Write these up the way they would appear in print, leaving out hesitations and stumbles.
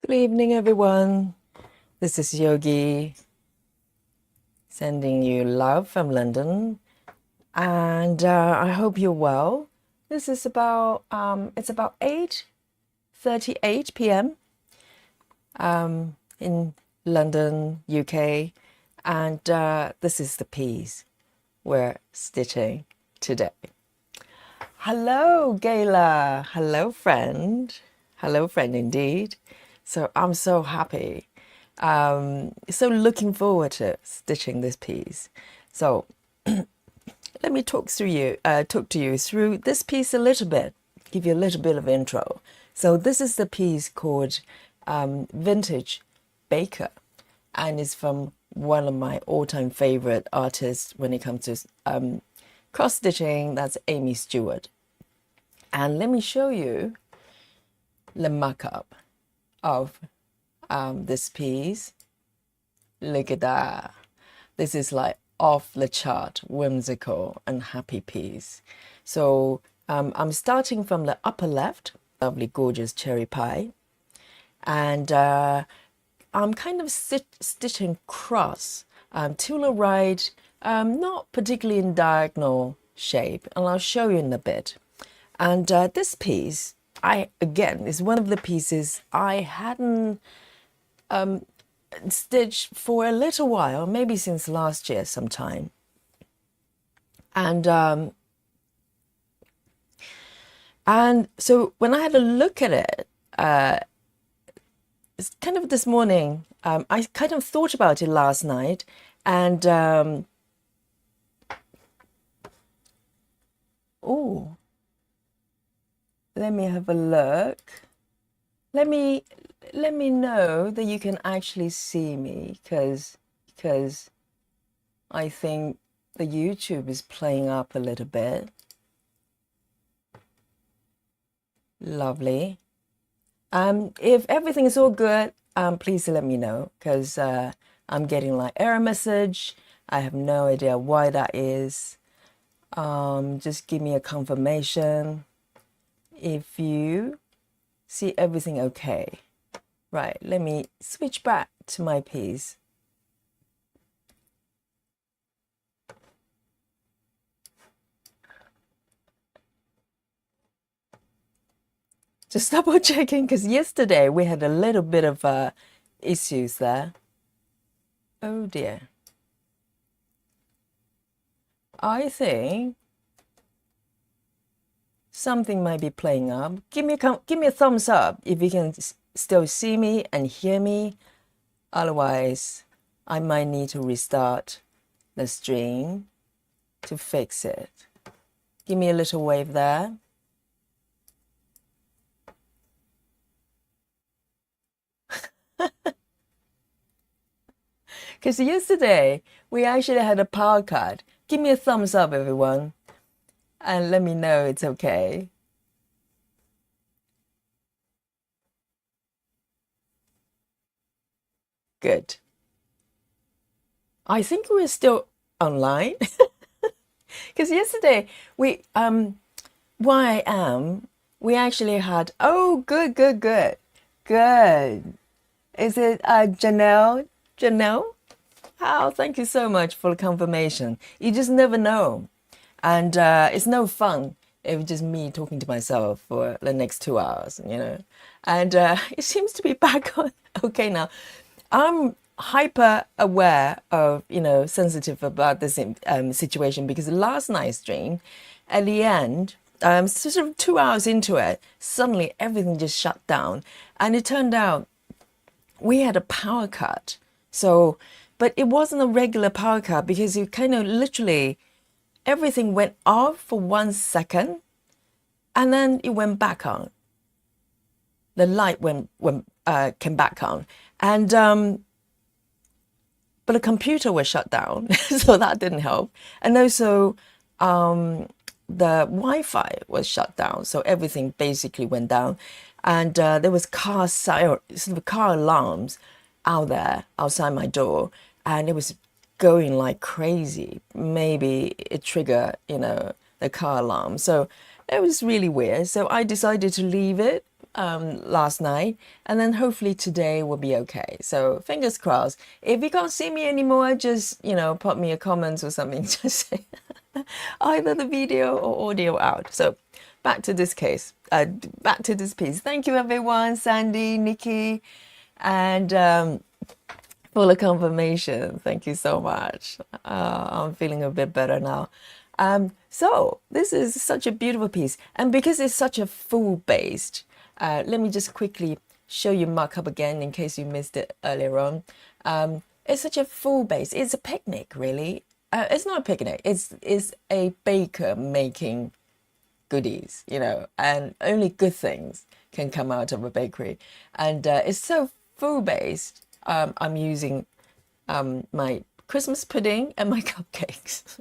Good evening, everyone. This is Yogi sending you love from London, and I hope you're well. This is about it's about 8:38 p.m. In London, UK, and this is the piece we're stitching today. Hello, Gayla. Hello, friend. Hello, friend, indeed. So I'm so happy. So looking forward to stitching this piece. So let me talk to you through this piece a little bit, give you a little bit of intro. So this is the piece called Vintage Baker, and it's from one of my all-time favorite artists when it comes to cross stitching. That's Amy Stewart. And let me show you the mock-up of this piece. Look at that. This is like off the chart, whimsical and happy piece. So I'm starting from the upper left, lovely gorgeous cherry pie, and I'm kind of stitching cross to the right, not particularly in diagonal shape, and I'll show you in a bit. And this piece, again, is one of the pieces I hadn't stitched for a little while, maybe since last year sometime. And so when I had a look at it, it's kind of this morning, I kind of thought about it last night, and oh, let me have a look. Let me know that you can actually see me, because I think the YouTube is playing up a little bit. Lovely. If everything is all good, please let me know, because I'm getting like error message. I have no idea why that is. Just give me a confirmation if you see everything okay. Right, let me switch back to my piece. Just double checking, because yesterday we had a little bit of issues there. Oh dear. I think something might be playing up. Give me a thumbs up if you can still see me and hear me. Otherwise, I might need to restart the stream to fix it. Give me a little wave there. Because yesterday we actually had a power cut. Give me a thumbs up, everyone, and let me know it's okay. Good. I think we're still online. Because yesterday we we actually had, oh, good. Is it Janelle? Janelle? Oh, thank you so much for the confirmation. You just never know. And it's no fun if just me talking to myself for the next 2 hours, you know. And it seems to be back on okay now. I'm hyper aware of, sensitive about this situation, because last night's stream, at the end, sort of 2 hours into it, suddenly everything just shut down. And it turned out we had a power cut. So, but it wasn't a regular power cut, because it kind of literally, everything went off for 1 second, and then it went back on. The light came back on, and but the computer was shut down, so that didn't help. And also, the Wi-Fi was shut down, so everything basically went down. And there was sort of car alarms out there outside my door, and it was going like crazy. Maybe it triggered, the car alarm. So it was really weird. So I decided to leave it last night, and then hopefully today will be okay. So fingers crossed. If you can't see me anymore, just put me a comment or something. Just say either the video or audio out. So back to this case. Back to this piece. Thank you everyone, Sandy, Nikki, and for the confirmation. Thank you so much. I'm feeling a bit better now. So this is such a beautiful piece, and because it's such a full-based, let me just quickly show you markup again in case you missed it earlier on. It's such a full base. It's a picnic, really. It's not a picnic. It's a baker making goodies, and only good things can come out of a bakery. And it's so full-based. I'm using my Christmas pudding and my cupcakes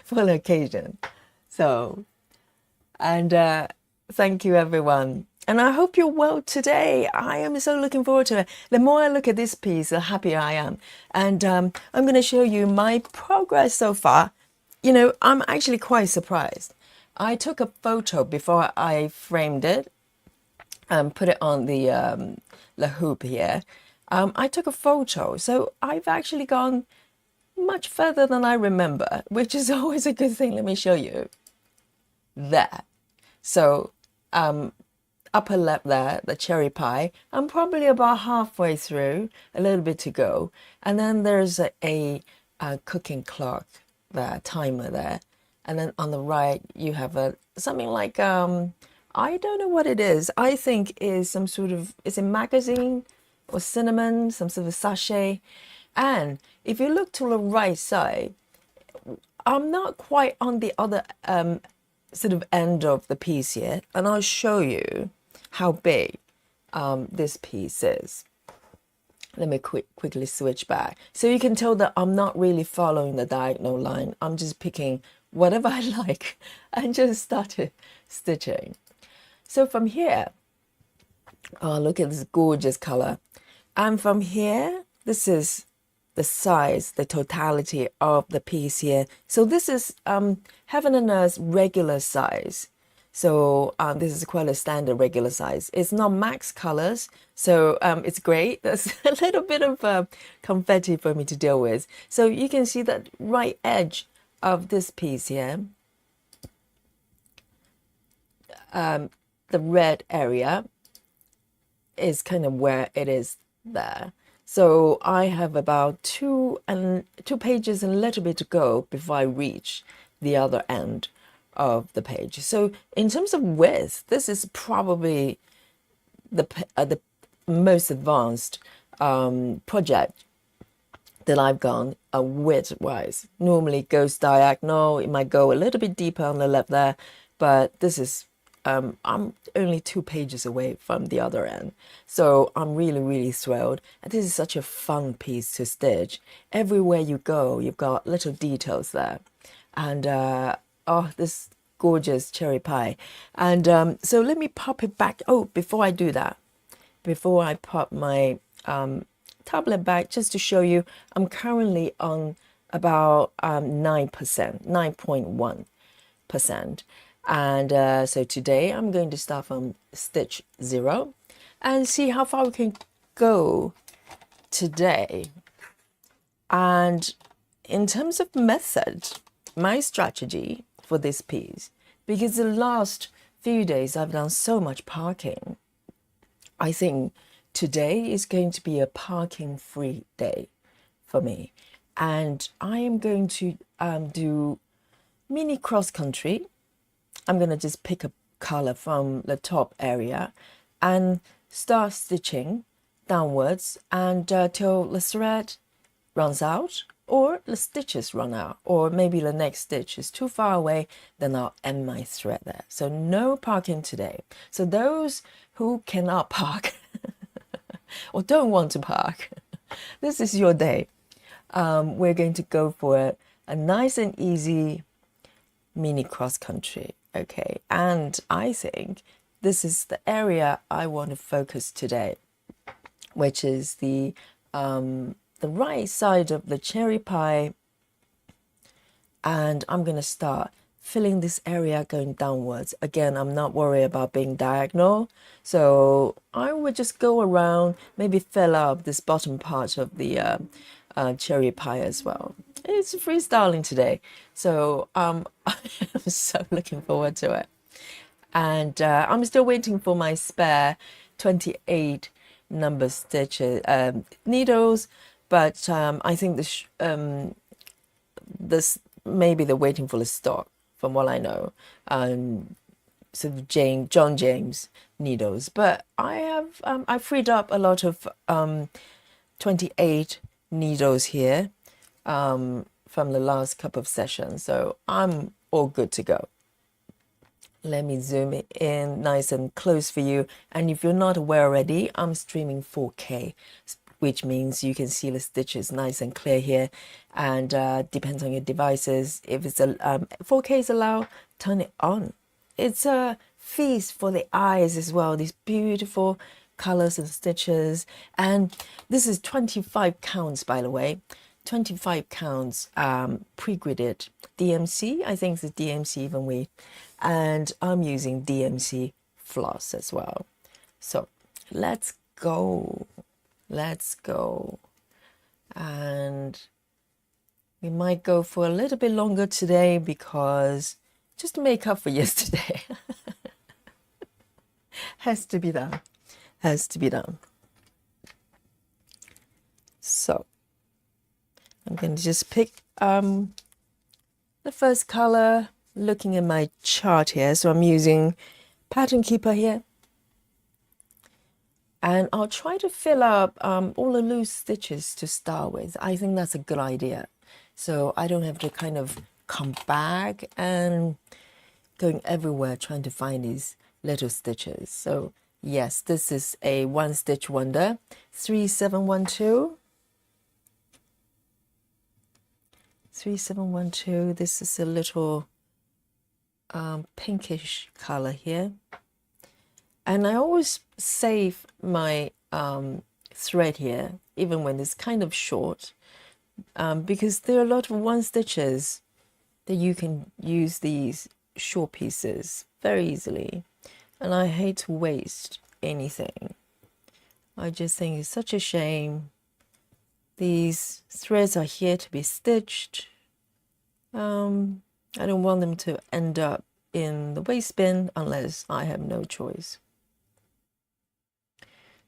for the occasion. So, and thank you everyone. And I hope you're well today. I am so looking forward to it. The more I look at this piece, the happier I am. And I'm going to show you my progress so far. I'm actually quite surprised. I took a photo before I framed it and put it on the hoop here. I took a photo, so I've actually gone much further than I remember, which is always a good thing. Let me show you. There. So upper left there, the cherry pie, I'm probably about halfway through, a little bit to go. And then there's a cooking clock there, timer there. And then on the right, you have something like, I don't know what it is. I think is some sort of, it's a magazine or cinnamon, some sort of sachet. And if you look to the right side, I'm not quite on the other sort of end of the piece yet. And I'll show you how big this piece is. Let me quickly switch back. So you can tell that I'm not really following the diagonal line. I'm just picking whatever I like and just started stitching. So from here, oh, look at this gorgeous color. And from here, this is the size, the totality of the piece here. So this is Heaven and Earth's regular size. So this is quite a standard regular size. It's not max colors, so it's great. There's a little bit of confetti for me to deal with. So you can see that right edge of this piece here, the red area is kind of where it is there. So I have about two pages and a little bit to go before I reach the other end of the page. So in terms of width, this is probably the most advanced project that I've gone width-wise. Normally it goes diagonal. It might go a little bit deeper on the left there, but this is I'm only 2 pages away from the other end. So I'm really, really thrilled. And this is such a fun piece to stitch. Everywhere you go, you've got little details there. And oh, this gorgeous cherry pie. And so let me pop it back. Oh, before I do that, before I pop my tablet back, just to show you, I'm currently on about 9%, 9.1%. And so today I'm going to start from stitch 0 and see how far we can go today. And in terms of method, my strategy for this piece, because the last few days I've done so much parking, I think today is going to be a parking free day for me. And I am going to do mini cross country. I'm going to just pick a color from the top area and start stitching downwards and till the thread runs out or the stitches run out, or maybe the next stitch is too far away, then I'll end my thread there. So no parking today. So those who cannot park or don't want to park, this is your day. We're going to go for a nice and easy mini cross country. Okay, and I think this is the area I want to focus today, which is the right side of the cherry pie. And I'm going to start filling this area going downwards. Again, I'm not worried about being diagonal, so I would just go around, maybe fill up this bottom part of the cherry pie as well. It's freestyling today, so I'm so looking forward to it. And I'm still waiting for my spare 28 number stitches needles, but I think this maybe they're waiting for the stock, from what I know. Sort of John James needles, but I have I freed up a lot of 28 needles here from the last couple of sessions, so I'm all good to go. Let me zoom it in nice and close for you. And if you're not aware already, I'm streaming 4K, which means you can see the stitches nice and clear here. And depends on your devices. If it's 4K is allowed, turn it on. It's a feast for the eyes as well. These beautiful colors and stitches. And this is 25 counts, by the way. 25 counts pre-gridded DMC. I think it's DMC even weight. And I'm using DMC floss as well. So let's go. Let's go. And we might go for a little bit longer today because just to make up for yesterday. Has to be done. Has to be done. So I'm going to just pick the first color, looking at my chart here. So I'm using Pattern Keeper here. And I'll try to fill up all the loose stitches to start with. I think that's a good idea. So I don't have to kind of come back and going everywhere trying to find these little stitches. So yes, this is a one stitch wonder, 3712. 3712. This is a little pinkish color here. And I always save my thread here, even when it's kind of short, because there are a lot of one stitches that you can use these short pieces very easily. And I hate to waste anything. I just think it's such a shame. These threads are here to be stitched. I don't want them to end up in the waste bin unless I have no choice.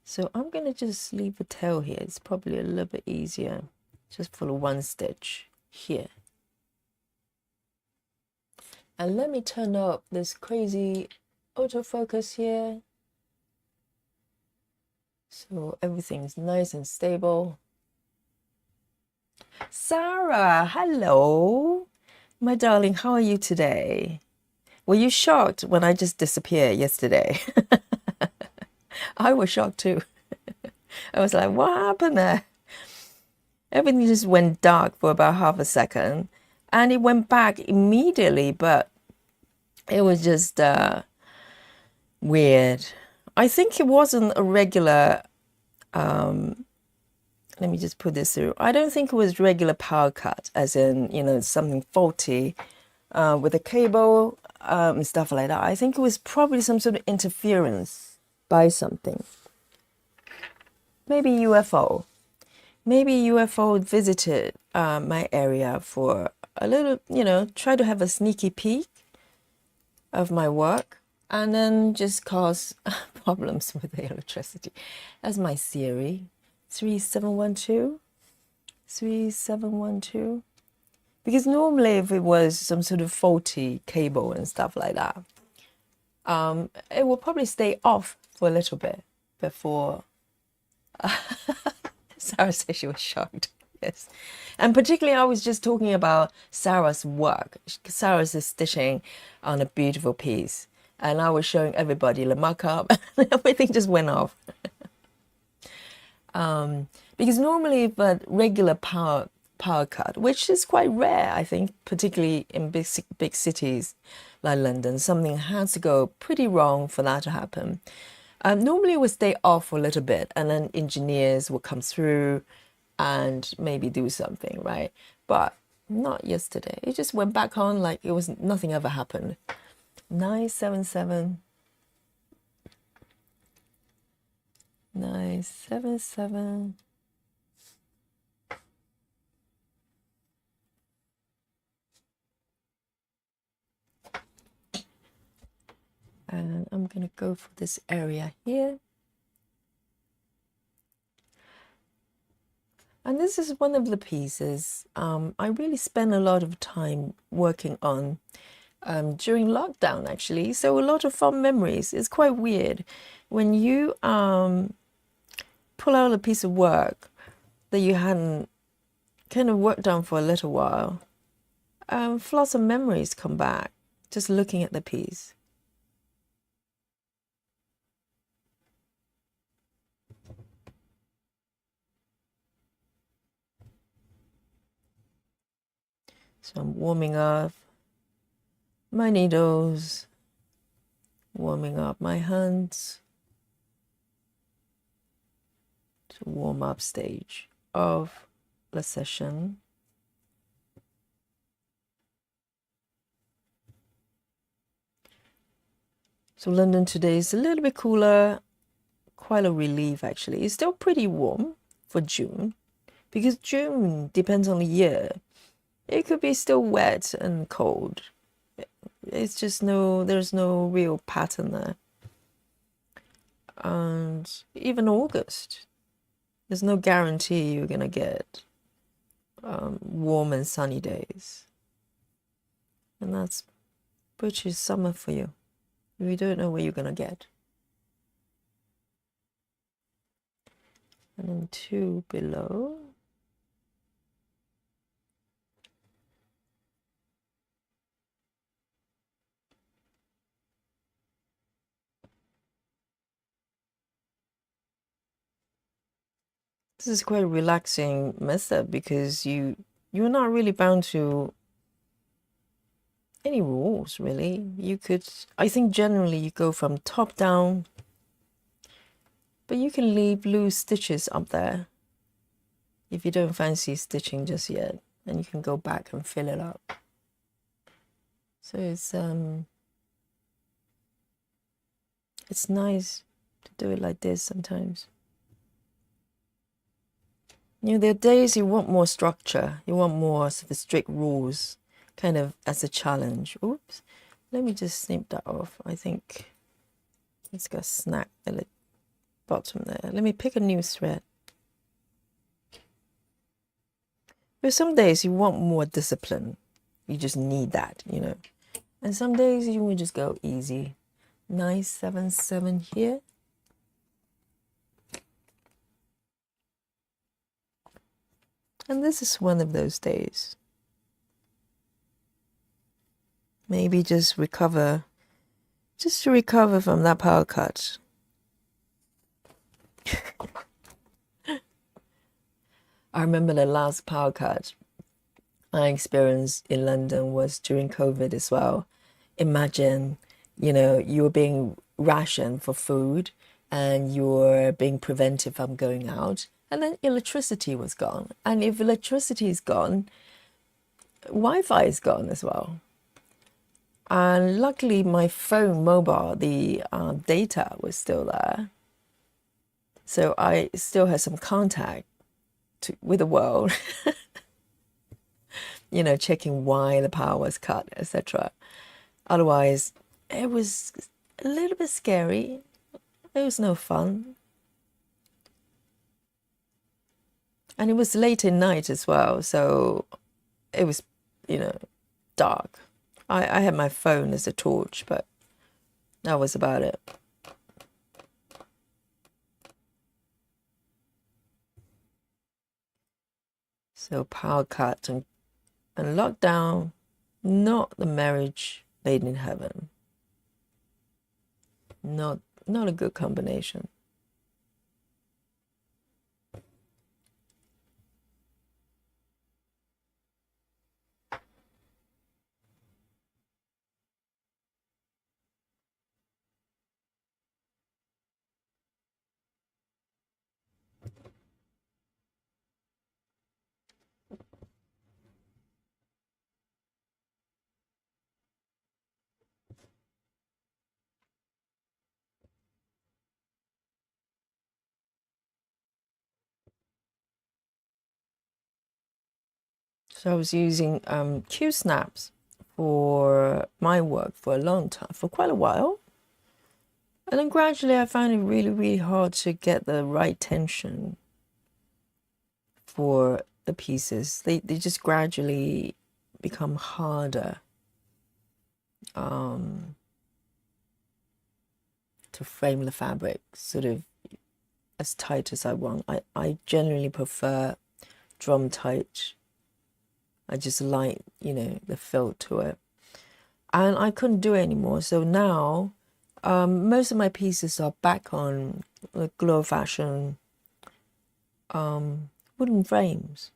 So I'm going to just leave a tail here. It's probably a little bit easier just for the one stitch here. And let me turn up this crazy autofocus here. So everything's nice and stable. Sarah, hello. My darling, how are you today? Were you shocked when I just disappeared yesterday? I was shocked too. I was like, what happened there? Everything just went dark for about half a second and it went back immediately, but it was just weird. I think it wasn't a regular, let me just put this through. I don't think it was regular power cut, as in, you know, something faulty with a cable and stuff like that. I think it was probably some sort of interference by something. Maybe UFO. Maybe UFO visited my area for a little, you know, try to have a sneaky peek of my work and then just cause problems with the electricity. That's my theory. 3712. 3712. Because normally if it was some sort of faulty cable and stuff like that, it will probably stay off for a little bit before. Sarah said she was shocked. Yes. And particularly I was just talking about Sarah's work. Sarah's is stitching on a beautiful piece. And I was showing everybody the mock-up and everything just went off. Because normally if a regular power cut, which is quite rare, I think, particularly in big cities like London, something has to go pretty wrong for that to happen. Normally it would stay off for a little bit and then engineers will come through and maybe do something, right? But Not yesterday. It just went back on like it was nothing ever happened. 977. 977. And I'm going to go for this area here. And this is one of the pieces I really spent a lot of time working on during lockdown, actually. So a lot of fond memories. It's quite weird when you pull out a piece of work that you hadn't kind of worked on for a little while. Lots of memories come back just looking at the piece. So I'm warming up my needles, warming up my hands to warm up stage of the session. So London today is a little bit cooler, quite a relief actually. It's still pretty warm for June because June depends on the year. It could be still wet and cold. It's just there's no real pattern there. And even August, there's no guarantee you're gonna get warm and sunny days. And that's British summer for you. You don't know what you're gonna get. And then 2 below. This is quite a relaxing method because you're not really bound to any rules, really. I think generally you go from top down, but you can leave loose stitches up there if you don't fancy stitching just yet, and you can go back and fill it up. So it's nice to do it like this sometimes. There are days you want more structure, you want more sort of strict rules, kind of as a challenge. Oops, let me just snip that off. I think it's got snack at the bottom there. Let me pick a new thread. But some days you want more discipline. You just need that, And some days you will just go easy. 977 here. And this is one of those days. Maybe just to recover from that power cut. I remember the last power cut I experienced in London was during COVID as well. Imagine, you were being rationed for food and you're being prevented from going out, and then electricity was gone. And if electricity is gone, Wi-Fi is gone as well. And luckily my phone mobile, the data was still there. So I still had some contact with the world, checking why the power was cut, etc. Otherwise, it was a little bit scary. It was no fun. And it was late at night as well, so it was, dark. I had my phone as a torch, but that was about it. So power cut and lockdown, not the marriage made in heaven. Not a good combination. So I was using Q snaps for my work for a long time, for quite a while. And then gradually I found it really, really hard to get the right tension for the pieces. They just gradually become harder to frame the fabric sort of as tight as I want. I generally prefer drum tight. I just like, you know, the feel to it. And I couldn't do it anymore. So now most of my pieces are back on the Glow Fashion wooden frames.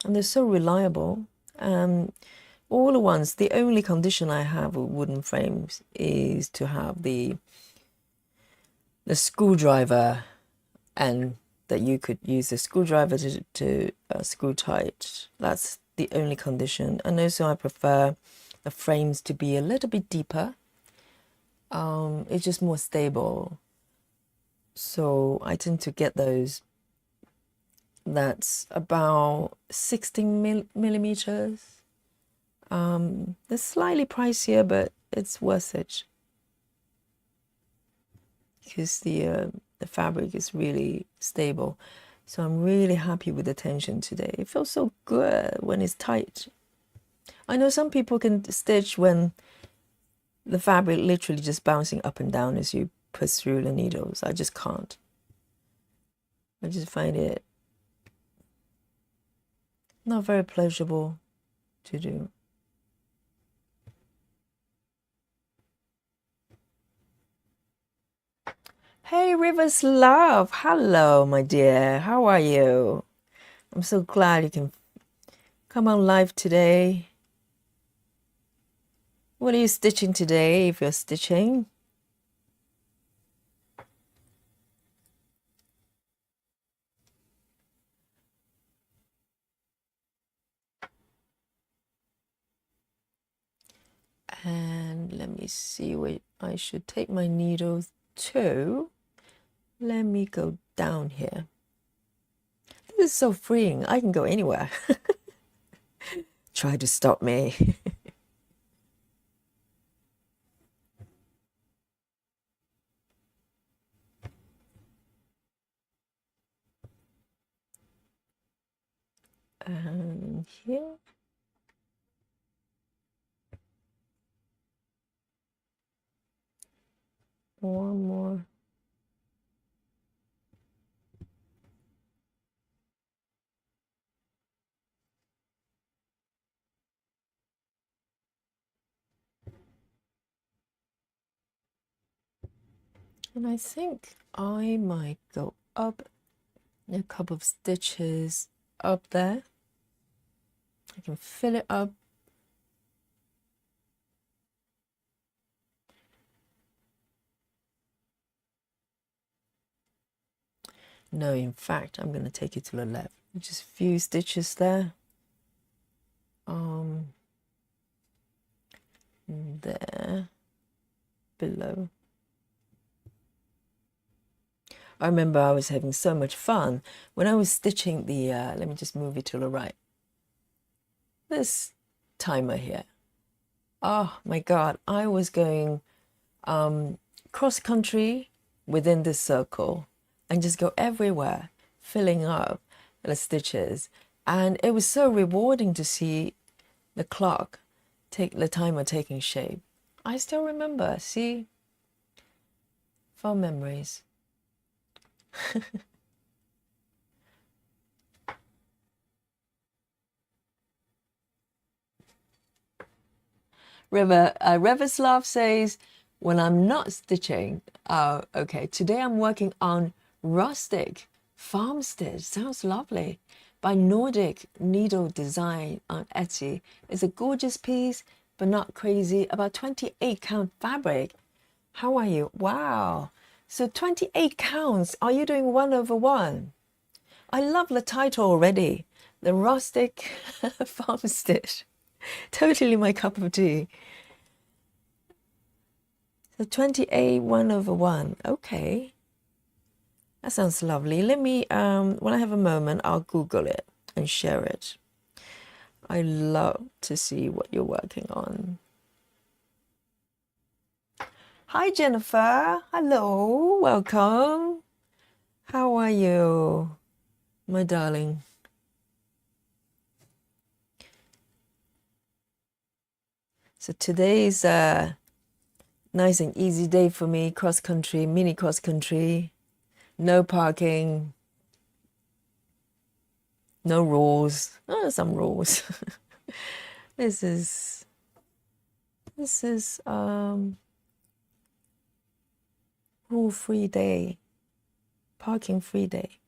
And they're so reliable. All the ones, the only condition I have with wooden frames is to have the screwdriver, and that you could use the screwdriver to screw tight. That's the only condition. And also I prefer the frames to be a little bit deeper. It's just more stable. So I tend to get those that's about 16 millimeters. They're slightly pricier, but it's worth it because the fabric is really stable. So I'm really happy with the tension today. It feels so good when it's tight. I know some people can stitch when the fabric literally just bouncing up and down as you push through the needles. I just can't. I just find it not very pleasurable to do. Hey, Rivers Love. Hello, my dear. How are you? I'm so glad you can come on live today. What are you stitching today, if you're stitching? And let me see where I should take my needle to. Let me go down here. This is so freeing. I can go anywhere. Try to stop me. And here. One more. And I think I might go up a couple of stitches up there. I can fill it up. No, in fact, I'm going to take it to the left. Just a few stitches there. There, below. I remember I was having so much fun when I was stitching the, let me just move it to the right. This timer here. Oh my God, I was going cross country within this circle and just go everywhere, filling up the stitches. And it was so rewarding to see the clock, the timer taking shape. I still remember, see, fond memories. Revislav says, when I'm not stitching, okay, today I'm working on Rustic Farm Stitch. Sounds lovely. By Nordic Needle Design on Etsy. It's a gorgeous piece, but not crazy. About 28 count fabric. How are you? Wow. So 28 counts. Are you doing 1/1? I love the title already. The Rustic Farm Stitch. Totally my cup of tea. So 28 1/1. Okay. That sounds lovely. Let me, when I have a moment, I'll Google it and share it. I love to see what you're working on. Hi, Jennifer. Hello. Welcome. How are you, my darling? So today's a nice and easy day for me. Cross country, mini cross country. No parking. No rules. Oh, some rules. This is rule-free day, parking-free day.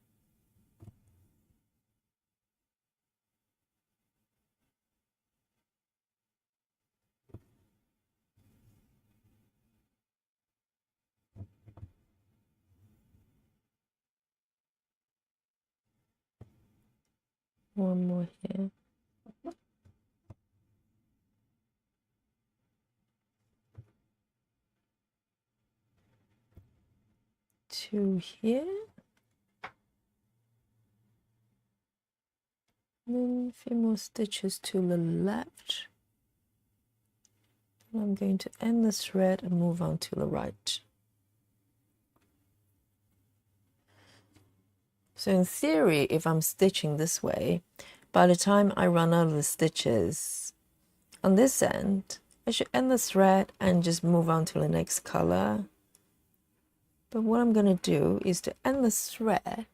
One more here. Two here. Then a few more stitches to the left. I'm going to end the thread and move on to the right. So in theory, if I'm stitching this way, by the time I run out of the stitches on this end, I should end the thread and just move on to the next color. But what I'm going to do is to end the thread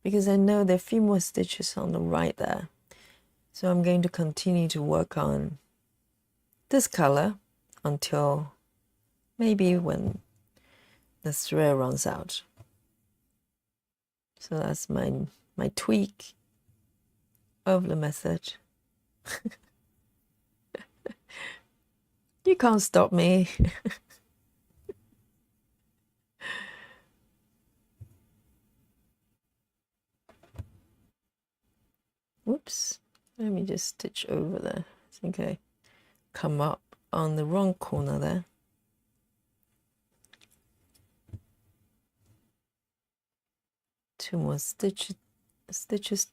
because I know there are a few more stitches on the right there. So I'm going to continue to work on this color until maybe when the thread runs out. So that's my tweak of the method. You can't stop me. Whoops. Let me just stitch over there. I think I come up on the wrong corner there. Two more stitches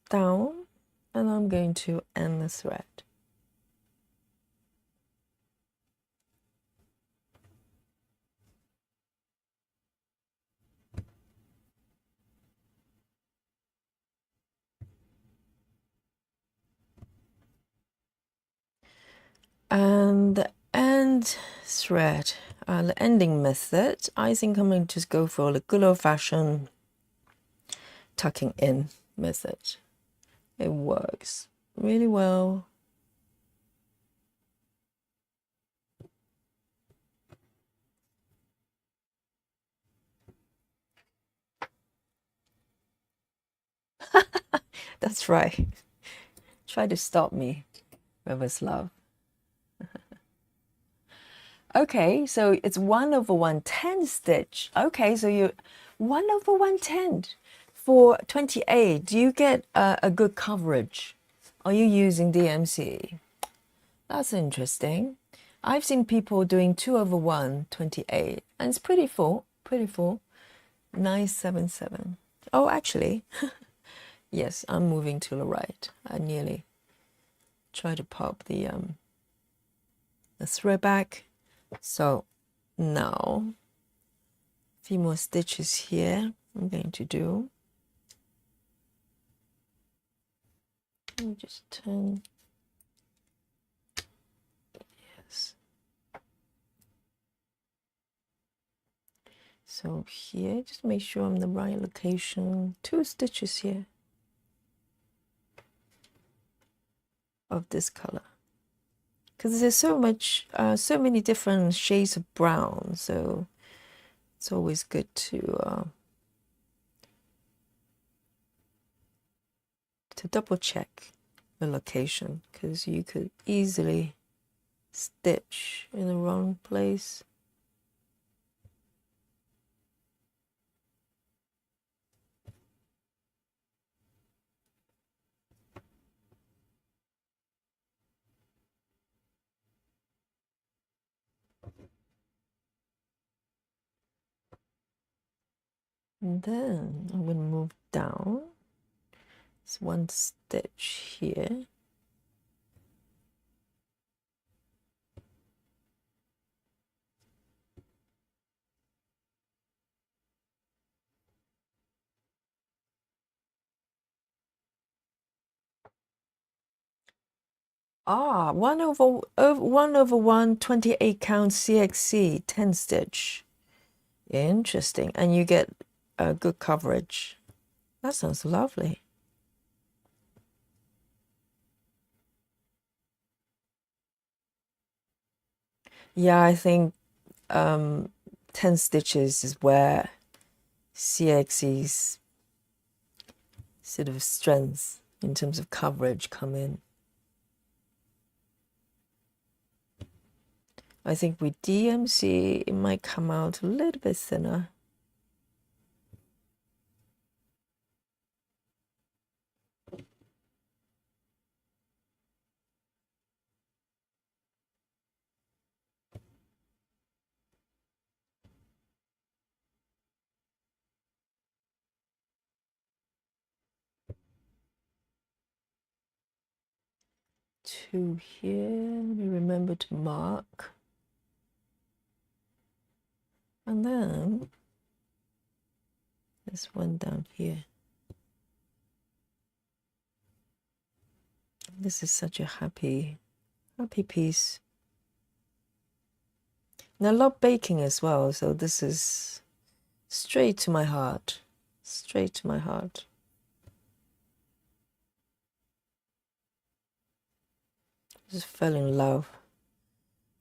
down, and I'm going to end the thread. And the end thread, the ending method, I think I'm going to just go for the good old-fashioned tucking in method. It works really well. That's right. Try to stop me, River's love. Okay, so it's 1/110 stitch. Okay, so you 1/110 for 28. Do you get a good coverage? Are you using DMC? That's interesting. I've seen people doing 2/1 28, and it's pretty full, pretty full. 977. Oh, actually, yes, I'm moving to the right. I nearly try to pop the thread back. So now, a few more stitches here I'm going to do. Let me just turn. Yes. So here, just make sure I'm in the right location. 2 stitches here of this color. Because there's so many different shades of brown, so it's always good to double check the location, because you could easily stitch in the wrong place. And then I'm going to move down. It's 1 stitch here. Ah, 1/1 28 count CXC 10 stitch. Interesting. And you get good coverage. That sounds lovely. Yeah, I think 10 stitches is where CXC's sort of strengths in terms of coverage come in. I think with DMC, it might come out a little bit thinner. Two here, let me remember to mark. And then there's one down here. This is such a happy piece. And I love baking as well, so this is straight to my heart. Straight to my heart. Just fell in love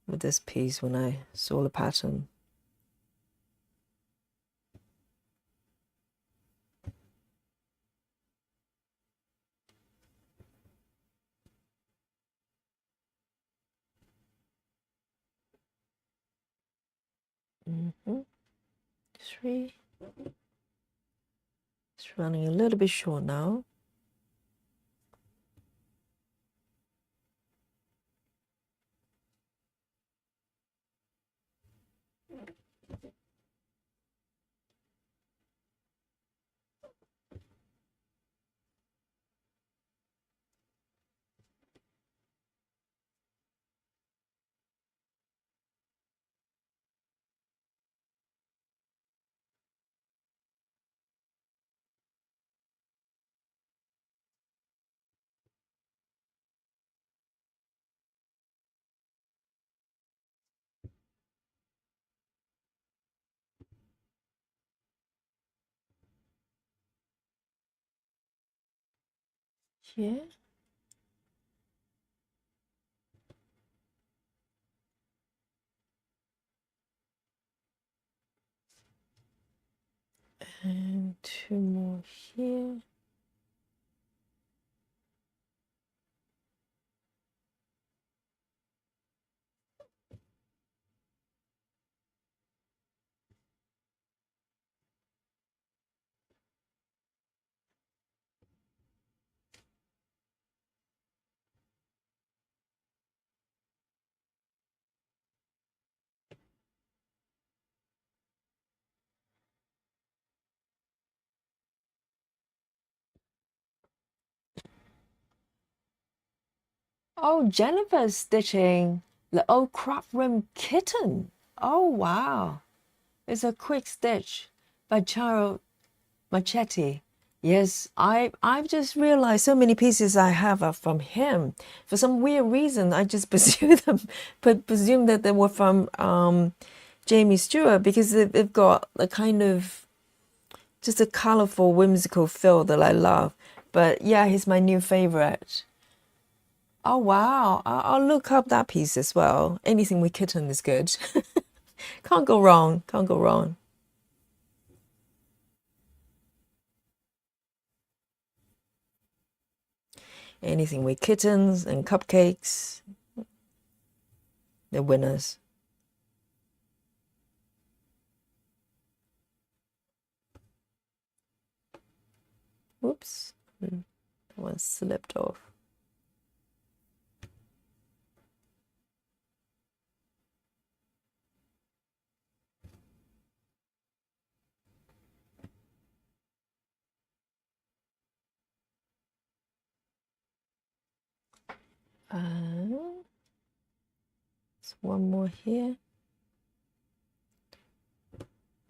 with this piece when I saw the pattern. Three. It's running a little bit short now. Yeah. And two more here. Oh, Jennifer's stitching the old crop rim kitten. Oh, wow. It's a quick stitch by Charo Marchetti. Yes, I've just realized so many pieces I have are from him. For some weird reason, I just presumed that they were from Jamie Stewart because they've got a kind of just a colorful, whimsical feel that I love. But yeah, he's my new favorite. Oh wow, I'll look up that piece as well. Anything with kitten is good. Can't go wrong. Can't go wrong. Anything with kittens and cupcakes, they're winners. Whoops, that one slipped off. There's one more here.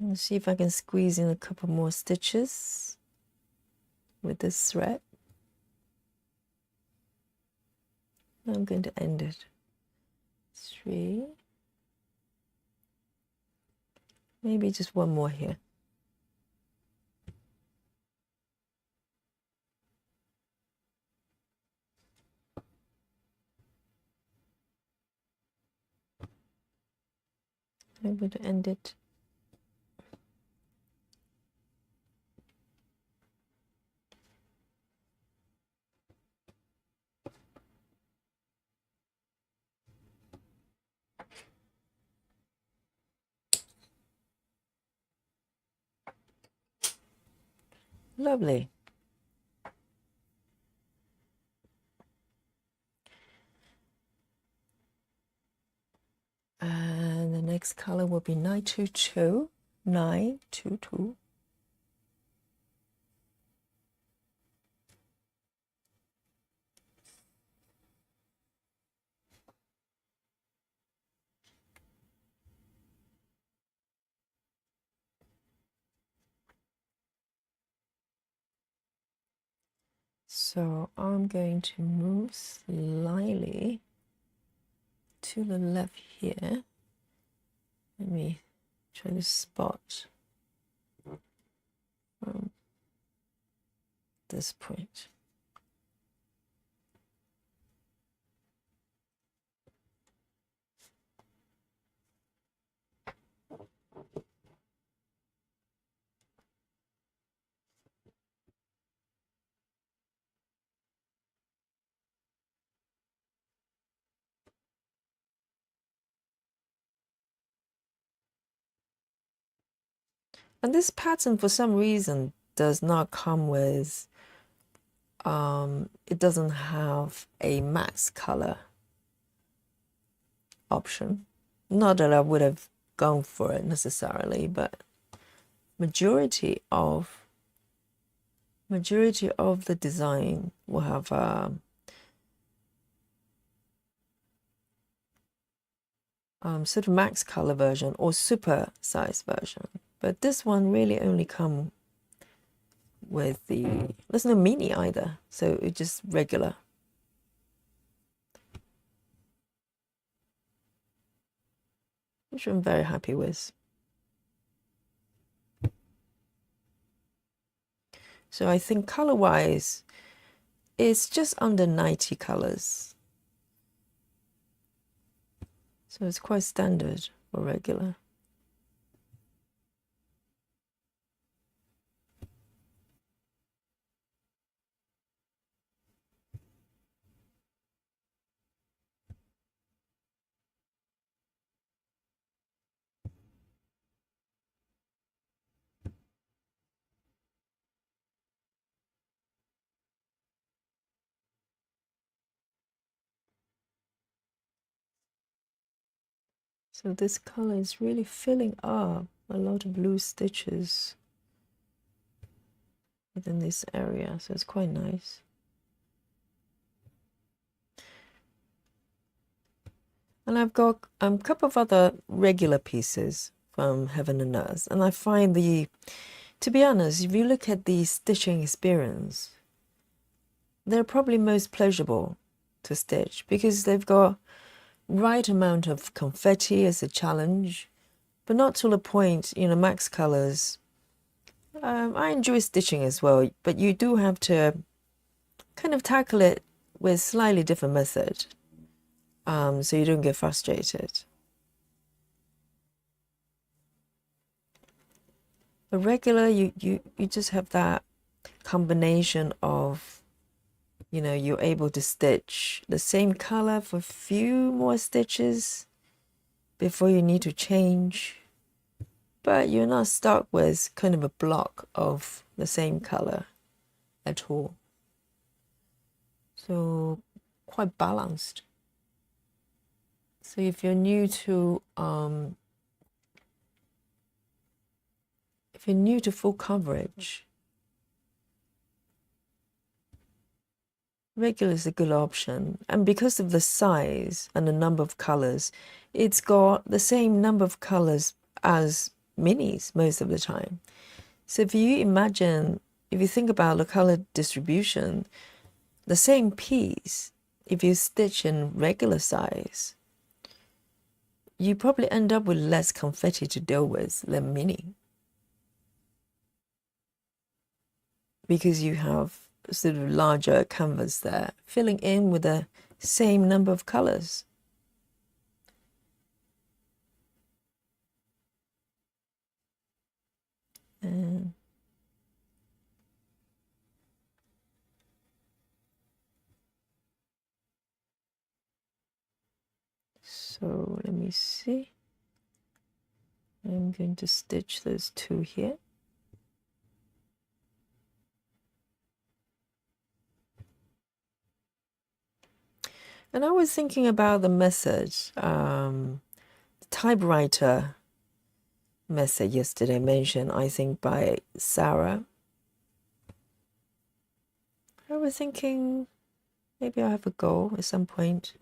Let's see if I can squeeze in a couple more stitches with this thread. I'm going to end it. 3. Maybe just one more here. I'm going to end it. Lovely. And the next color will be 922. 922. So I'm going to move slightly to the left here. Let me try to spot from this point. And this pattern, for some reason, does not come with, it doesn't have a max color option. Not that I would have gone for it necessarily, but majority of the design will have sort of max color version or super size version. But this one really only come with there's no mini either, so it's just regular. Which I'm very happy with. So I think color-wise, it's just under 90 colors. So it's quite standard or regular. So this color is really filling up a lot of blue stitches within this area, so it's quite nice. And I've got a couple of other regular pieces from Heaven and Earth, and I find to be honest, if you look at the stitching experience, they're probably most pleasurable to stitch because they've got right amount of confetti as a challenge, but not to the point, max colors. I enjoy stitching as well, but you do have to kind of tackle it with slightly different method, so you don't get frustrated. But regular, you just have that combination of, you're able to stitch the same color for a few more stitches before you need to change, but you're not stuck with kind of a block of the same color at all. So quite balanced. So if you're new to full coverage, regular is a good option. And because of the size and the number of colors, it's got the same number of colors as minis most of the time. So if you think about the color distribution, the same piece if you stitch in regular size, you probably end up with less confetti to deal with than mini, because you have sort of larger canvas there, filling in with the same number of colors. And so let me see. I'm going to stitch those two here. And I was thinking about the message, typewriter message yesterday mentioned, I think, by Sarah. I was thinking maybe I'll have a go at some point.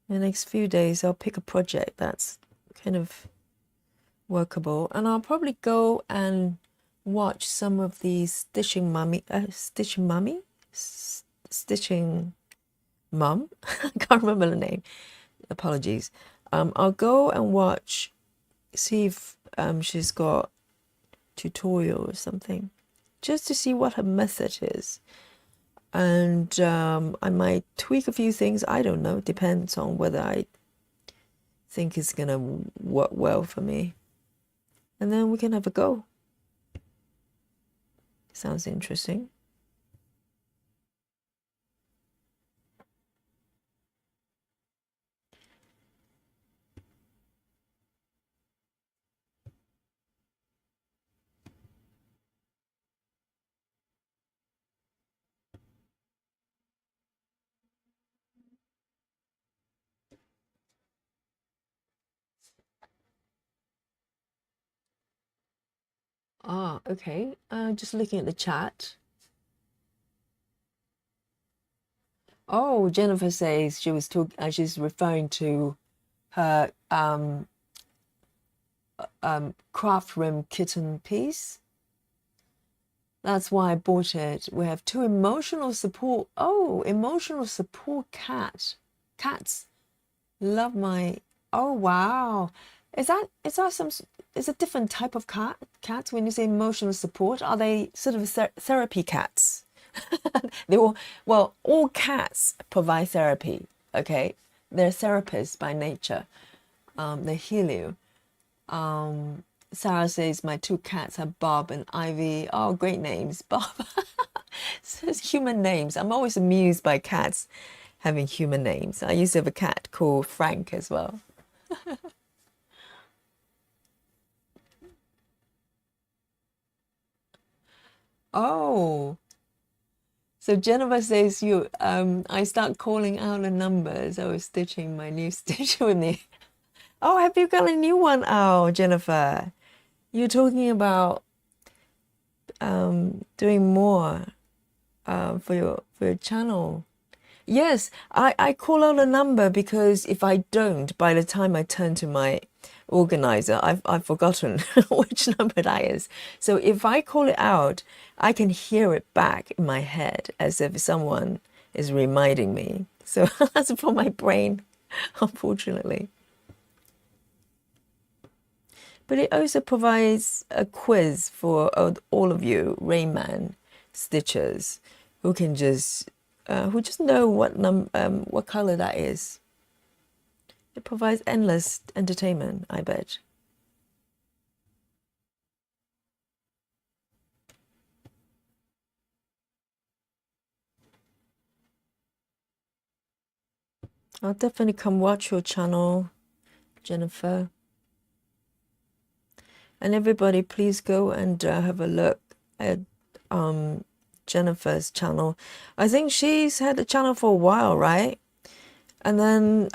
In the next few days, I'll pick a project that's kind of workable, and I'll probably go and watch some of the Stitching Mum. I can't remember the name. Apologies. I'll go and watch, see if she's got tutorial or something, just to see what her method is. And I might tweak a few things. I don't know. Depends on whether I think it's gonna work well for me. And then we can have a go. Sounds interesting. Ah, okay. Just looking at the chat. Oh, Jennifer says she was she's referring to her craft room kitten piece. That's why I bought it. We have two emotional support. Oh, emotional support cats. Love my. Oh wow, is that some? Is a different type of cats when you say emotional support? Are they sort of therapy cats? They all cats provide therapy. Okay, they're therapists by nature. They heal you. Sarah says my two cats are Bob and Ivy. Oh, great names, Bob. So it's human names. I'm always amused by cats having human names. I used to have a cat called Frank as well. Oh, so Jennifer says I start calling out the numbers. I was stitching my new stitch with me. Oh, have you got a new one out, Jennifer? You're talking about doing more for your channel. Yes, I call out a number because if I don't, by the time I turn to my organizer, I've forgotten which number that is. So if I call it out, I can hear it back in my head as if someone is reminding me. So that's for my brain, unfortunately. But it also provides a quiz for all of you Rayman stitchers who can just know what color that is. It provides endless entertainment, I bet. I'll definitely come watch your channel, Jennifer. And everybody, please go and have a look at Jennifer's channel. I think she's had the channel for a while, right? And then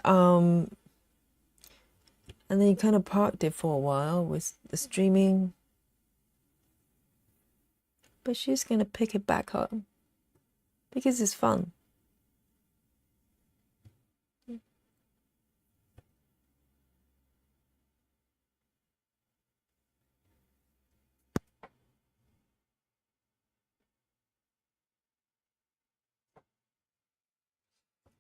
you kind of parked it for a while with the streaming. But she's gonna pick it back up because it's fun.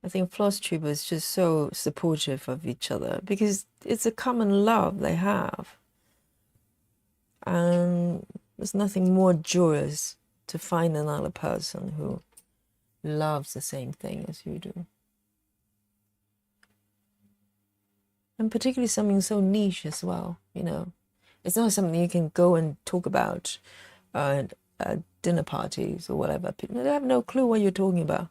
I think Floss Tube is just so supportive of each other because it's a common love they have. And there's nothing more joyous to find another person who loves the same thing as you do. And particularly something so niche as well, you know. It's not something you can go and talk about at dinner parties or whatever. People, they have no clue what you're talking about.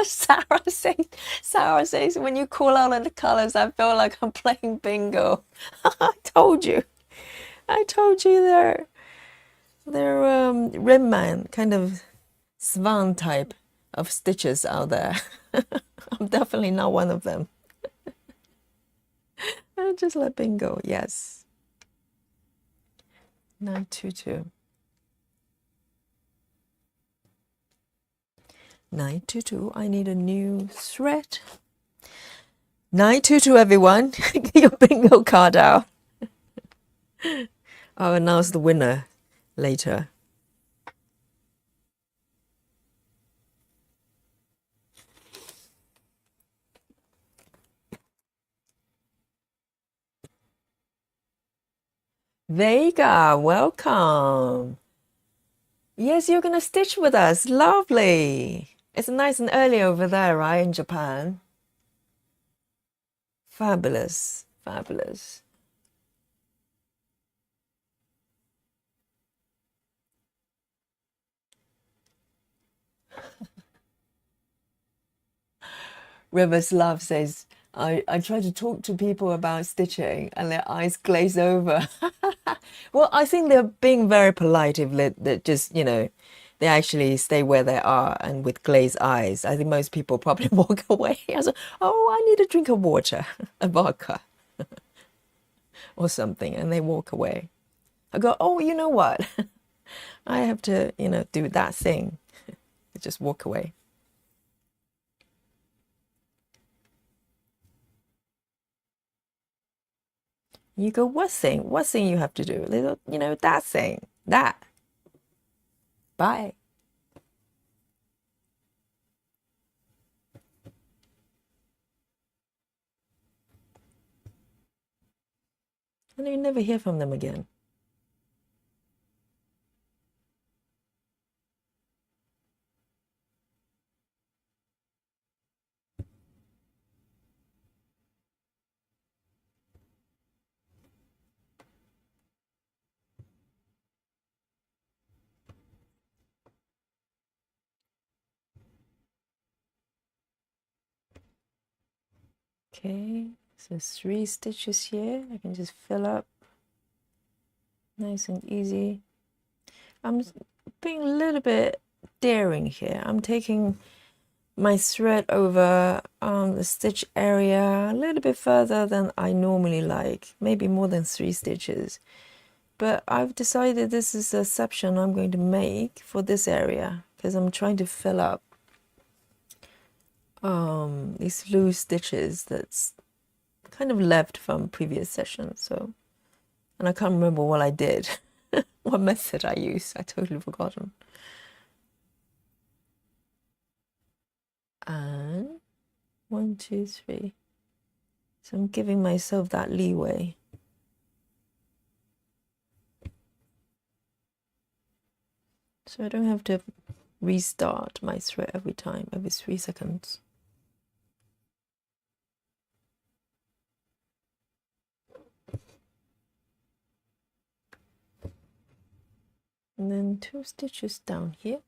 Sarah says, when you call out on the colors, I feel like I'm playing bingo. I told you. I told you they're Rim Man, kind of swan type of stitches out there. I'm definitely not one of them. Just let bingo, yes. 922. 922, I need a new thread. 922, everyone. Get your bingo card out. I'll announce the winner later. Vega, welcome. Yes, you're going to stitch with us. Lovely. It's nice and early over there, right, in Japan? Fabulous, fabulous. Rivers Love says, I try to talk to people about stitching and their eyes glaze over. Well, I think they're being very polite if they just, you know, they actually stay where they are and with glazed eyes. I think most people probably walk away. As, oh, I need a drink of water, a vodka or something, and they walk away. I go, oh, you know what? I have to, you know, do that thing. Just walk away. You go, what thing? What thing you have to do? Little, you know, that thing. That. Bye. And you never hear from them again. Okay, so 3 stitches here. I can just fill up. Nice and easy. I'm being a little bit daring here. I'm taking my thread over the stitch area a little bit further than I normally like. Maybe more than 3 stitches. But I've decided this is a section I'm going to make for this area because I'm trying to fill up these loose stitches that's kind of left from previous sessions. So, and I can't remember what I did, what method I used. I totally forgotten. And 1, 2, 3. So I'm giving myself that leeway. So I don't have to restart my thread every time, every 3 seconds. And then 2 stitches down here.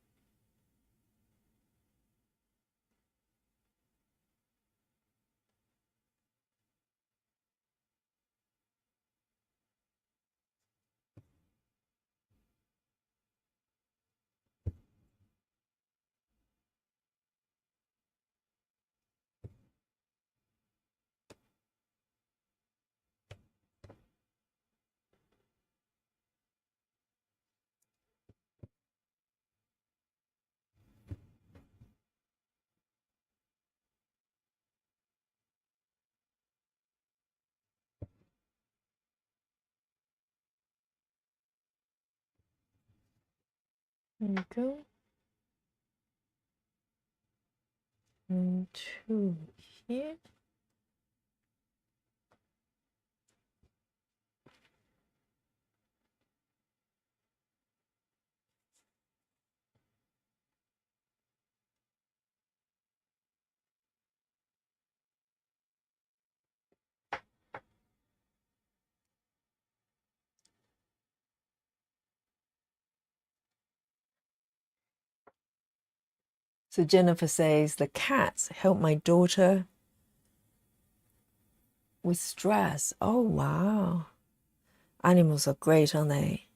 There we go. And 2 here. So Jennifer says, the cats help my daughter with stress. Oh, wow. Animals are great, aren't they?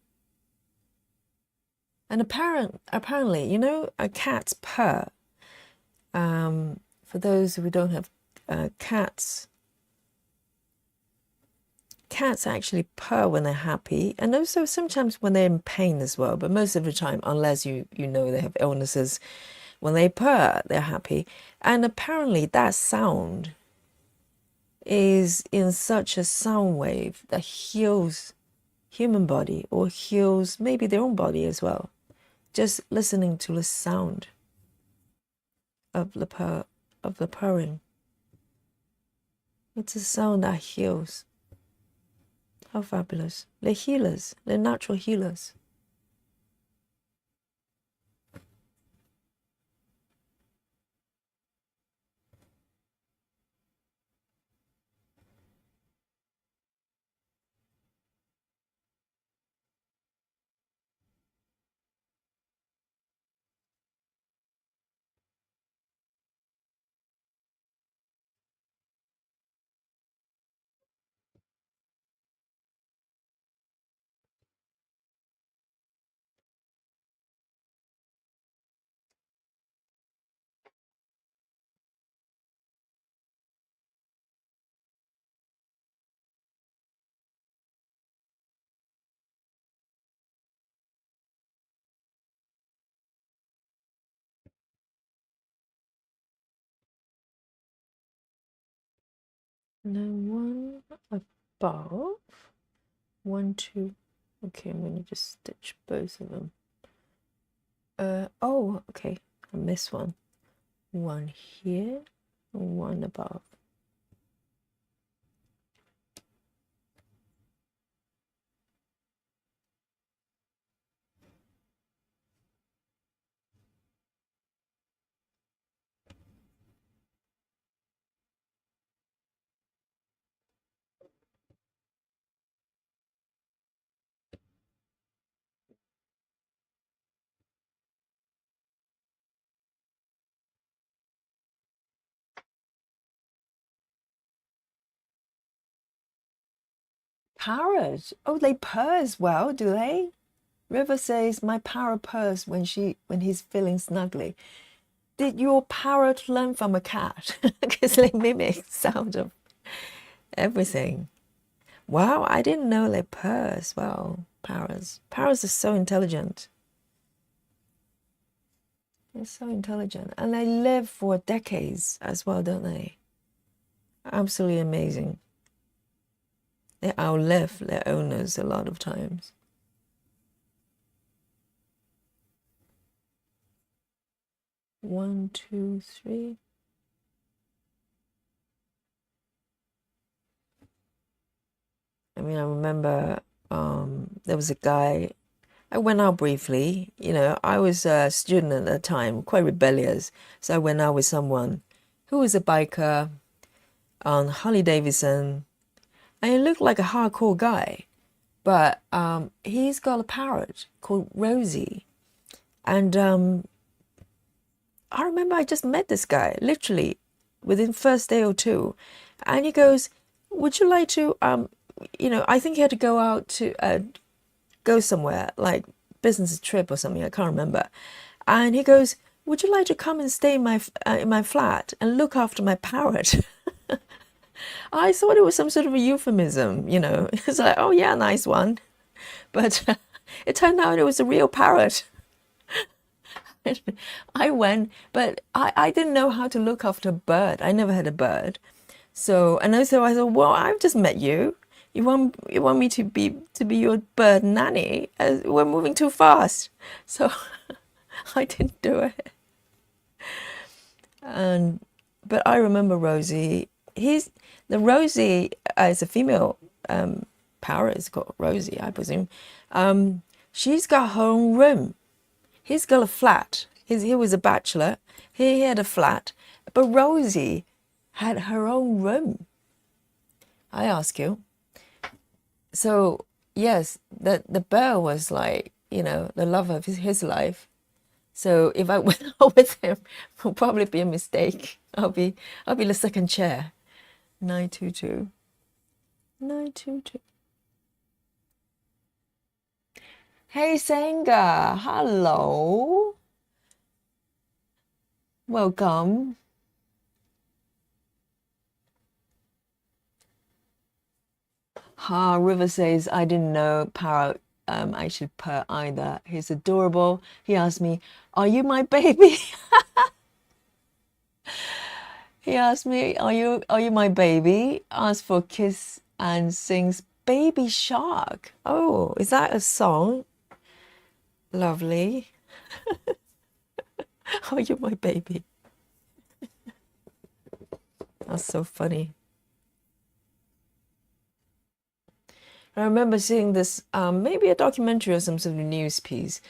And apparently, you know, a cat's purr. For those who don't have cats, cats actually purr when they're happy, and also sometimes when they're in pain as well. But most of the time, unless you know they have illnesses, when they purr, they're happy. And apparently, that sound is in such a sound wave that heals human body or heals maybe their own body as well. Just listening to the sound of the purring. It's a sound that heals. How fabulous. They're healers. They're natural healers. And then one above. 1, 2. Okay, I'm gonna just stitch both of them. Oh, okay. I missed one. One here, one above. Parrot. Oh, they purr as well, do they? River says my parrot purrs when he's feeling snuggly. Did your parrot learn from a cat? Because they mimic sound of everything. Wow, I didn't know they purr as well. Parrots. Parrots are so intelligent. They're so intelligent. And they live for decades as well, don't they? Absolutely amazing. They outlive their owners a lot of times. One, two, three. I mean, I remember there was a guy, I went out briefly, you know, I was a student at the time, quite rebellious. So I went out with someone who was a biker on Harley Davidson, and he looked like a hardcore guy. But he's got a parrot called Rosie. And I remember I just met this guy, literally, within first day or two. And he goes, would you like to, you know, I think he had to go out to go somewhere, like business trip or something, I can't remember. And he goes, would you like to come and stay in my flat and look after my parrot? I thought it was some sort of a euphemism, you know. It's like, oh yeah, nice one. But it turned out it was a real parrot. I went, but I didn't know how to look after a bird. I never had a bird. So, and also I thought, well, I've just met you. You want me to be your bird nanny? We're moving too fast. So I didn't do it. And but I remember Rosie. He's the Rosie is a female parrot. It's got Rosie, I presume. She's got her own room. He's got a flat. He was a bachelor. He had a flat, but Rosie had her own room. I ask you. So yes, the bear was like, you know, the love of his life. So if I went out with him, it will probably be a mistake. I'll be the second chair. 922. 922. Hey Senga, hello. Welcome. River says, I didn't know Parrot I should purr either. He's adorable. He asked me, are you my baby? He asked me, are you my baby? Asked for a kiss and sings Baby Shark. Oh, is that a song? Lovely. Are you my baby? That's so funny. I remember seeing this, maybe a documentary or some sort of news piece,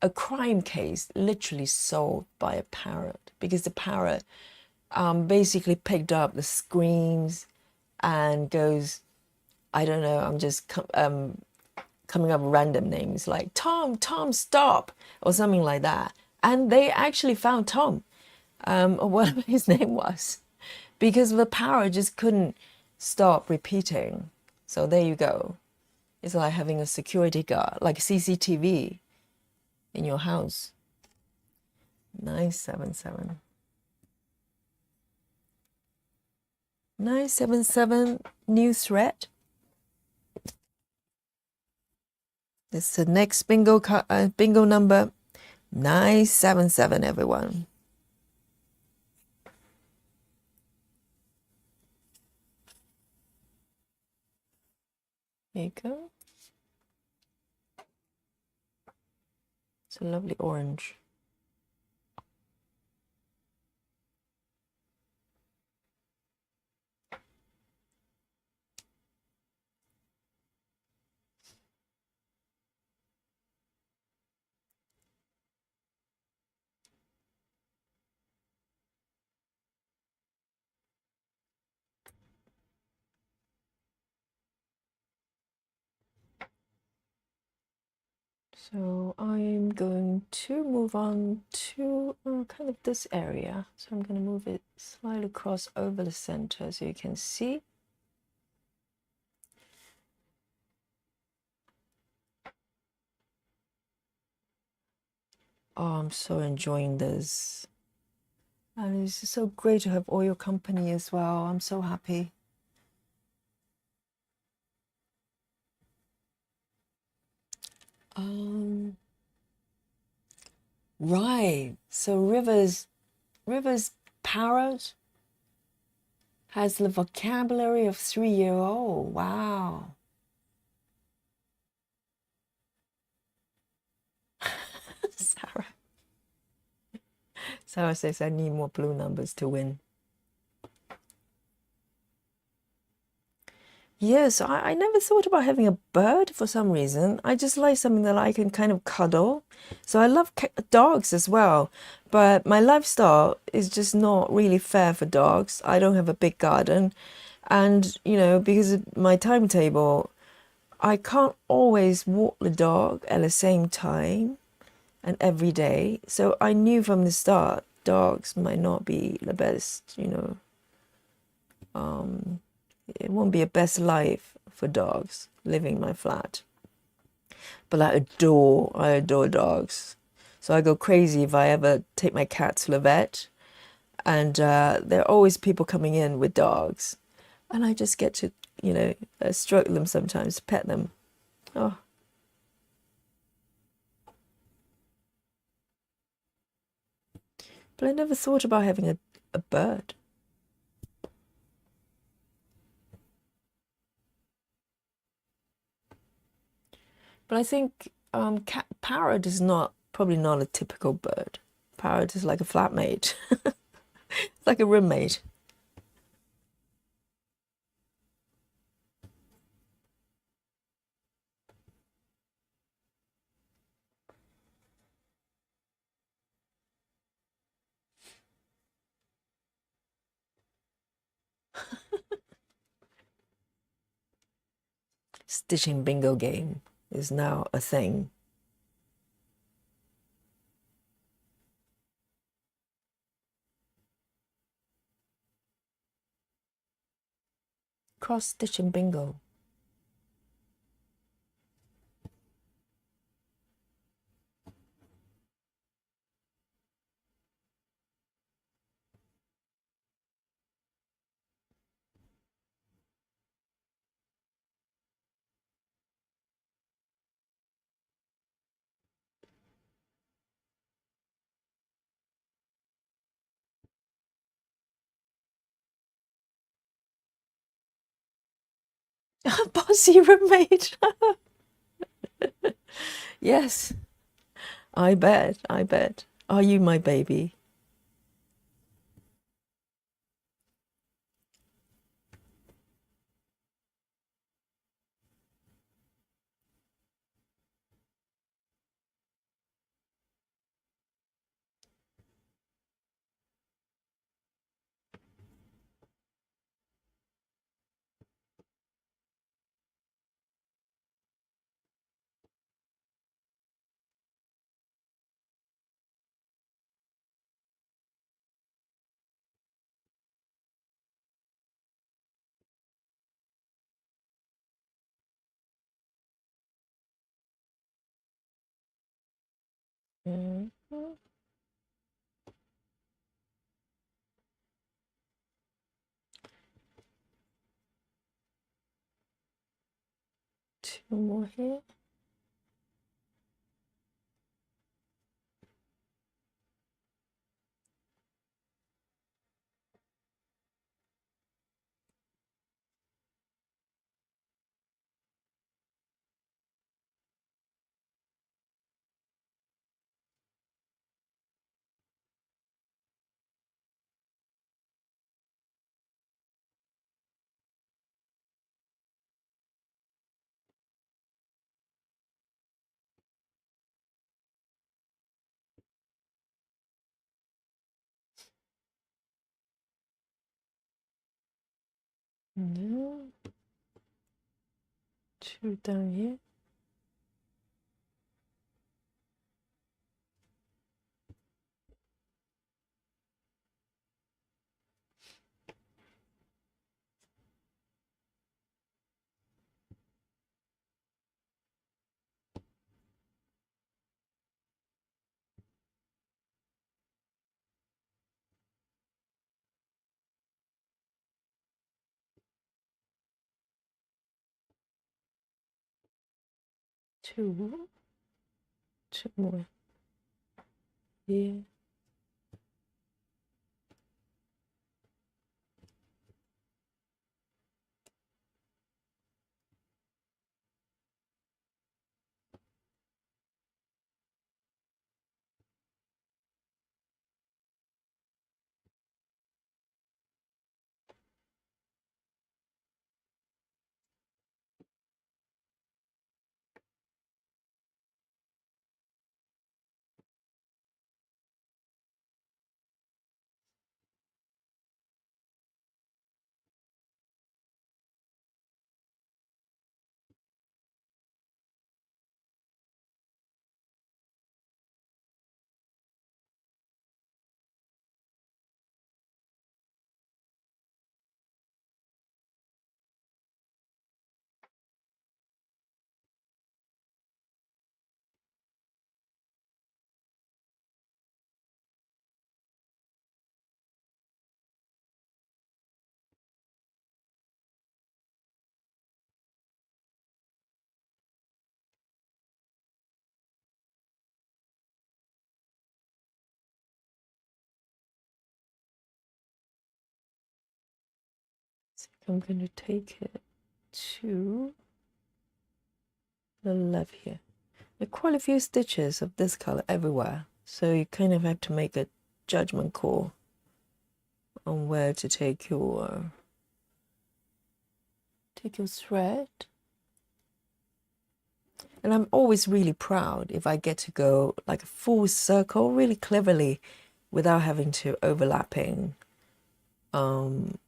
a crime case literally solved by a parrot because the parrot basically picked up the screams and goes, I don't know, I'm just coming up with random names like Tom, stop, or something like that. And they actually found Tom, or whatever his name was, because the parrot just couldn't stop repeating. So there you go. It's like having a security guard, like CCTV in your house. 977. 977 new threat. This is the next bingo bingo number. 977, everyone. There you go. It's a lovely orange. So I'm going to move on to kind of this area. So I'm going to move it slightly across over the center so you can see. Oh, I'm so enjoying this. And it's so great to have all your company as well. I'm so happy. Right. So River's parrot has the vocabulary of 3-year-old. Wow. Sarah. Sarah says I need more blue numbers to win. Yes, I never thought about having a bird for some reason. I just like something that I can kind of cuddle. So I love dogs as well, but my lifestyle is just not really fair for dogs. I don't have a big garden, and you know, because of my timetable, I can't always walk the dog at the same time and every day. So I knew from the start dogs might not be the best, you know. It won't be a best life for dogs living in my flat. But I adore dogs. So I go crazy if I ever take my cat to the vet. And there are always people coming in with dogs. And I just get to, you know, stroke them sometimes, pet them. Oh. But I never thought about having a bird. But I think parrot is not Probably not a typical bird. Parrot is like a flatmate. It's like a roommate. Stitching bingo game is now a thing. Cross stitching bingo. Bossy roommate. Yes, I bet. I bet. Are you my baby? Mhm. 2 more here. 2 down here. 2. 2 more here. So I'm going to take it to the left here. There are quite a few stitches of this color everywhere, so you kind of have to make a judgment call on where to take your thread. And I'm always really proud if I get to go like a full circle really cleverly without having to overlapping you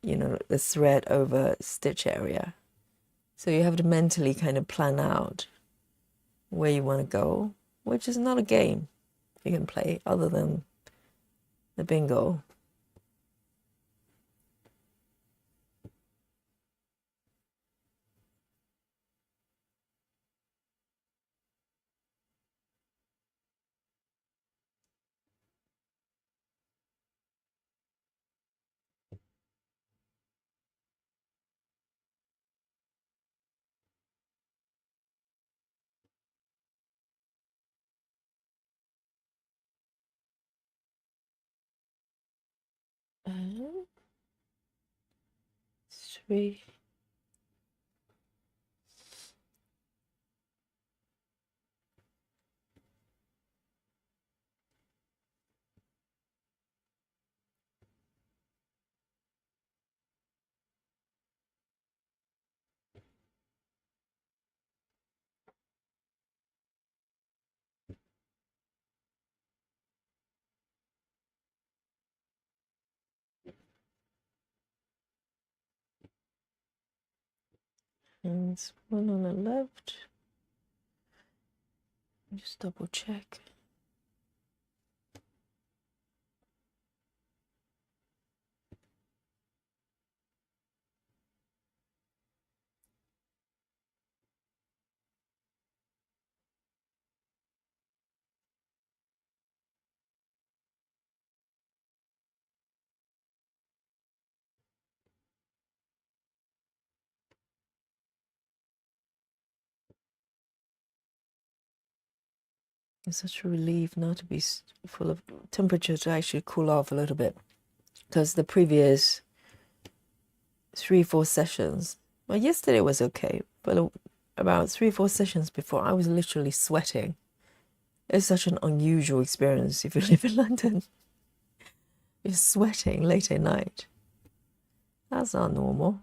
know, the thread over stitch area. So you have to mentally kind of plan out where you want to go, which is not a game you can play other than the bingo. And 3. And one on the left. Just double check. It's such a relief not to be full of temperature to actually cool off a little bit, because the previous 3-4 sessions, well, yesterday was okay, but about 3-4 sessions before, I was literally sweating. It's such an unusual experience if you live in London. You're sweating late at night. That's not normal.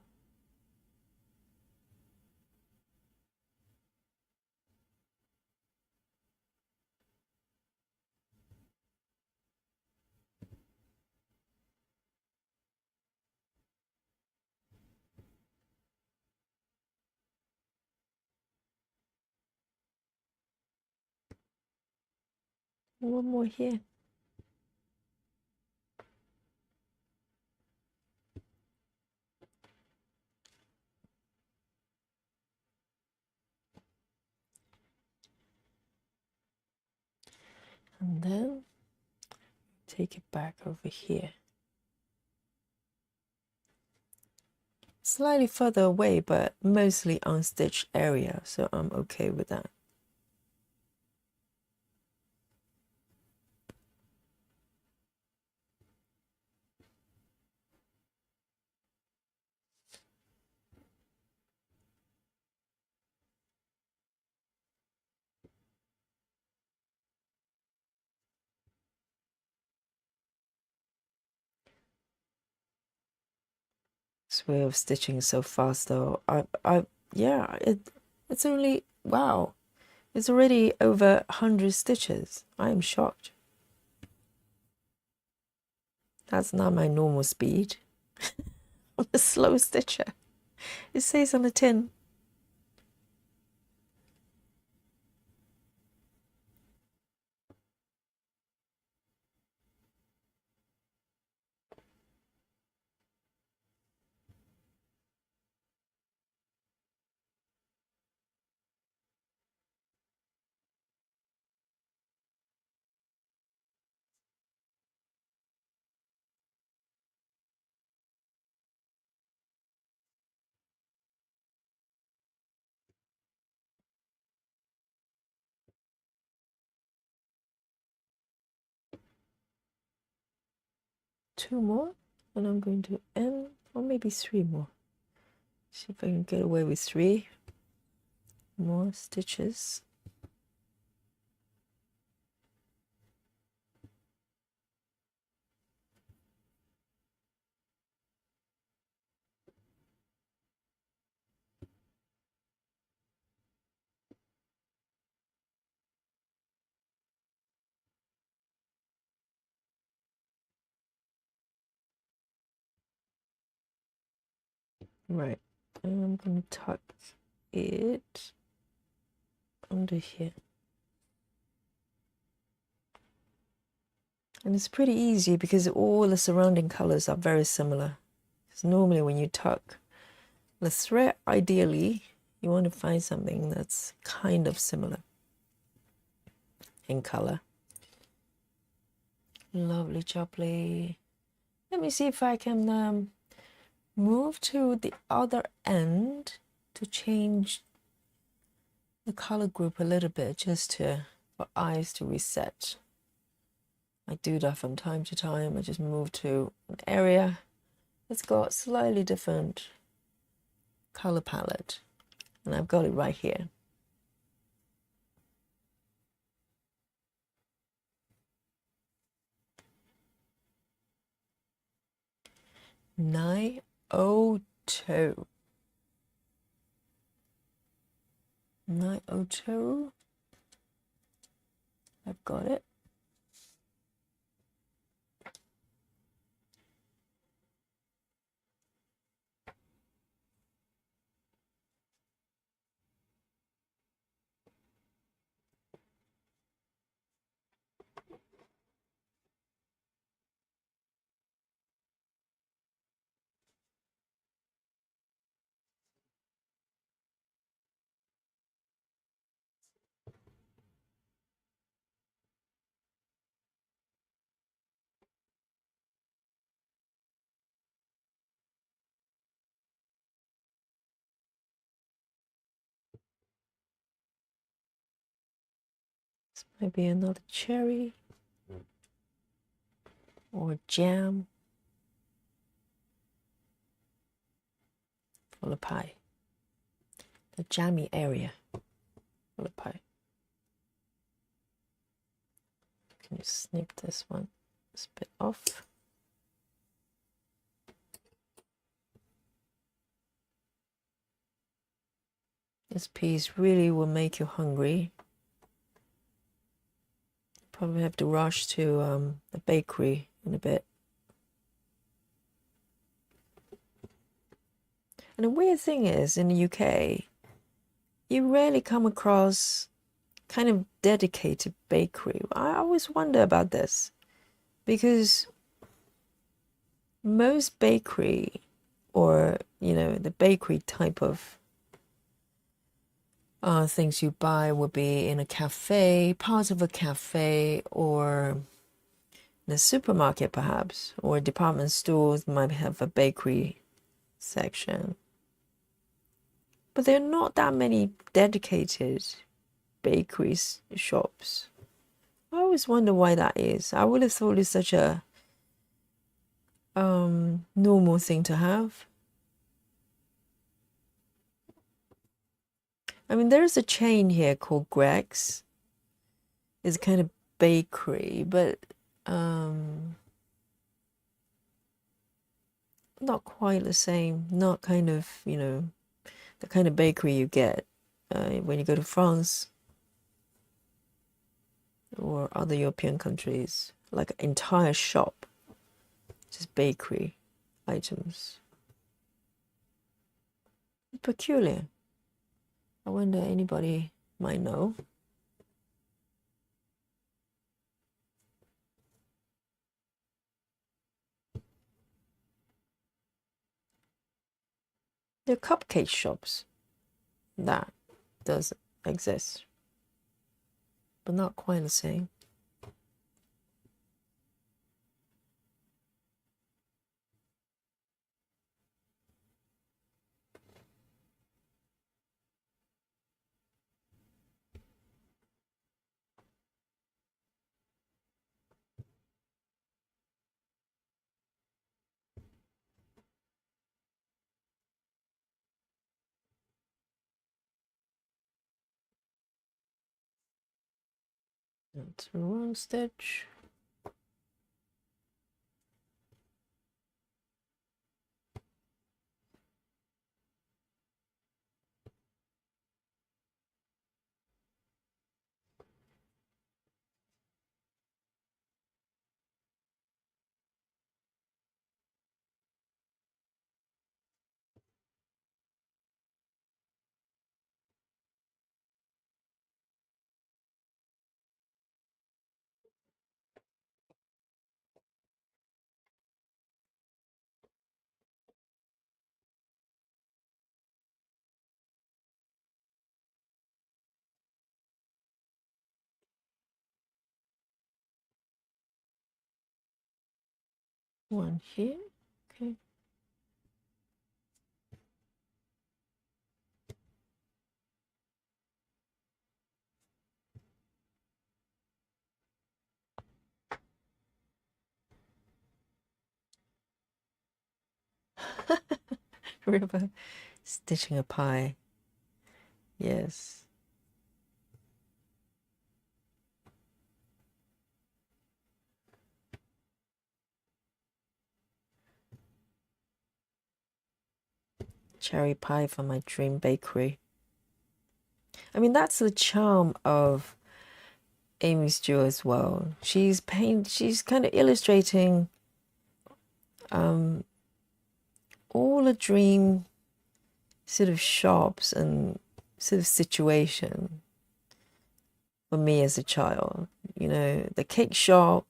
One more here. And then take it back over here. Slightly further away, but mostly unstitched area, so I'm okay with that. This way of stitching so fast though. Yeah, it's only, wow. It's already over 100 stitches. I am shocked. That's not my normal speed. I'm a slow stitcher. It says on the tin. Two more, and I'm going to end, or maybe 3 more. See if I can get away with 3. more stitches. Right, and I'm going to tuck it under here. And it's pretty easy because all the surrounding colors are very similar. Because normally when you tuck the thread, ideally, you want to find something that's kind of similar in color. Lovely jubbly. Let me see if I can move to the other end to change the color group a little bit, just for eyes to reset. I do that from time to time. I just move to an area that's got slightly different color palette, and I've got it right here. Nine oh two. 902. I've got it. This might be another cherry or jam for the pie. The jammy area for the pie. Can you snip this one a bit off? This piece really will make you hungry. Probably have to rush to the bakery in a bit. And the weird thing is, in the UK, you rarely come across kind of dedicated bakery. I always wonder about this, because most bakery, or the bakery type of things you buy would be in a cafe, part of a cafe, or in a supermarket perhaps, or department stores might have a bakery section. But there are not that many dedicated bakery shops. I always wonder why that is. I would have thought it's such a normal thing to have. I mean, there's a chain here called Greggs. It's a kind of bakery, but not quite the same. Not kind of, the kind of bakery you get when you go to France or other European countries, like an entire shop, just bakery items. It's peculiar. I wonder anybody might know. There are cupcake shops that does exist, but not quite the same. That's the wrong stitch. One here. Okay. River stitching a pie. Yes. Cherry pie from my dream bakery. I mean, that's the charm of Amy Stewart as well. She's kind of illustrating all the dream sort of shops and sort of situation for me as a child. You know, the cake shop,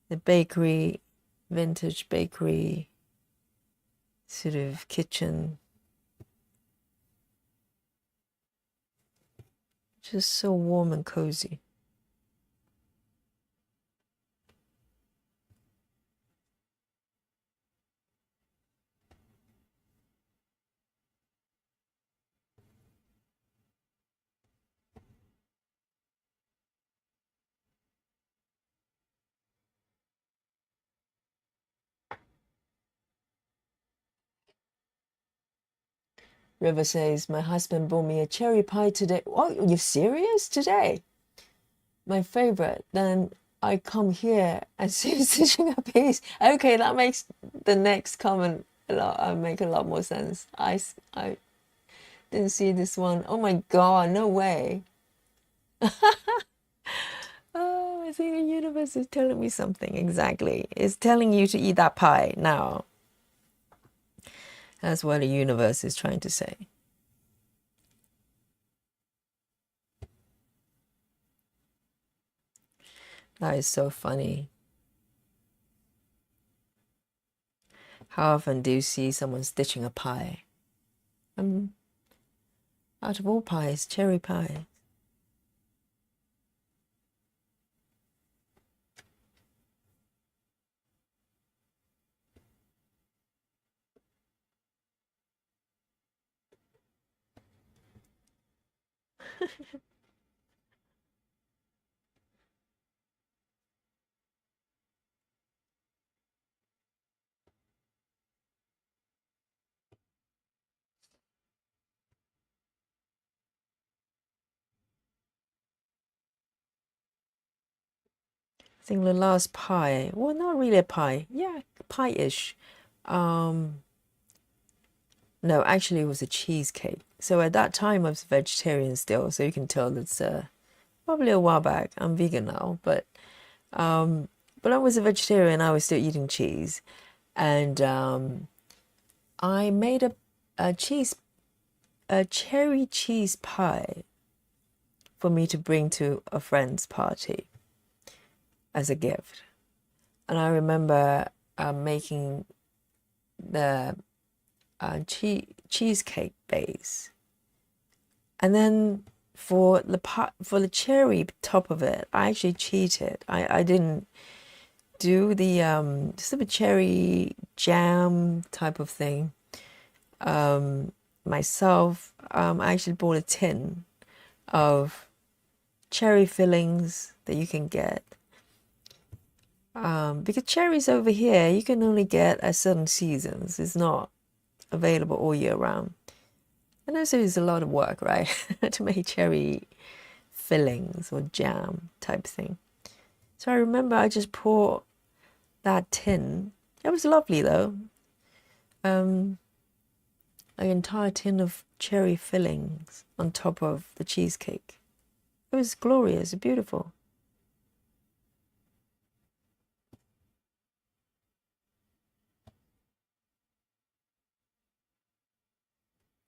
the bakery, vintage bakery, sort of kitchen. Just so warm and cozy. River says, my husband bought me a cherry pie today. Oh, you're serious? Today? My favorite. Then I come here and see him stitching a piece. Okay, that makes the next comment make a lot more sense. I didn't see this one. Oh my God, no way. Oh, I think the universe is telling me something. Exactly. It's telling you to eat that pie now. That's what the universe is trying to say. That is so funny. How often do you see someone stitching a pie? Out of all pies, cherry pie. I think the last pie, well, not really a pie. Yeah, pie-ish. No, actually it was a cheesecake. So at that time I was vegetarian still, so you can tell it's probably a while back. I'm vegan now, but I was a vegetarian. I was still eating cheese, and I made a cherry cheese pie for me to bring to a friend's party as a gift. And I remember making the cheesecake base, and then for the cherry top of it, I actually cheated. I didn't do the sort of cherry jam type of thing myself. I actually bought a tin of cherry fillings that you can get. Because cherries over here you can only get at certain seasons. It's not available all year round. And also it's a lot of work, right? To make cherry fillings or jam type thing. So I remember I just poured that tin. It was lovely though. An entire tin of cherry fillings on top of the cheesecake. It was glorious, beautiful.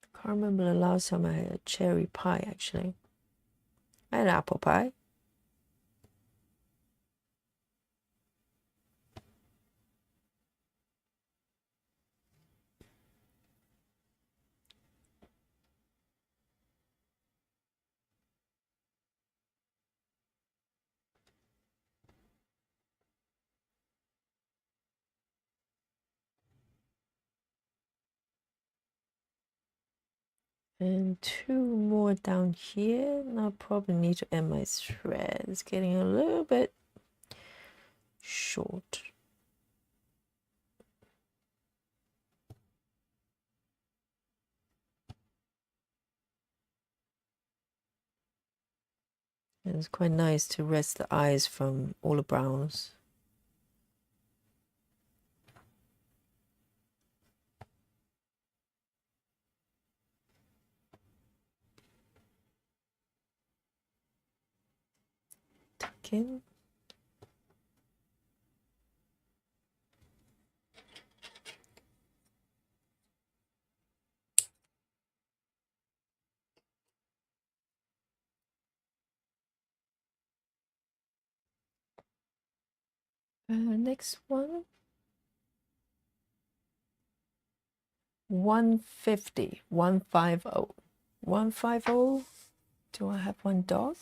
I can't remember the last time I had a cherry pie actually. I had apple pie. And two more down here. And I'll probably need to end my thread. It's getting a little bit short. And it's quite nice to rest the eyes from all the browns. Tuck in. Next one. 150. 150. 150. Do I have one dot?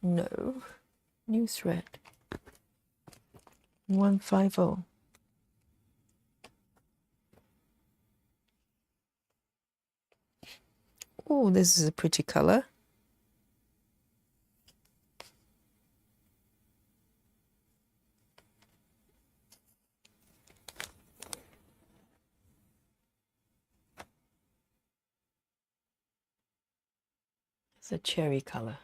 No. New thread. 150. Oh, this is a pretty color. It's a cherry color.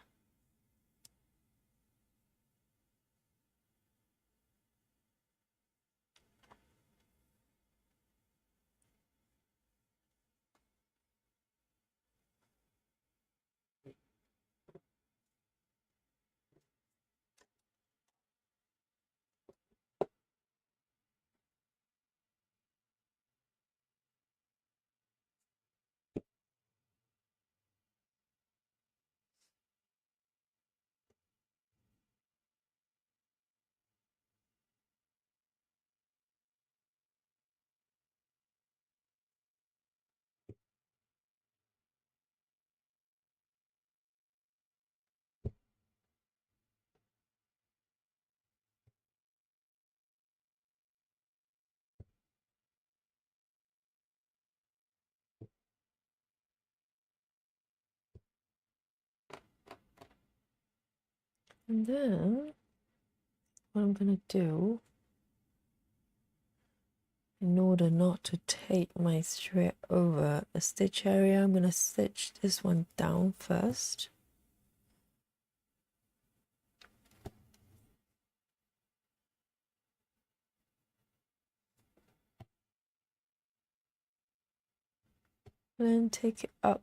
And then what I'm going to do, in order not to take my thread over the stitch area, I'm going to stitch this one down first. And then take it up.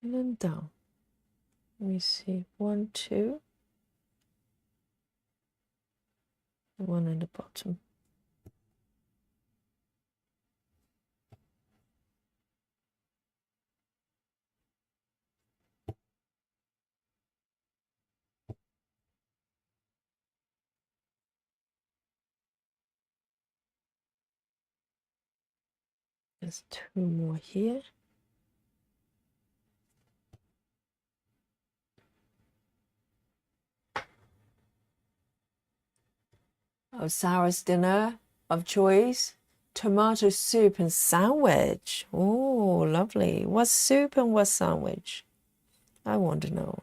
And then down. Let me see. 1, 2. One at the bottom. There's 2 more here. Oh, Sarah's dinner of choice. Tomato soup and sandwich. Oh, lovely. What soup and what sandwich? I want to know.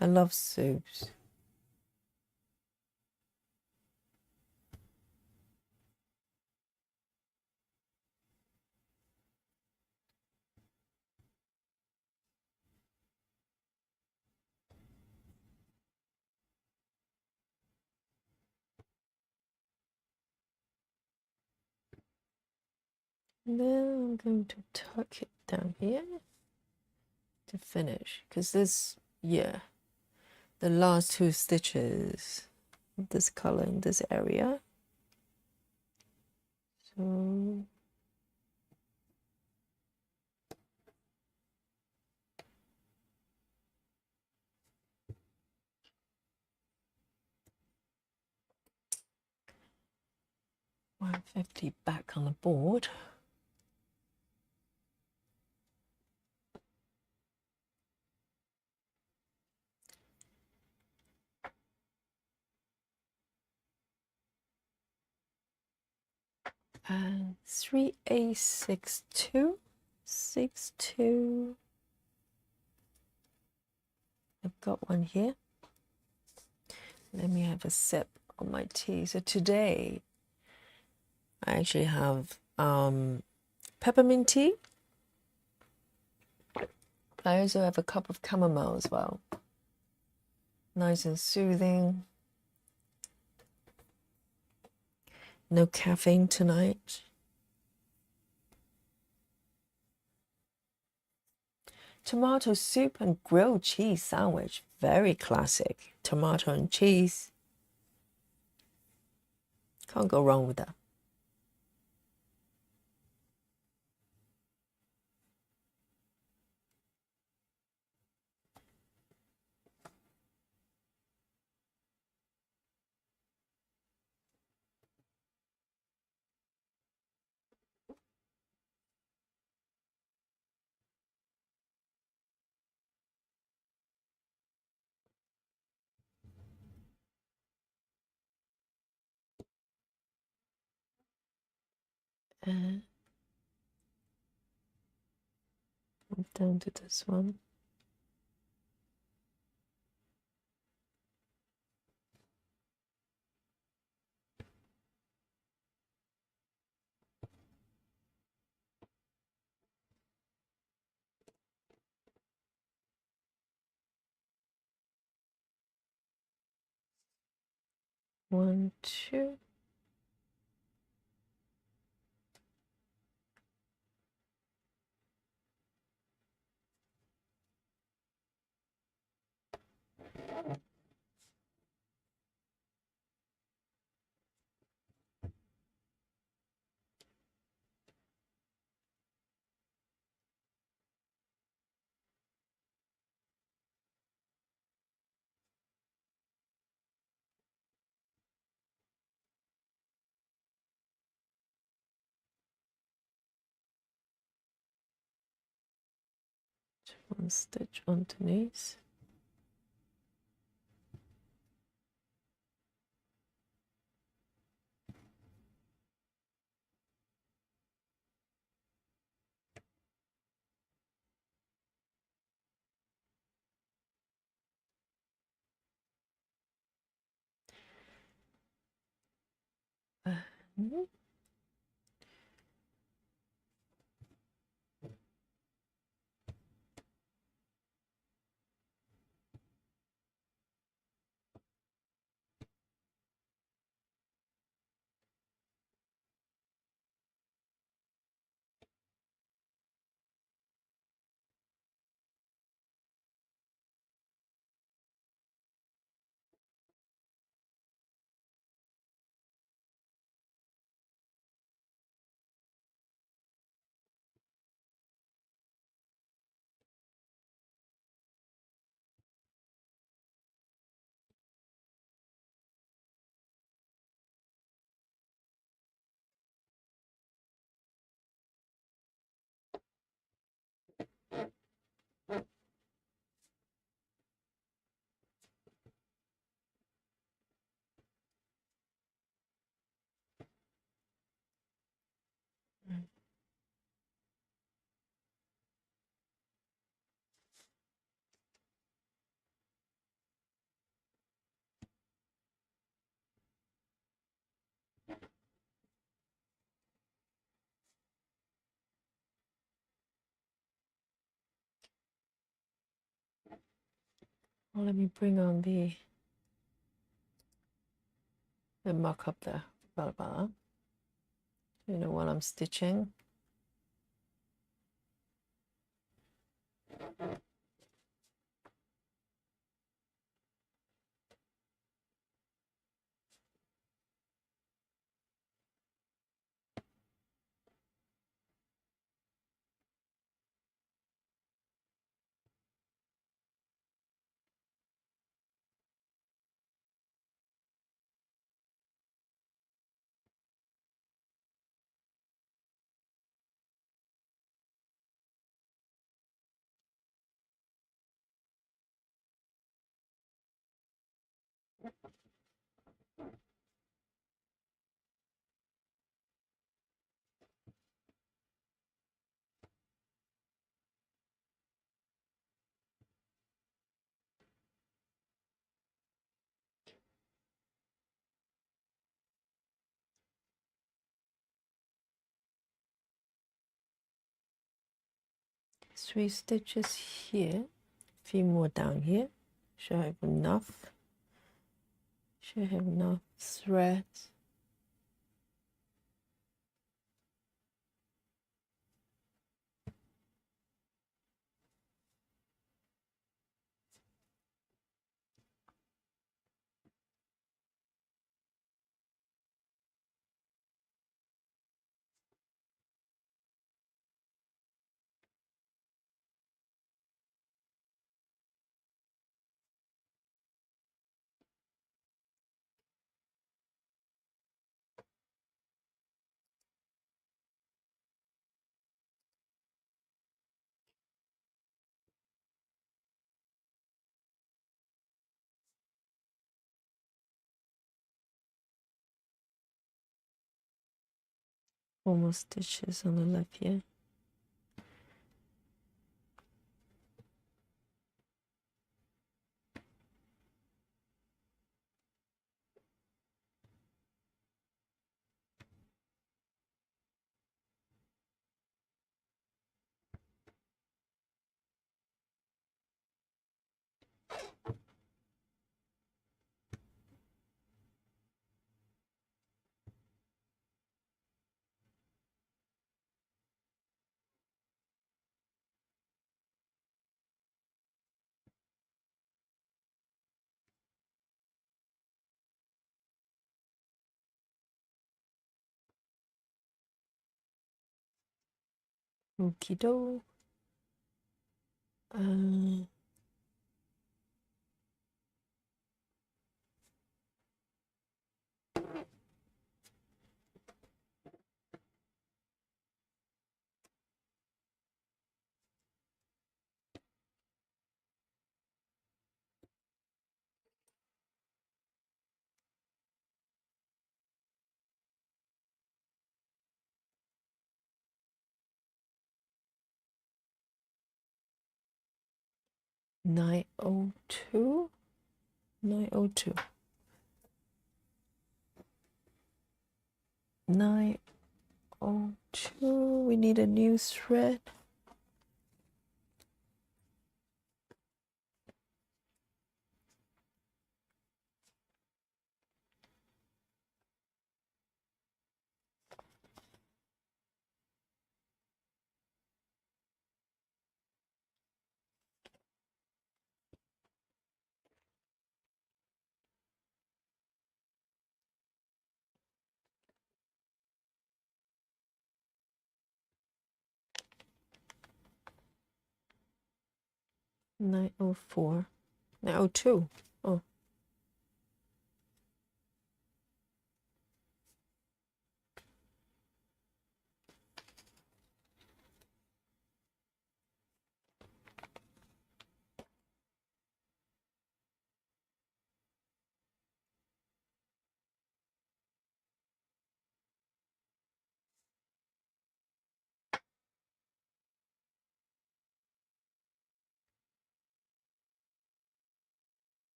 I love soups. And then I'm going to tuck it down here to finish, because this, yeah, the last two stitches of this color in this area. So $150 back on the board. And 3A62, 62. I've got one here. Let me have a sip of my tea. So today I actually have peppermint tea. I also have a cup of chamomile as well. Nice and soothing. No caffeine tonight. Tomato soup and grilled cheese sandwich. Very classic. Tomato and cheese. Can't go wrong with that. And move down to this one. One, two. One stitch underneath. Mhm. Well, let me bring on the mark up there. Blah, you know, while I'm stitching. Three stitches here, a few more down here. Should have enough. Should have enough threads. Four more stitches on the left here. Okie doke. 902. 902. 902. We need a new thread. Nine oh four. 902. Oh.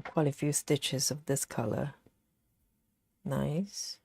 Quite a few stitches of this color. Nice.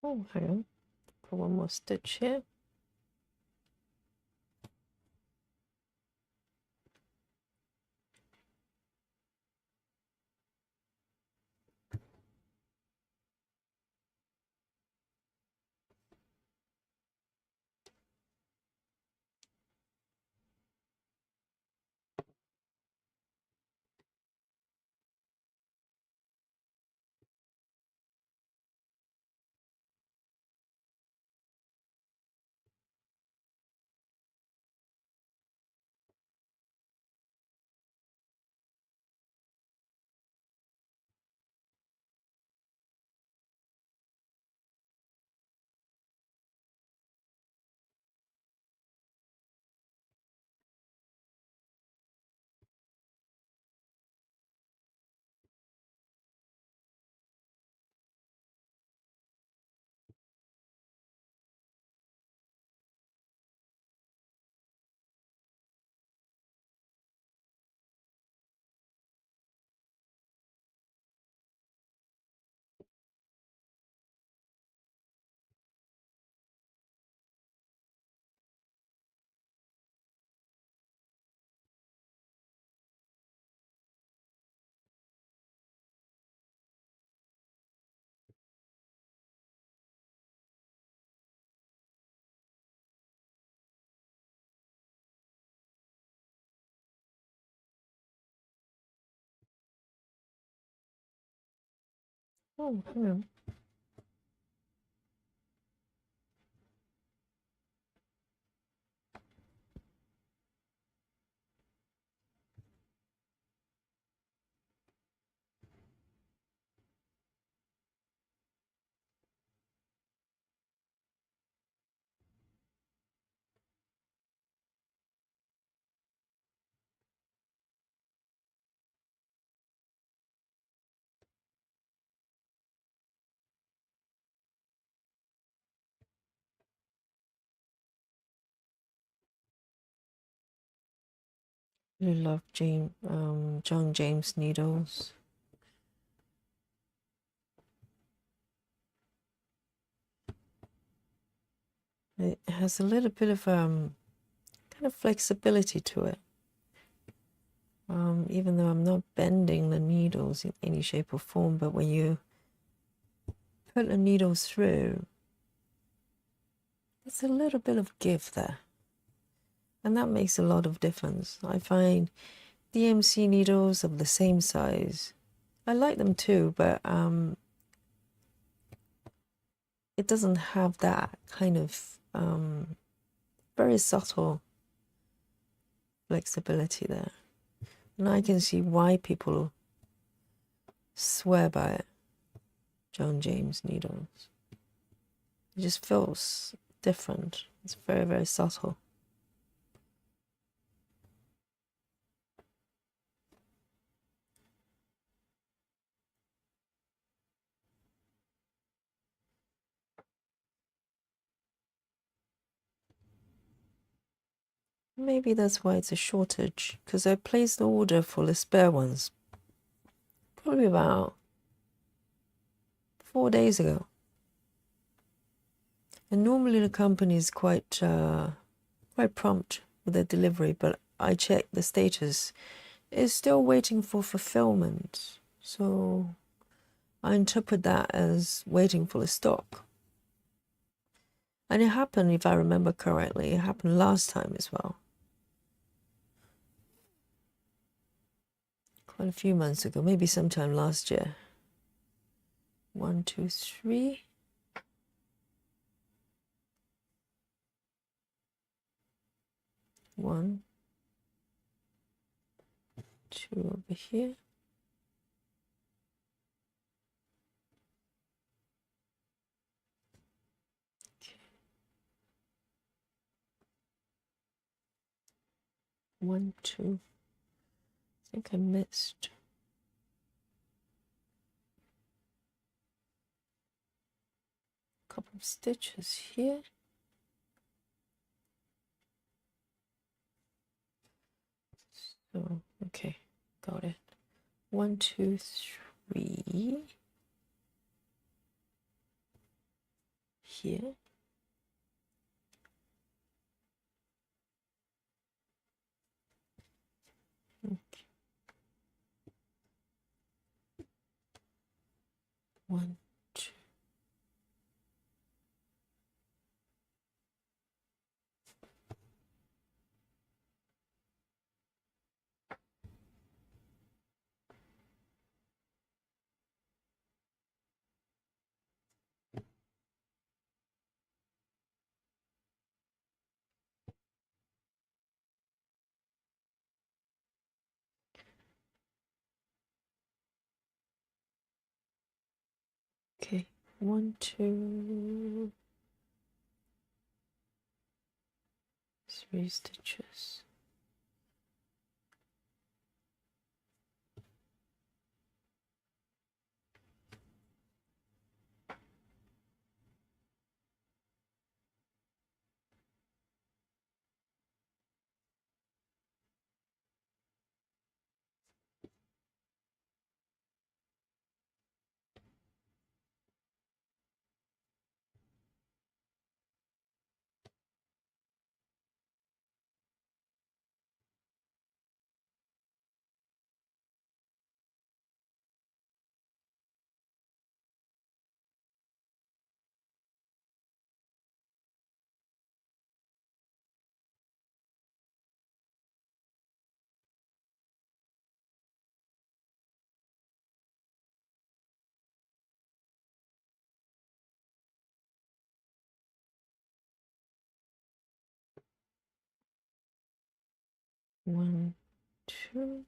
Oh, hang on. Put one more stitch here. Oh, hang on. Really love John James needles. It has a little bit of kind of flexibility to it. Even though I'm not bending the needles in any shape or form, but when you put the needle through, there's a little bit of give there. And that makes a lot of difference. I find DMC needles of the same size, I like them too, but it doesn't have that kind of very subtle flexibility there. And I can see why people swear by it. John James needles. It just feels different. It's very, very subtle. Maybe that's why it's a shortage, because I placed the order for the spare ones probably about 4 days ago. And normally the company is quite prompt with their delivery, but I checked the status. It's still waiting for fulfillment. So I interpret that as waiting for the stock. And it happened, if I remember correctly, it happened last time as well. Quite a few months ago, maybe sometime last year. 1, 2, 3. One, two over here. Okay. 1, 2. I think I missed. A couple of stitches here. So, okay, got it. 1, 2, 3. here. Okay. 1, 2. Okay, 1, 2, 3 stitches. One, two.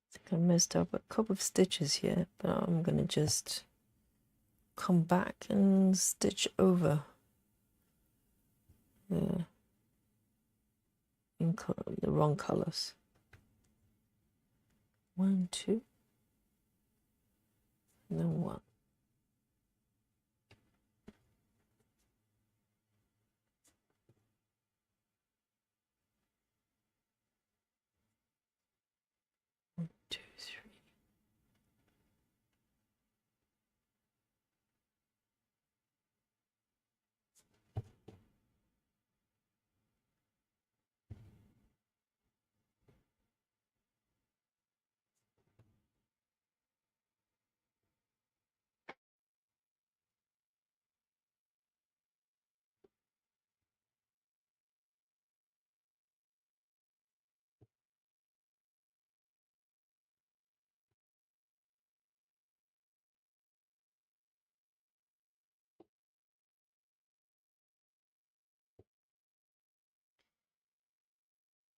I think I messed up a couple of stitches here, but I'm gonna just come back and stitch over the the wrong colors. 1, 2, and then 1. One, two, three.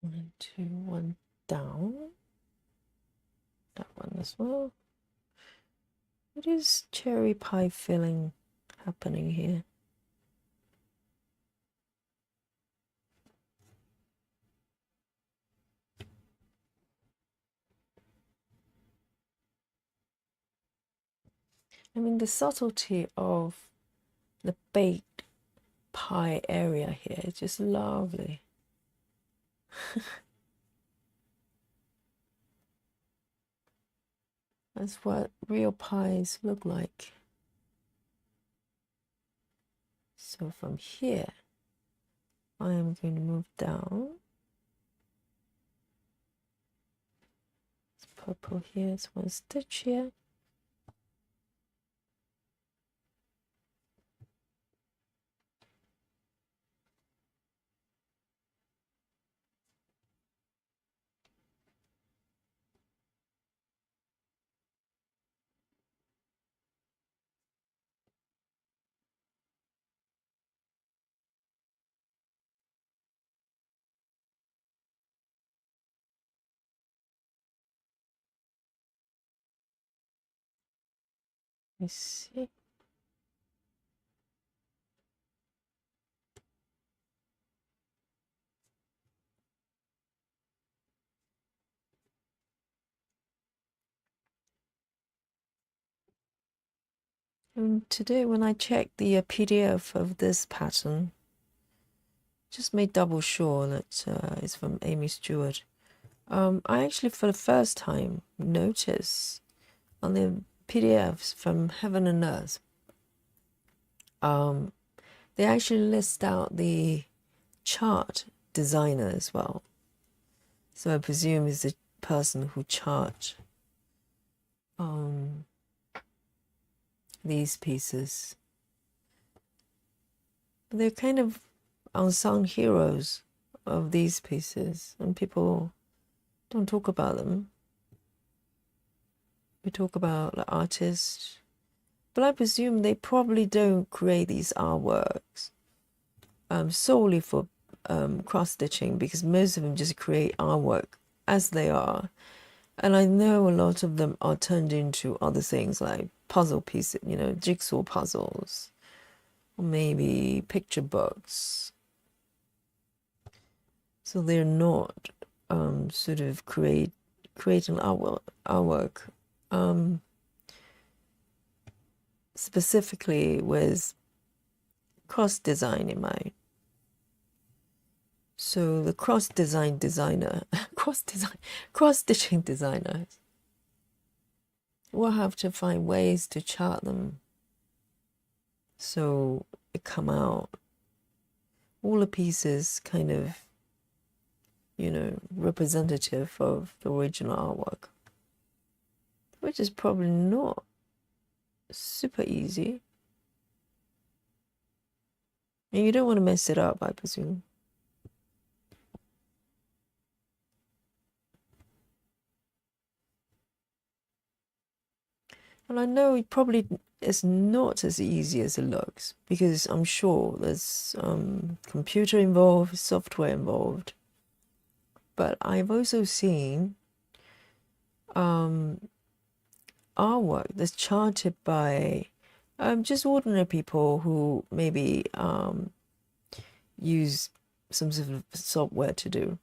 One, two, 1 down. That one as well. What is cherry pie filling happening here? I mean, the subtlety of the baked pie area here is just lovely. That's what real pies look like. So from here, I am going to move down. It's purple here, it's 1 stitch here. Let's see. And today when I checked the PDF of this pattern, Just made double sure that it's from Amy Stewart. I actually, for the first time, noticed on the PDFs from Heaven and Earth, they actually list out the chart designer as well. So I presume it's the person who chart these pieces. They're kind of unsung heroes of these pieces, and people don't talk about them. We talk about the artists, but I presume they probably don't create these artworks solely for cross-stitching, because most of them just create artwork as they are. And I know a lot of them are turned into other things like puzzle pieces, you know, jigsaw puzzles, or maybe picture books. So they're not sort of creating artwork specifically with cross design in mind. So the cross stitching designers will have to find ways to chart them so it come out all the pieces kind of, you know, representative of the original artwork, which is probably not super easy. And you don't want to mess it up, I presume. And I know it probably is not as easy as it looks, because I'm sure there's computer involved, software involved. But I've also seen artwork that's charted by just ordinary people who maybe use some sort of software to do.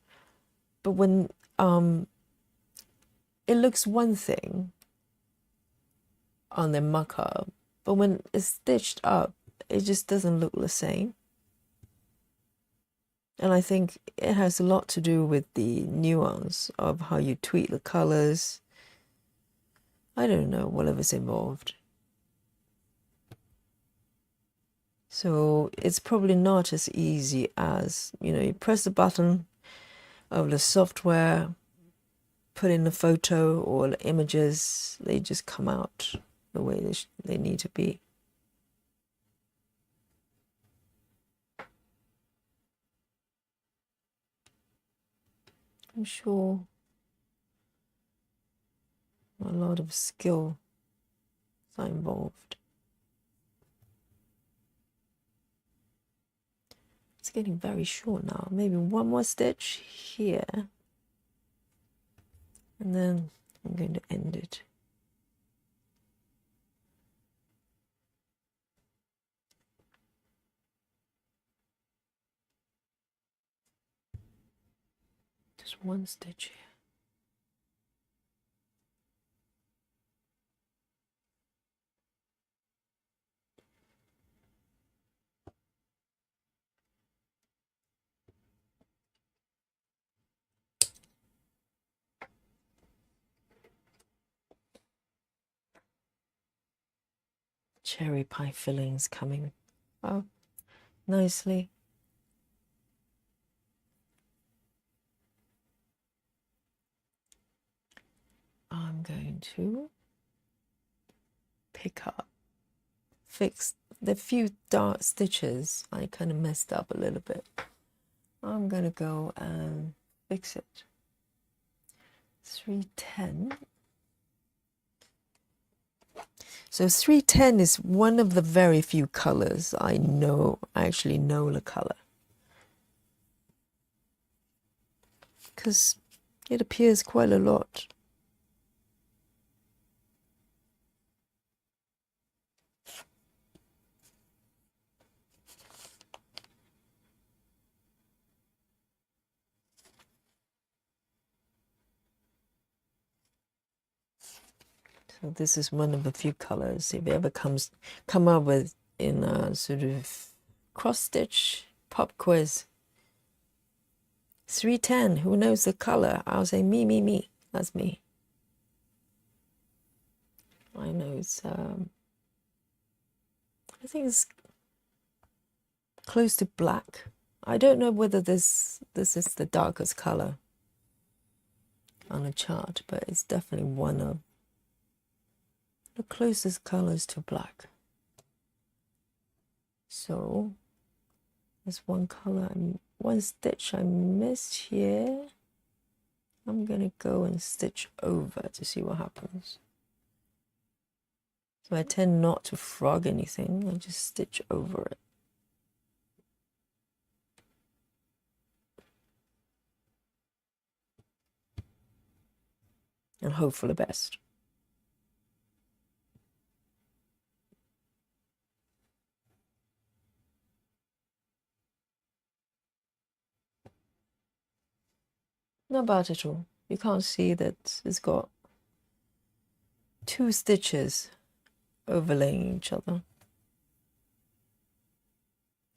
But when it looks one thing on the mock-up, but when it's stitched up, it just doesn't look the same. And I think it has a lot to do with the nuance of how you tweak the colors. I don't know, whatever's involved. So it's probably not as easy as, you know, you press the button of the software, put in the photo or the images, they just come out the way they need to be. I'm sure a lot of skill is involved. It's getting very short now. Maybe one more stitch here, and then I'm going to end it. Just one stitch here. Cherry pie fillings coming up nicely. I'm going to pick up, fix the few dark stitches I kind of messed up a little bit. I'm going to go and fix it. 310. So 310 is one of the very few colors I actually know the color, because it appears quite a lot. So this is one of the few colors, if it ever come up with in a sort of cross stitch pop quiz, 310, who knows the color? I'll say me. That's me. I know it's, I think it's close to black. I don't know whether this is the darkest color on a chart, but it's definitely one of the closest colors to black. So there's one color, one stitch I missed here. I'm gonna go and stitch over to see what happens. So I tend not to frog anything, I just stitch over it. And hope for the best. Not bad at all. You can't see that it's got 2 stitches overlaying each other.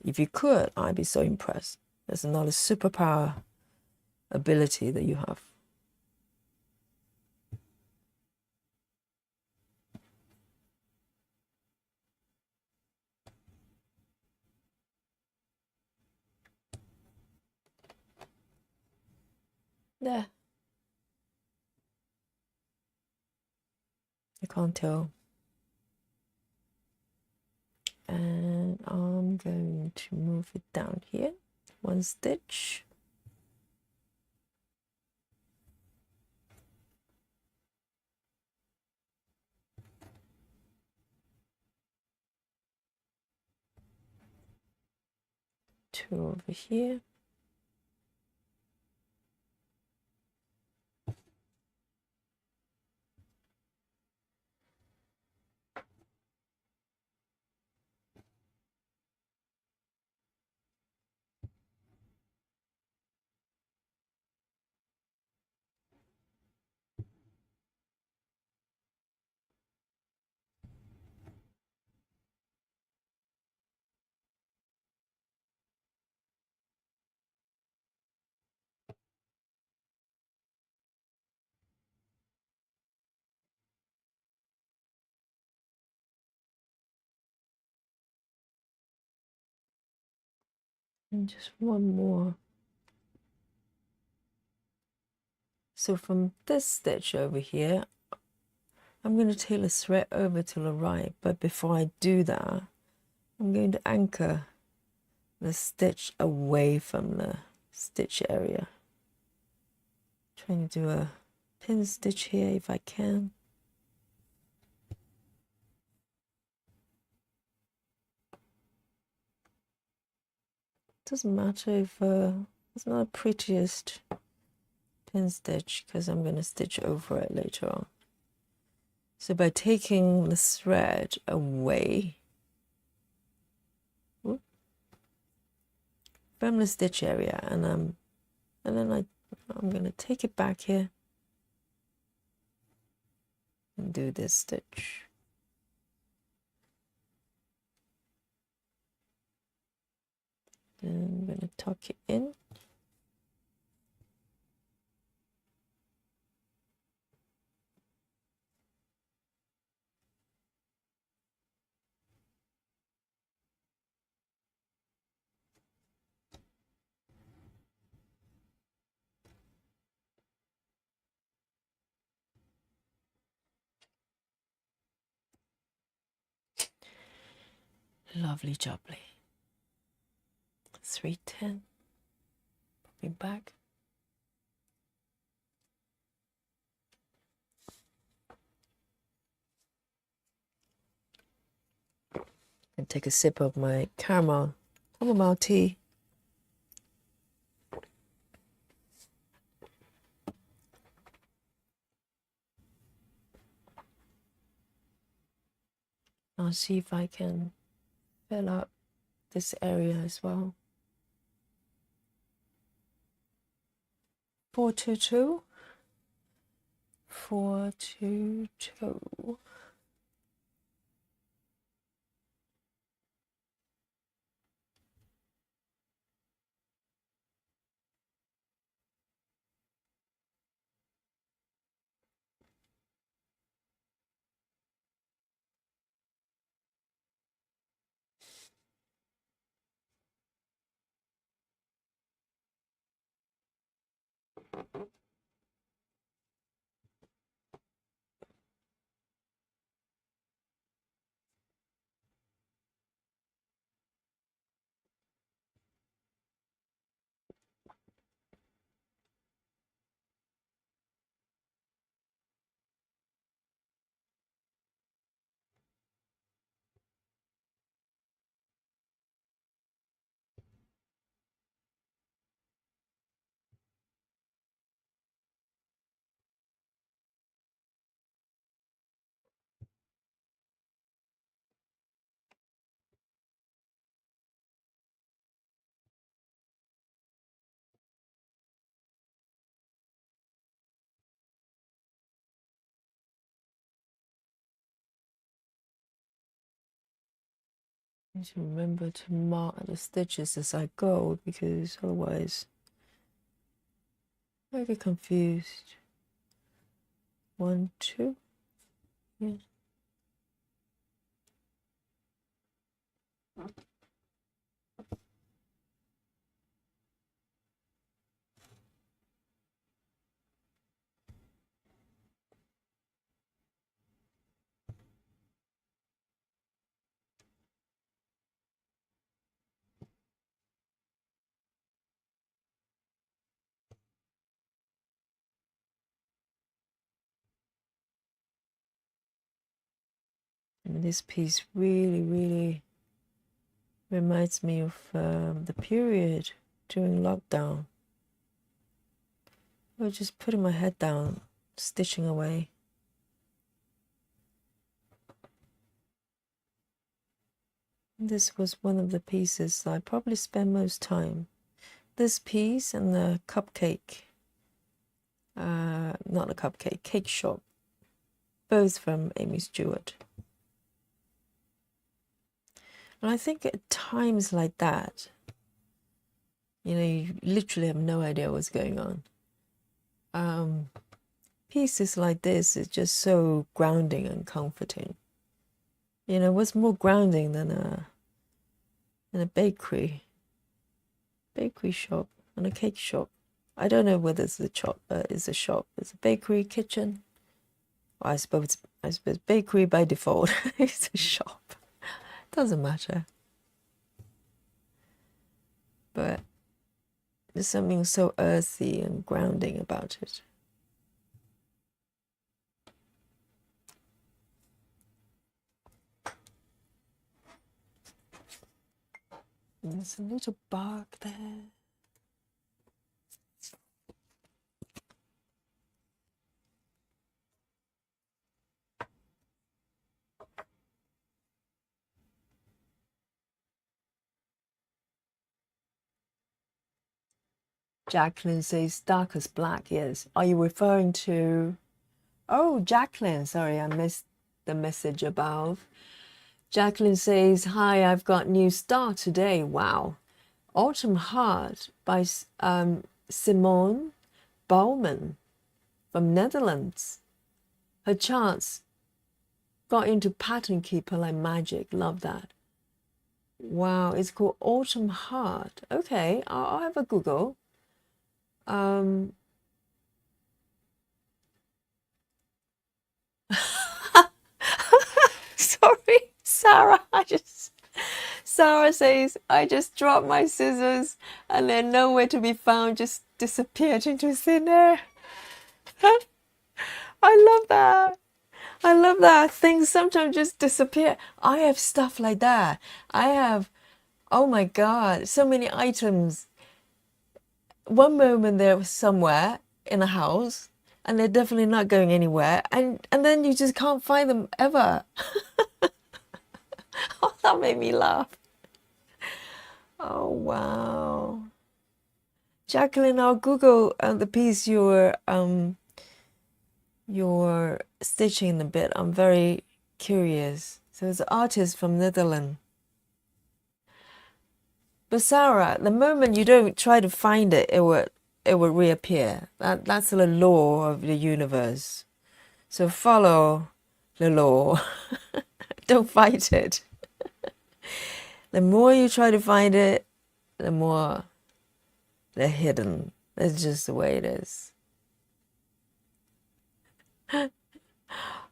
If you could, I'd be so impressed. There's another superpower ability that you have. There. You can't tell. And I'm going to move it down here. 1 stitch. Two over here. And just one more. So from this stitch over here, I'm going to tail a thread over to the right, but before I do that, I'm going to anchor the stitch away from the stitch area. Trying to do a pin stitch here if I can. Doesn't matter if it's not the prettiest pin stitch because I'm going to stitch over it later on. So by taking the thread away from the stitch area, and then I'm going to take it back here and do this stitch. Then I'm going to tuck it in. Lovely jubbly. 310. Put me back. And take a sip of my chamomile tea. I'll see if I can fill up this area as well. 422. 422. I need to remember to mark the stitches as I go, because otherwise I get confused. 1, 2, yeah. And this piece really reminds me of the period during lockdown. I was just putting my head down, stitching away. This was one of the pieces I probably spent most time. This piece and the cupcake, not a cupcake, cake shop, both from Amy Stewart. And I think at times like that, you know, you literally have no idea what's going on. Pieces like this is just so grounding and comforting. You know, what's more grounding than a bakery shop and a cake shop? I don't know whether it's a shop. It's a shop. It's a bakery kitchen. Well, I suppose bakery by default. It's a shop. Doesn't matter. But there's something so earthy and grounding about it. And there's a little bark there. Jacqueline says dark as black, yes. Are you referring to... Oh, Jacqueline, sorry, I missed the message above. Jacqueline says, hi, I've got new start today. Wow. Autumn Heart by Simone Bauman from Netherlands. Her charts got into Pattern Keeper like magic. Love that. Wow, it's called Autumn Heart. Okay, I'll have a Google. Sorry, Sarah. Sarah says, I just dropped my scissors and they're nowhere to be found, just disappeared into thin air. I love that. I love that. Things sometimes just disappear. I have stuff like that. I have, oh my God, so many items. One moment they're somewhere in a house and they're definitely not going anywhere. And then you just can't find them ever. Oh, that made me laugh. Oh, wow. Jacqueline, I'll Google the piece you're stitching a bit. I'm very curious. So it's an artist from Netherlands. But Sarah, the moment you don't try to find it, it would reappear. That's the law of the universe. So follow the law. Don't fight it. The more you try to find it, the more they're hidden. That's just the way it is.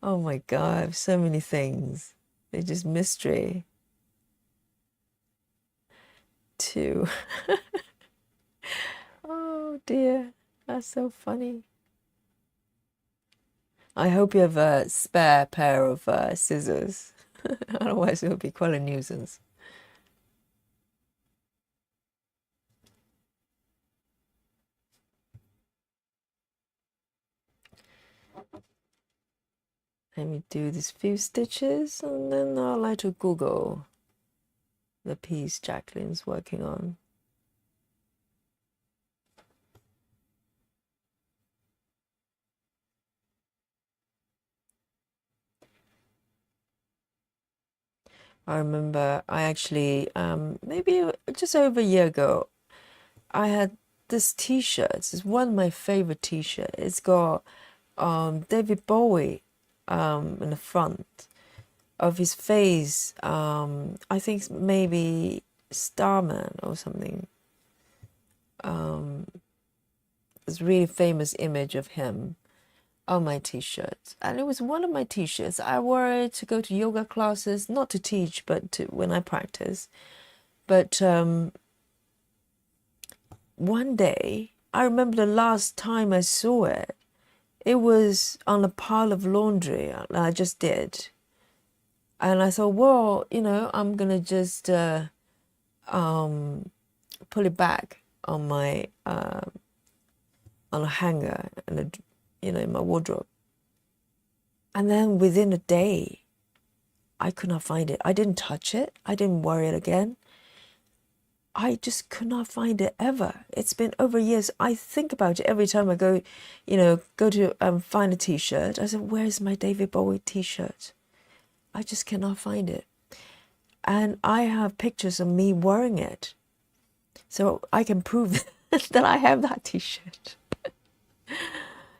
Oh my God, so many things. They're just mystery. Too. Oh dear, that's so funny. I hope you have a spare pair of scissors. Otherwise, it would be quite a nuisance. Let me do these few stitches and then I'll like to Google the piece Jacqueline's working on. I remember I actually, maybe just over a year ago, I had this t-shirt. It's one of my favorite t-shirts. It's got David Bowie in the front of his face. I think maybe Starman or something. This really famous image of him on my t-shirt, and it was one of my t-shirts. I wore it to go to yoga classes, not to teach, but when I practice. But one day, I remember the last time I saw it, it was on a pile of laundry I just did. And I thought, well, I'm gonna just pull it back on my on a hanger and in my wardrobe. And then within a day, I could not find it. I didn't touch it. I didn't wear it again. I just could not find it ever. It's been over years. I think about it every time I go, go to find a t-shirt. I said, where's my David Bowie t-shirt? I just cannot find it. And I have pictures of me wearing it. So I can prove that I have that t-shirt.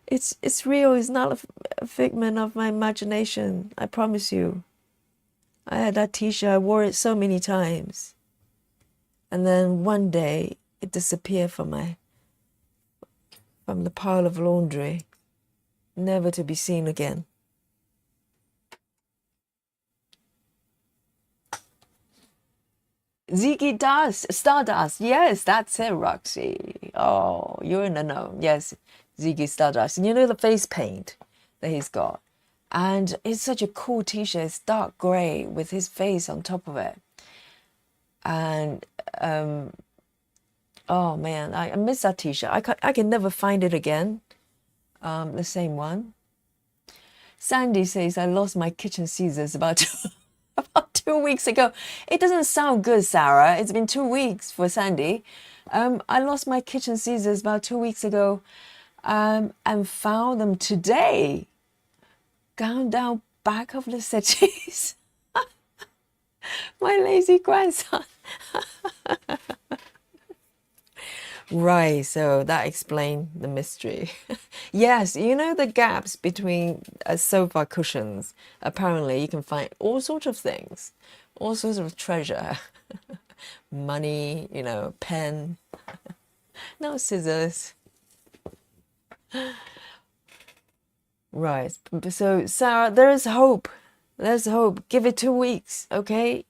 It's real. It's not a figment of my imagination. I promise you. I had that t-shirt. I wore it so many times. And then one day it disappeared from the pile of laundry, never to be seen again. Ziggy Stardust. Yes, that's it, Roxy. Oh, you're in the know. Yes, Ziggy Stardust. And you know the face paint that he's got. And it's such a cool t-shirt. It's dark grey with his face on top of it. And oh man, I miss that t-shirt. I can never find it again. The same one. Sandy says, I lost my kitchen scissors about 2 weeks ago. It doesn't sound good, Sarah. It's been 2 weeks for Sandy. I lost my kitchen scissors about 2 weeks ago and found them today. Down back of the settees. My lazy grandson. Right, so that explained the mystery. Yes, the gaps between sofa cushions. Apparently, you can find all sorts of things, all sorts of treasure. Money, pen, no scissors. Right, so Sarah, there's hope. There's hope. Give it 2 weeks, okay?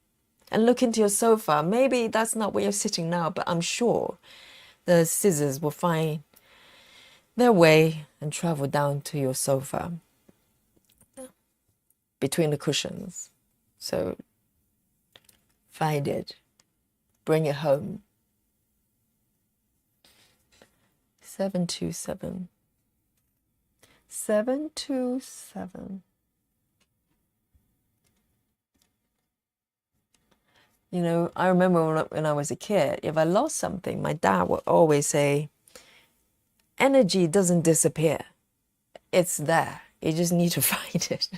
And look into your sofa. Maybe that's not where you're sitting now, but I'm sure the scissors will find their way and travel down to your sofa between the cushions. So find it, bring it home. 727. 727. I remember when I was a kid, if I lost something, my dad would always say, energy doesn't disappear. It's there. You just need to find it.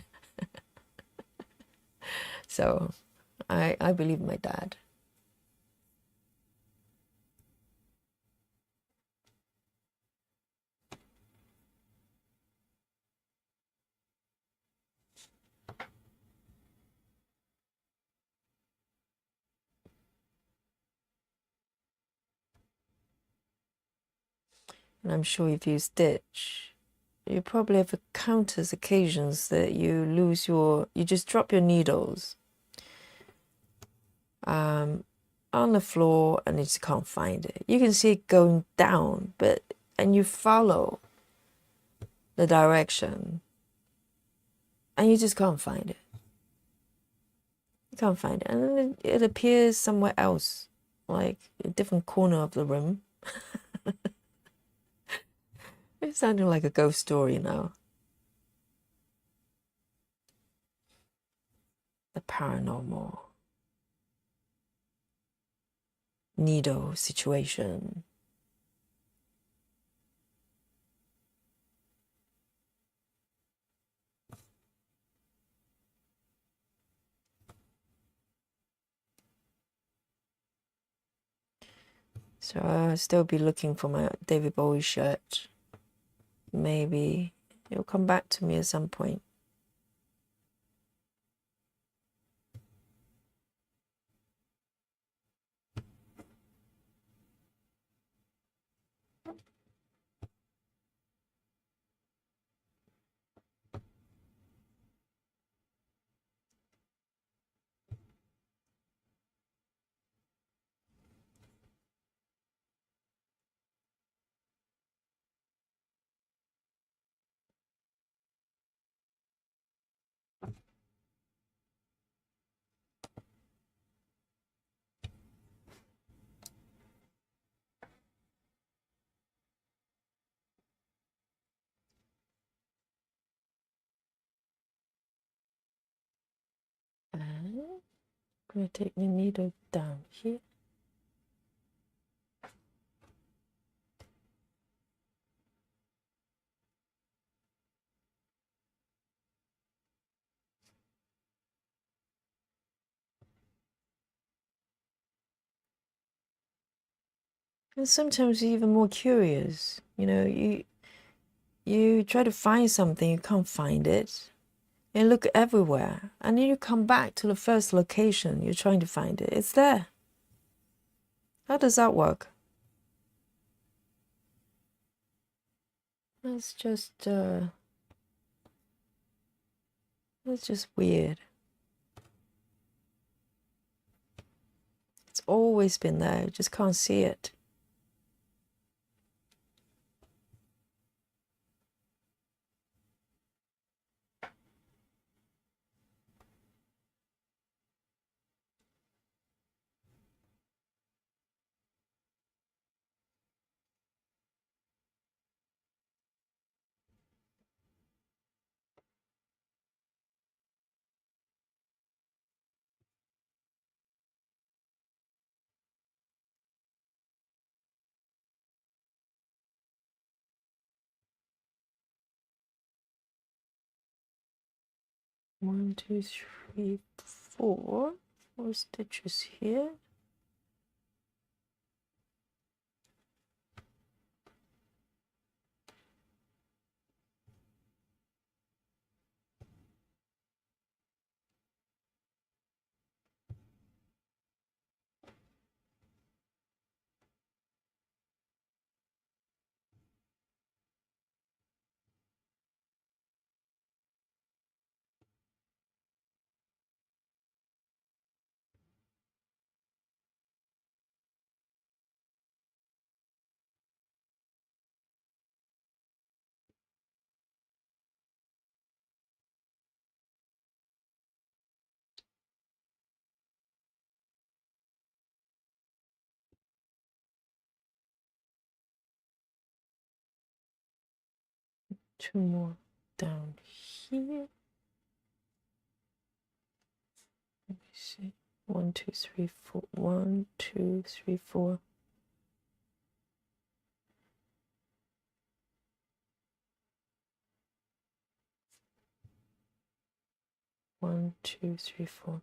So I believe my dad. And I'm sure if you stitch, you probably have countless occasions that you just drop your needles on the floor and you just can't find it. You can see it going down, and you follow the direction and you just can't find it. You can't find it. And then it appears somewhere else, like a different corner of the room. It's sounding like a ghost story now. The paranormal needle situation. So I'll still be looking for my David Bowie shirt. Maybe it'll come back to me at some point. And I'm going to take the needle down here. And sometimes you're even more curious. You try to find something, you can't find it. You look everywhere, and then you come back to the first location you're trying to find it. It's there. How does that work? That's just weird. It's always been there, you just can't see it. One, two, three, four. 4 stitches here. Two more down here. Let me see. 1, 2, 3, 4. 1, 2, 3, 4. One, two, three, four.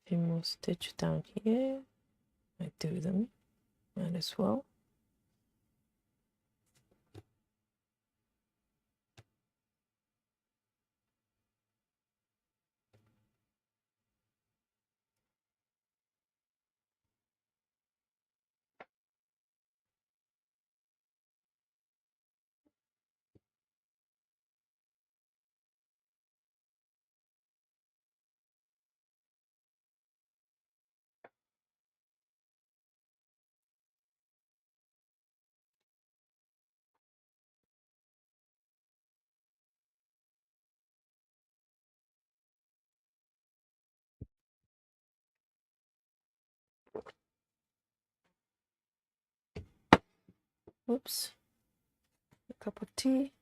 few more stitches down here. I do them, might as well. Oops, a cup of tea.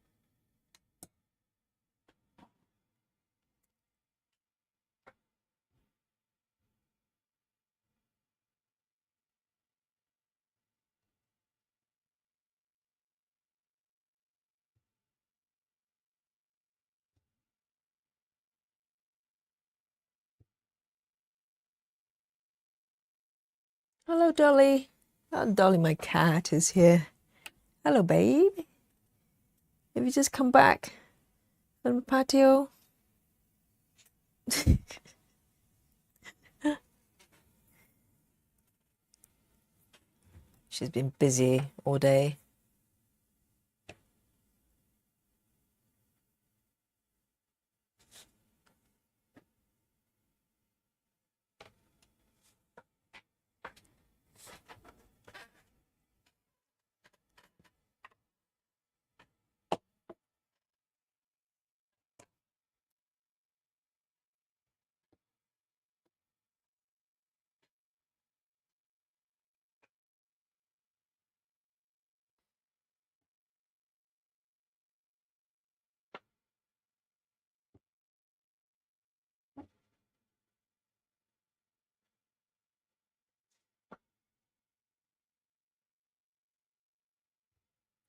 Hello, Dolly. Oh, Dolly, my cat, is here. Hello, babe. Have you just come back from the patio? She's been busy all day.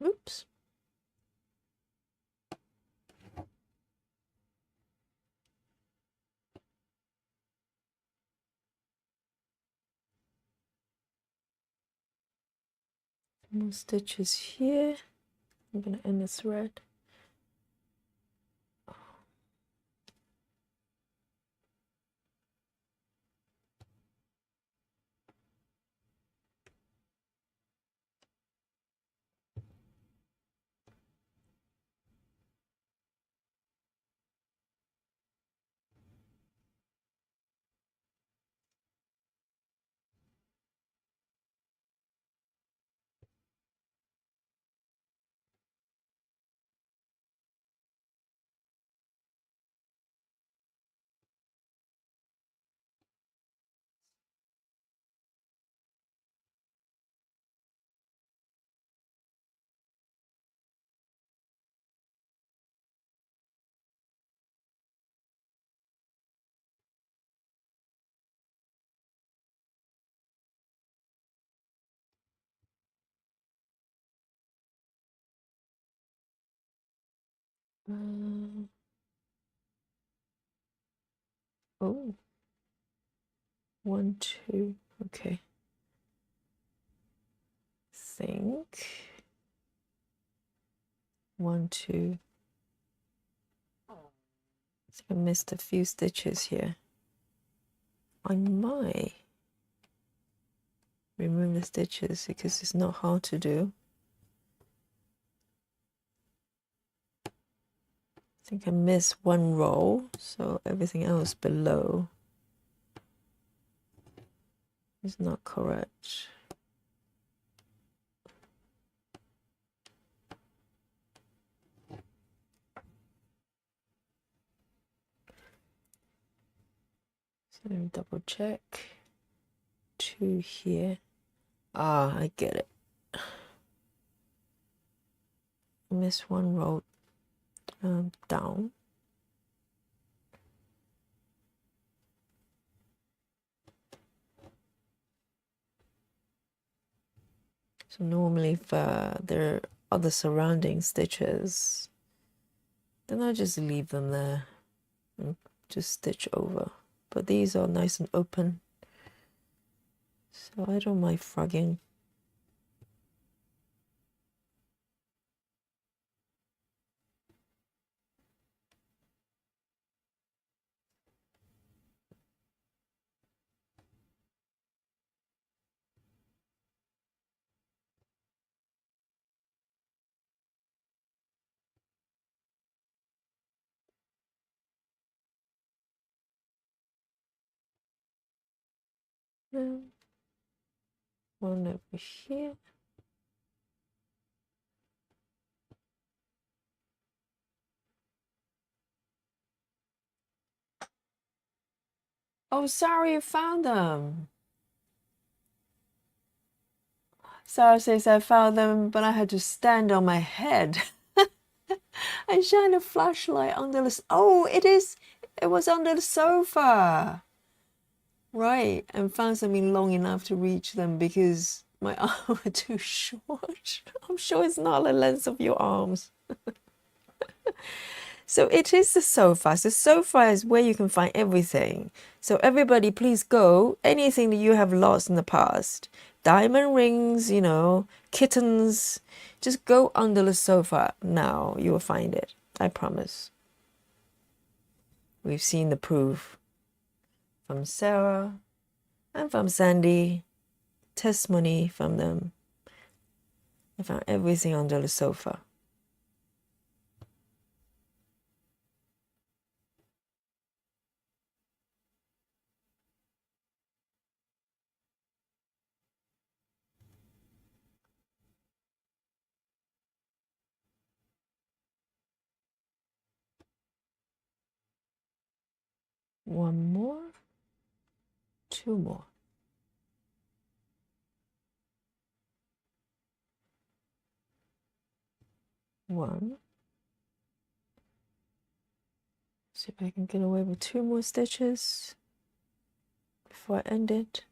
Oops. More stitches here. I'm gonna end the thread. Oh, 1, 2. Okay. Think 1, 2. I think I missed a few stitches here. I might remove the stitches because it's not hard to do. I think I missed one row, so everything else below is not correct. So let me double check. 2 here. Ah, I get it. I missed one row down. So normally if there are other surrounding stitches, then I just leave them there and just stitch over. but these are nice and open, so I don't mind frogging. One over here. Oh, sorry, you found them. Sarah says I found them, but I had to stand on my head and shine a flashlight under the. Oh, it is. It was under the sofa. Right, and found something long enough to reach them because my arms are too short. I'm sure it's not the length of your arms. So it is the sofa. So sofa is where you can find everything. So everybody, please go. Anything that you have lost in the past, diamond rings, you know, kittens, just go under the sofa now. You will find it. I promise. We've seen the proof from Sarah and from Sandy. Testimony from them. I found everything under the sofa. One more, two more. One. See if I can get away with two more stitches before I end it.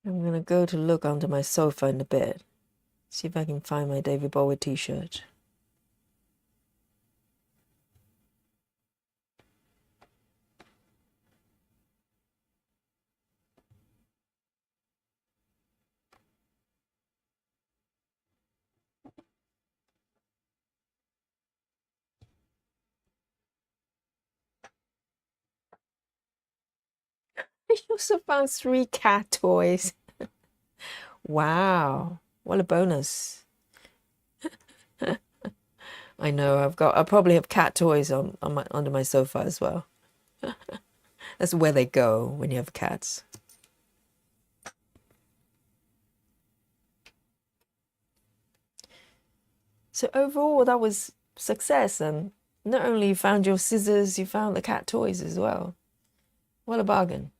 I'm going to go to look under my sofa in the bed. See if I can find my David Bowie t-shirt. I also found 3 cat toys. Wow, what a bonus. I know, I probably have cat toys under my sofa as well. That's where they go when you have cats. So overall, that was success, and not only you found your scissors, you found the cat toys as well. What a bargain.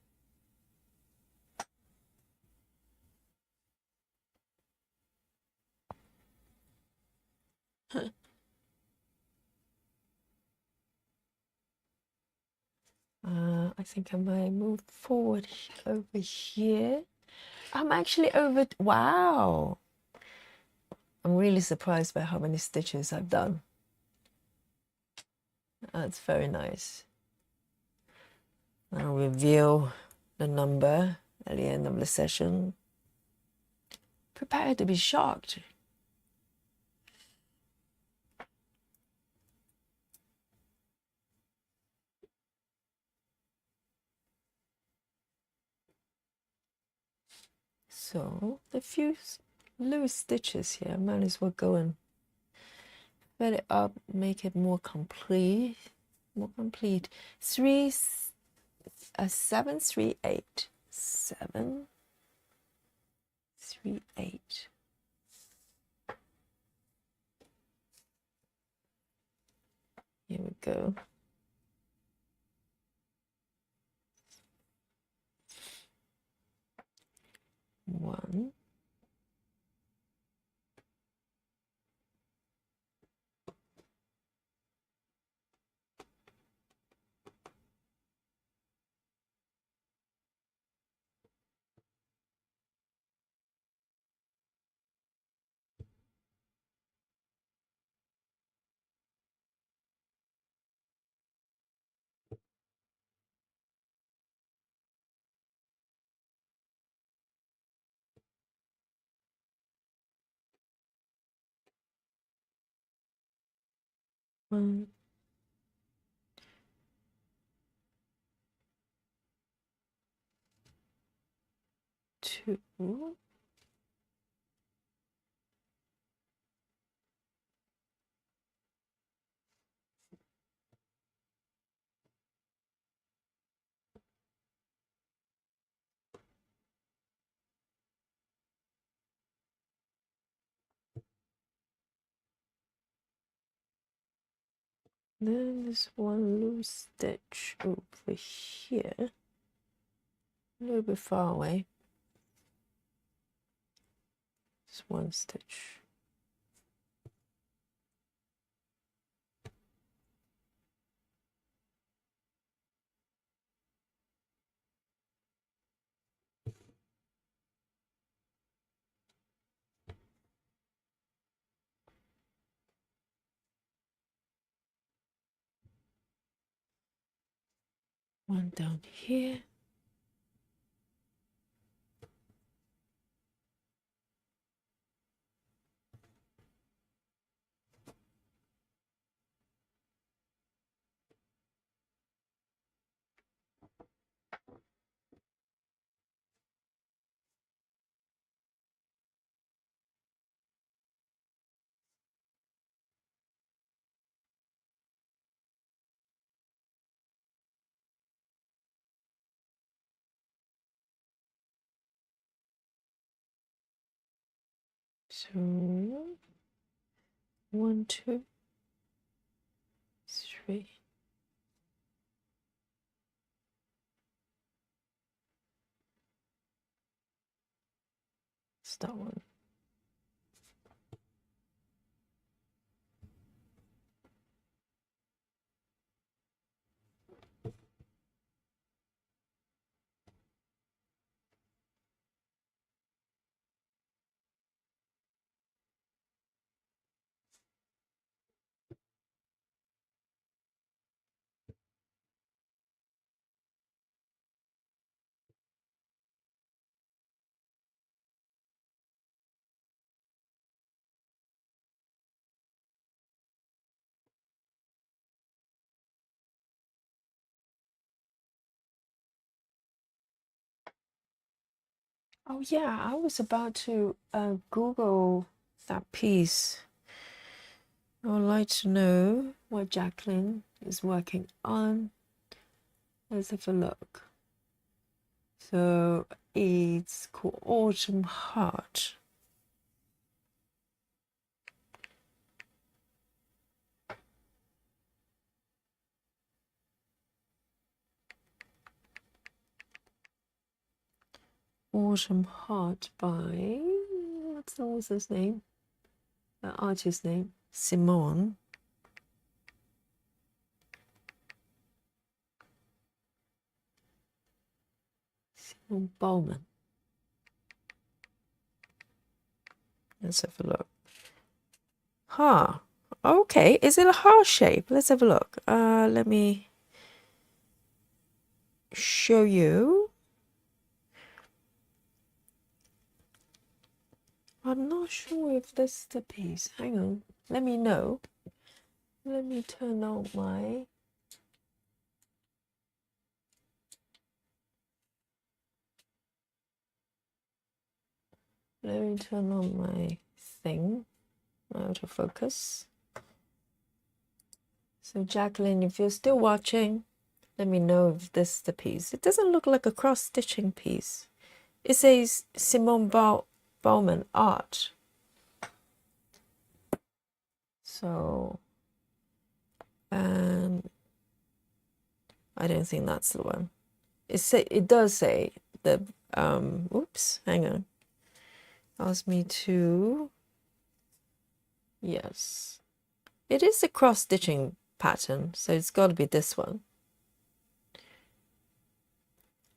I think I might move forward over here. I'm actually over. Wow. I'm really surprised by how many stitches I've done. That's very nice. I'll reveal the number at the end of the session. Prepare to be shocked. So a few loose stitches here. I might as well go and fill it up, make it more complete. More complete. 7 3 8 7 3 8. Here we go. One. 1, 2. Then there's one loose stitch over here, a little bit far away. Just one stitch. One down here. So 1, 2, 3. It's that one. Oh yeah, I was about to Google that piece. I would like to know what Jacqueline is working on. Let's have a look. So it's called Autumn Heart. Autumn Heart by, what's the author's name? The artist's name? Simone. Simone Bowman. Let's have a look. Huh. Okay. Is it a heart shape? Let's have a look. Let me show you. I'm not sure if this is the piece. Hang on. Let me know. Let me turn on my... Let me turn on my thing. Autofocus. So Jacqueline, if you're still watching, let me know if this is the piece. It doesn't look like a cross-stitching piece. It says Simone Bowman art. So, and I don't think that's the one. It does say the oops, hang on. Ask me to, yes. It is a cross-stitching pattern, so it's got to be this one.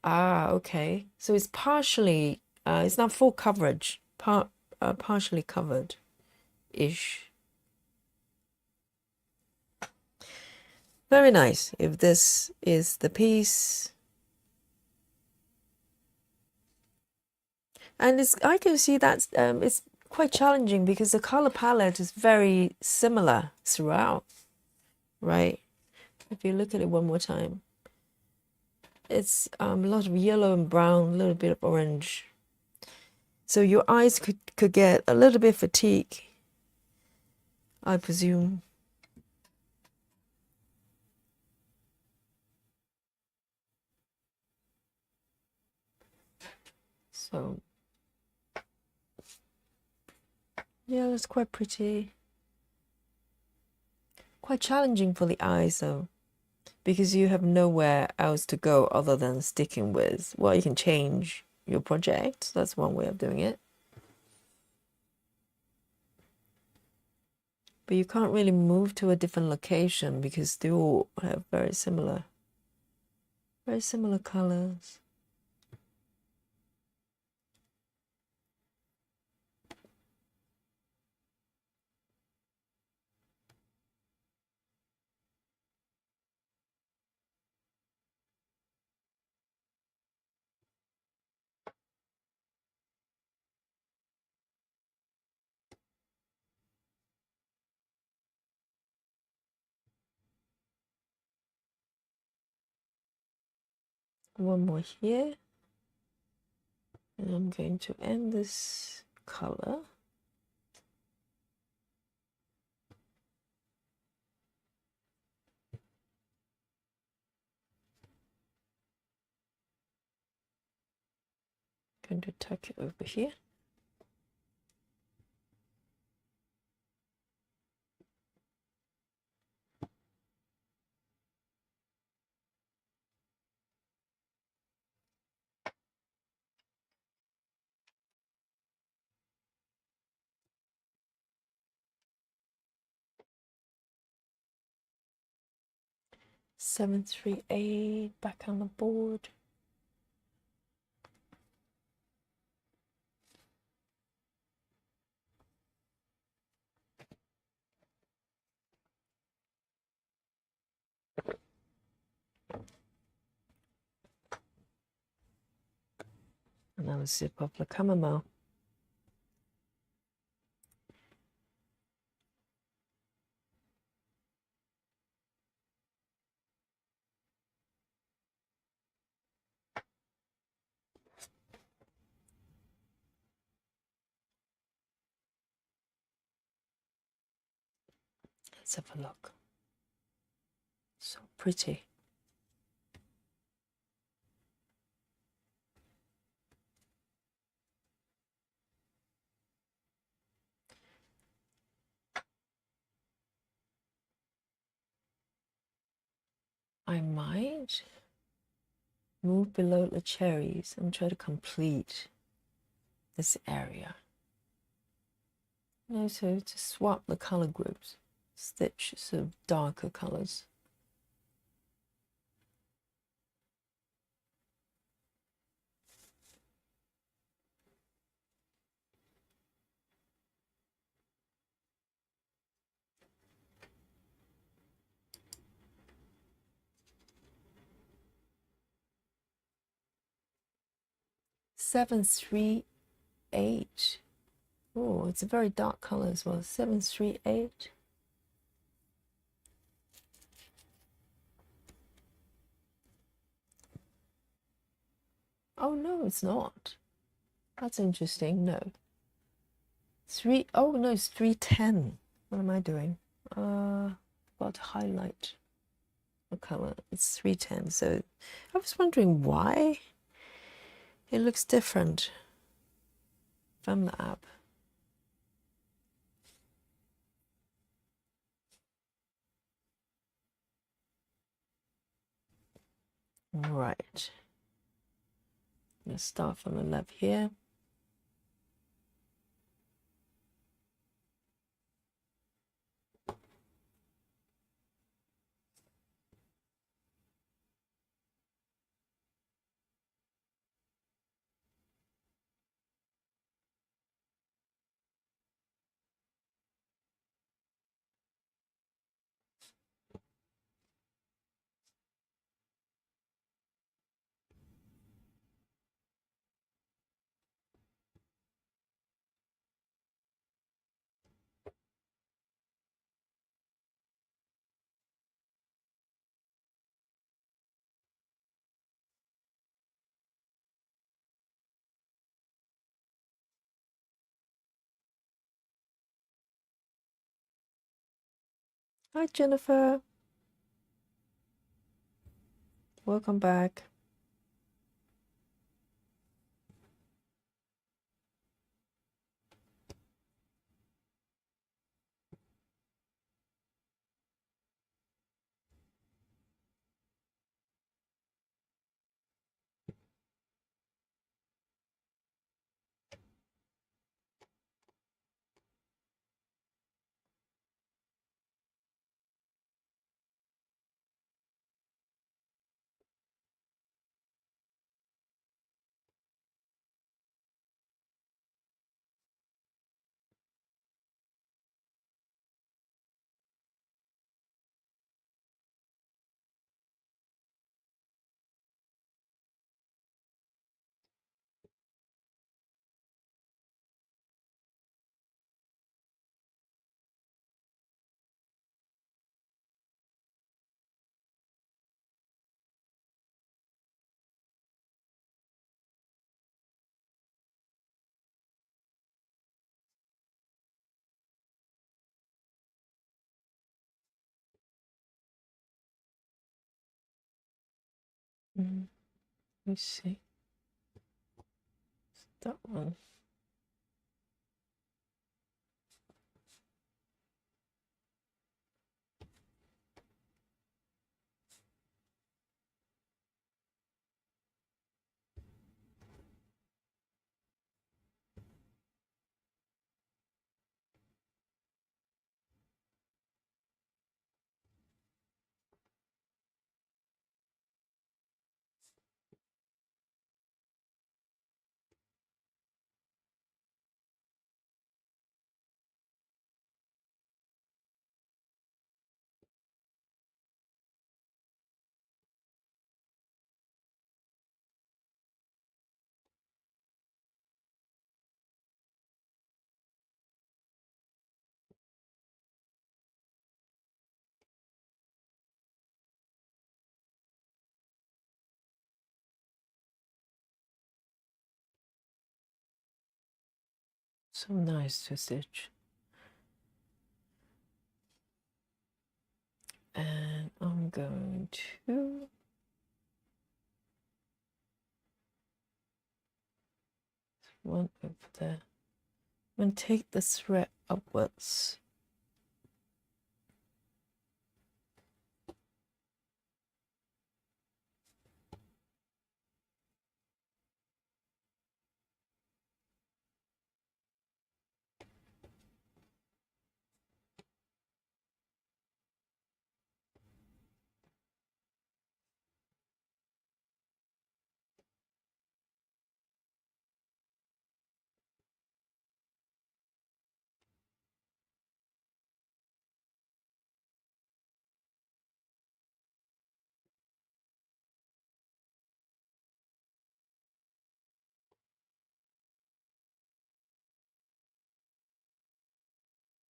Ah, okay. So it's partially, it's not full coverage, partially covered-ish. Very nice. If this is the piece. And I can see that it's quite challenging because the color palette is very similar throughout. right? If you look at it one more time, it's a lot of yellow and brown, a little bit of orange. So your eyes could get a little bit fatigued, I presume. So yeah, that's quite pretty. Quite challenging for the eyes though, because you have nowhere else to go other than sticking with, well, you can change your project. That's one way of doing it. But you can't really move to a different location because they all have very similar colors. One more here. And I'm going to end this color. Going to tuck it over here. Seven, 3, 8, back on the board. And now a sip of the chamomile. Let's have a look. So pretty. I might move below the cherries and try to complete this area. So to swap the color groups, stitch sort of darker colors. Seven, 3, 8. Oh, it's a very dark color as well. 7, 3, 8. Oh no, it's not. That's interesting. No. 3. Oh no, it's 310. What am I doing? About to highlight the color. It's 310. So I was wondering why it looks different from the app. Right. Let's start from the left here. Hi, Jennifer. Welcome back. Let me see. That one. So nice to stitch. And I'm going to one over there. I'm going to take the thread upwards.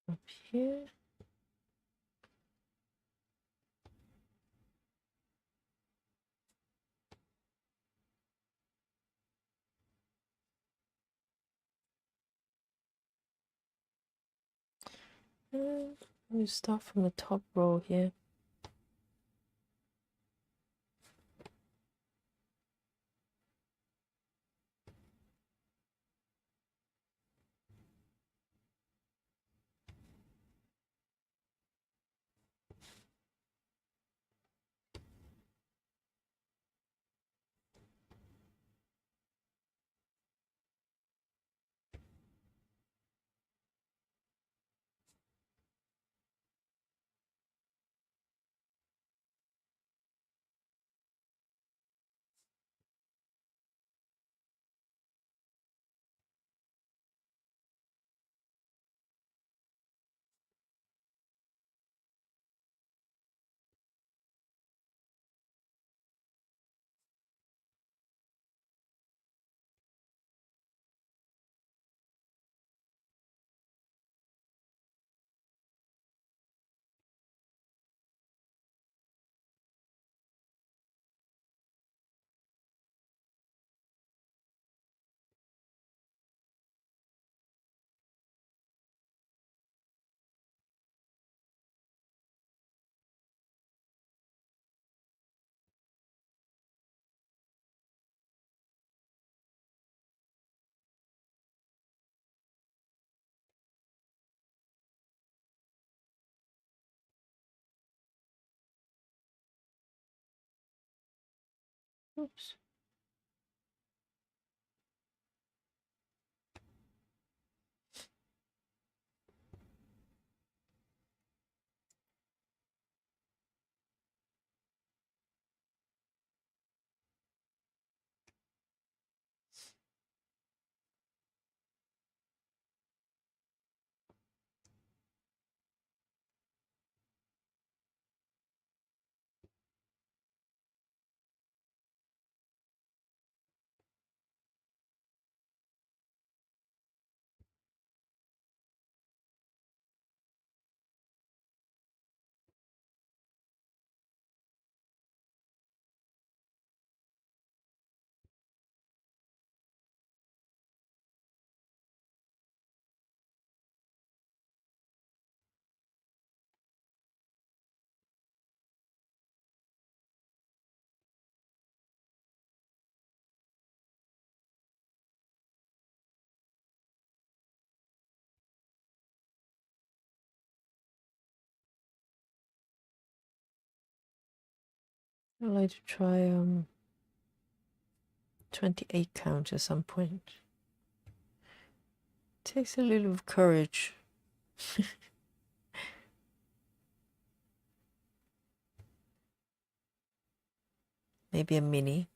Up here. And we start from the top row here. Oops. I'd like to try 28 count at some point. Takes a little of courage. Maybe a mini.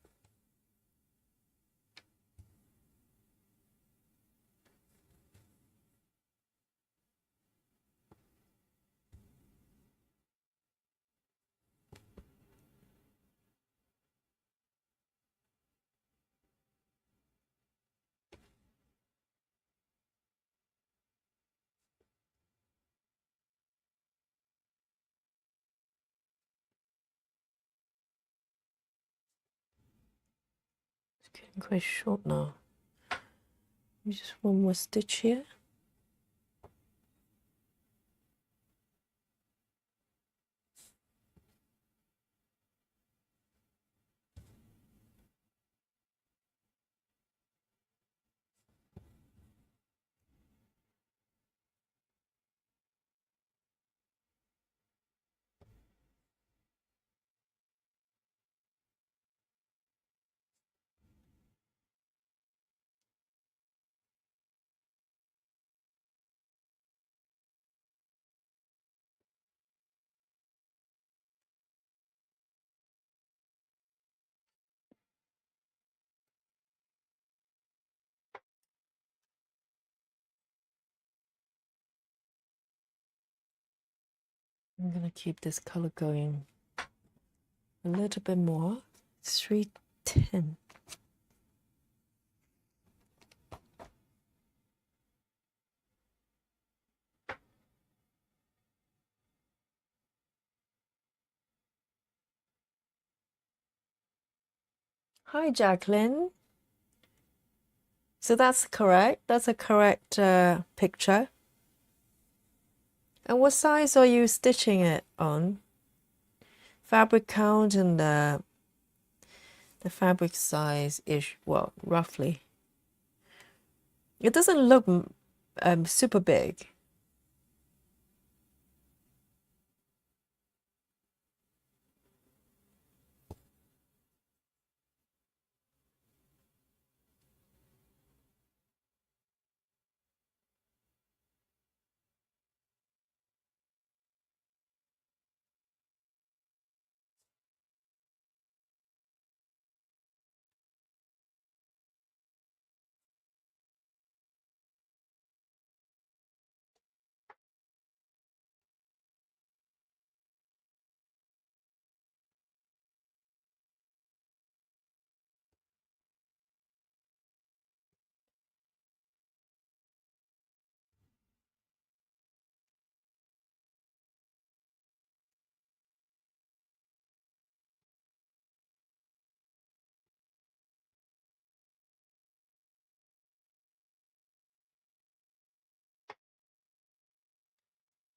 It's getting quite short now. Just one more stitch here. I'm gonna keep this color going a little bit more. 310. Hi, Jacqueline. So that's correct. That's a correct picture. And what size are you stitching it on? Fabric count and the fabric size is, well, roughly. It doesn't look super big.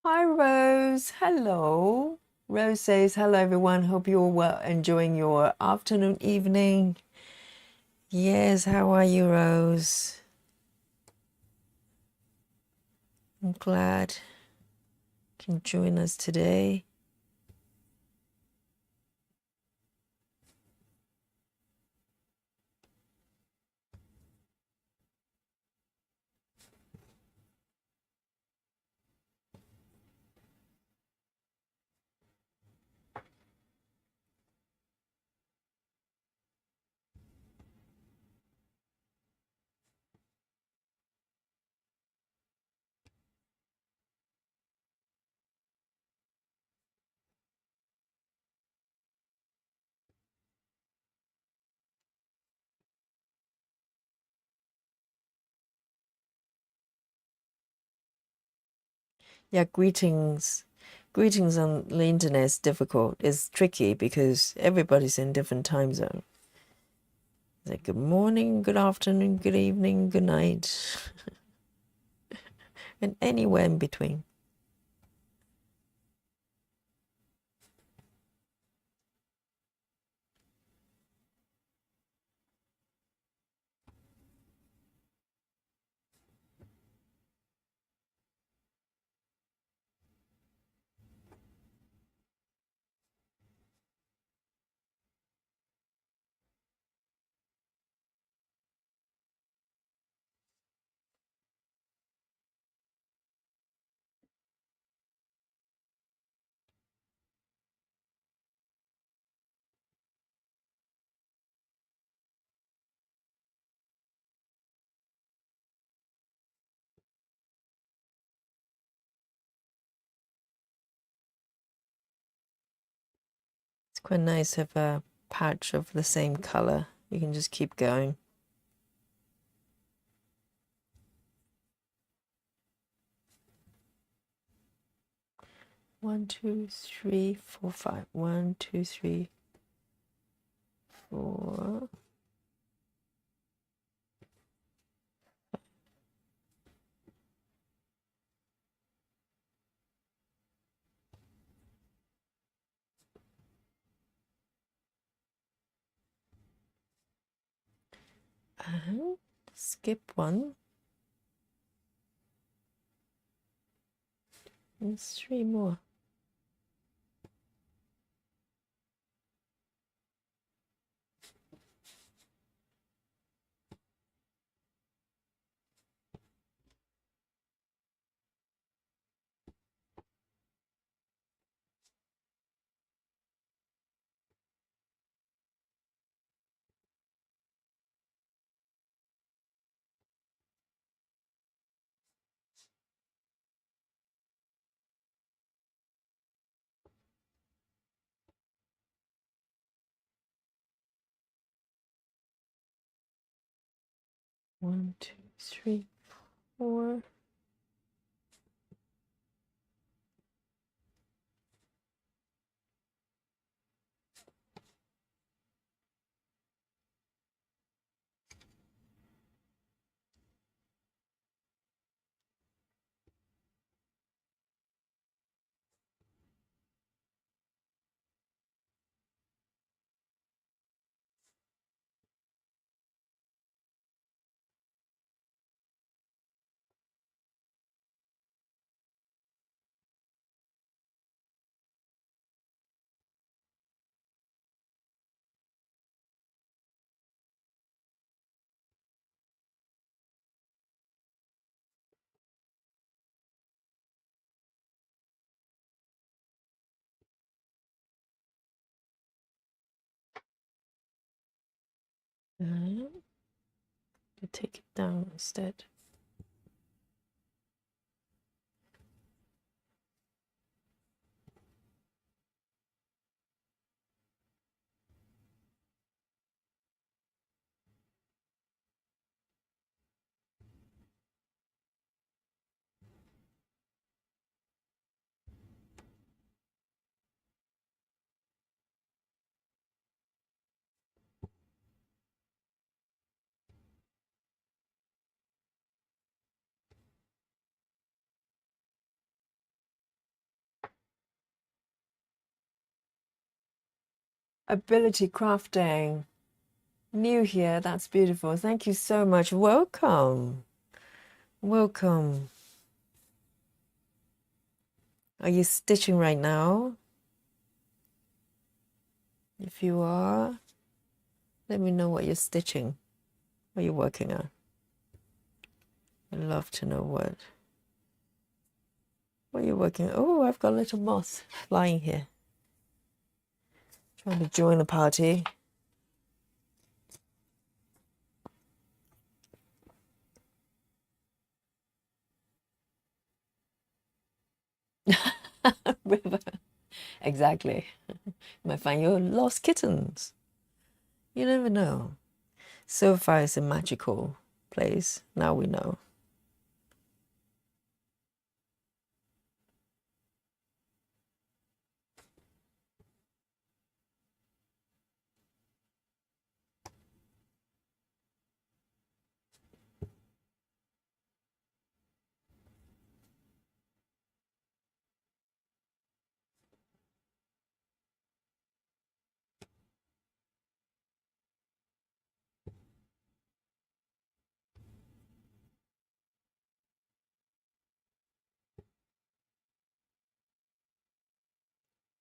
Hi, Rose. Hello. Rose says, hello, everyone. Hope you're well, enjoying your afternoon, evening. Yes, how are you, Rose? I'm glad you can join us today. Yeah, greetings. Greetings on the internet is difficult. It's tricky because everybody's in different time zone. It's like good morning, good afternoon, good evening, good night, and anywhere in between. It's quite nice to have a patch of the same color. You can just keep going. One, two, three, four, five. 1, 2, 3, 4. And skip 1. And 3 more. One, two, three, 4. And you take it down instead. Ability crafting. New here. That's beautiful. Thank you so much. Welcome. Welcome. Are you stitching right now? If you are, let me know what you're stitching. What you're working on. I'd love to know what you're working on. Oh, I've got a little moth flying here. Trying to join the party. River. Exactly. You might find your lost kittens. You never know. So far, it's a magical place. Now we know.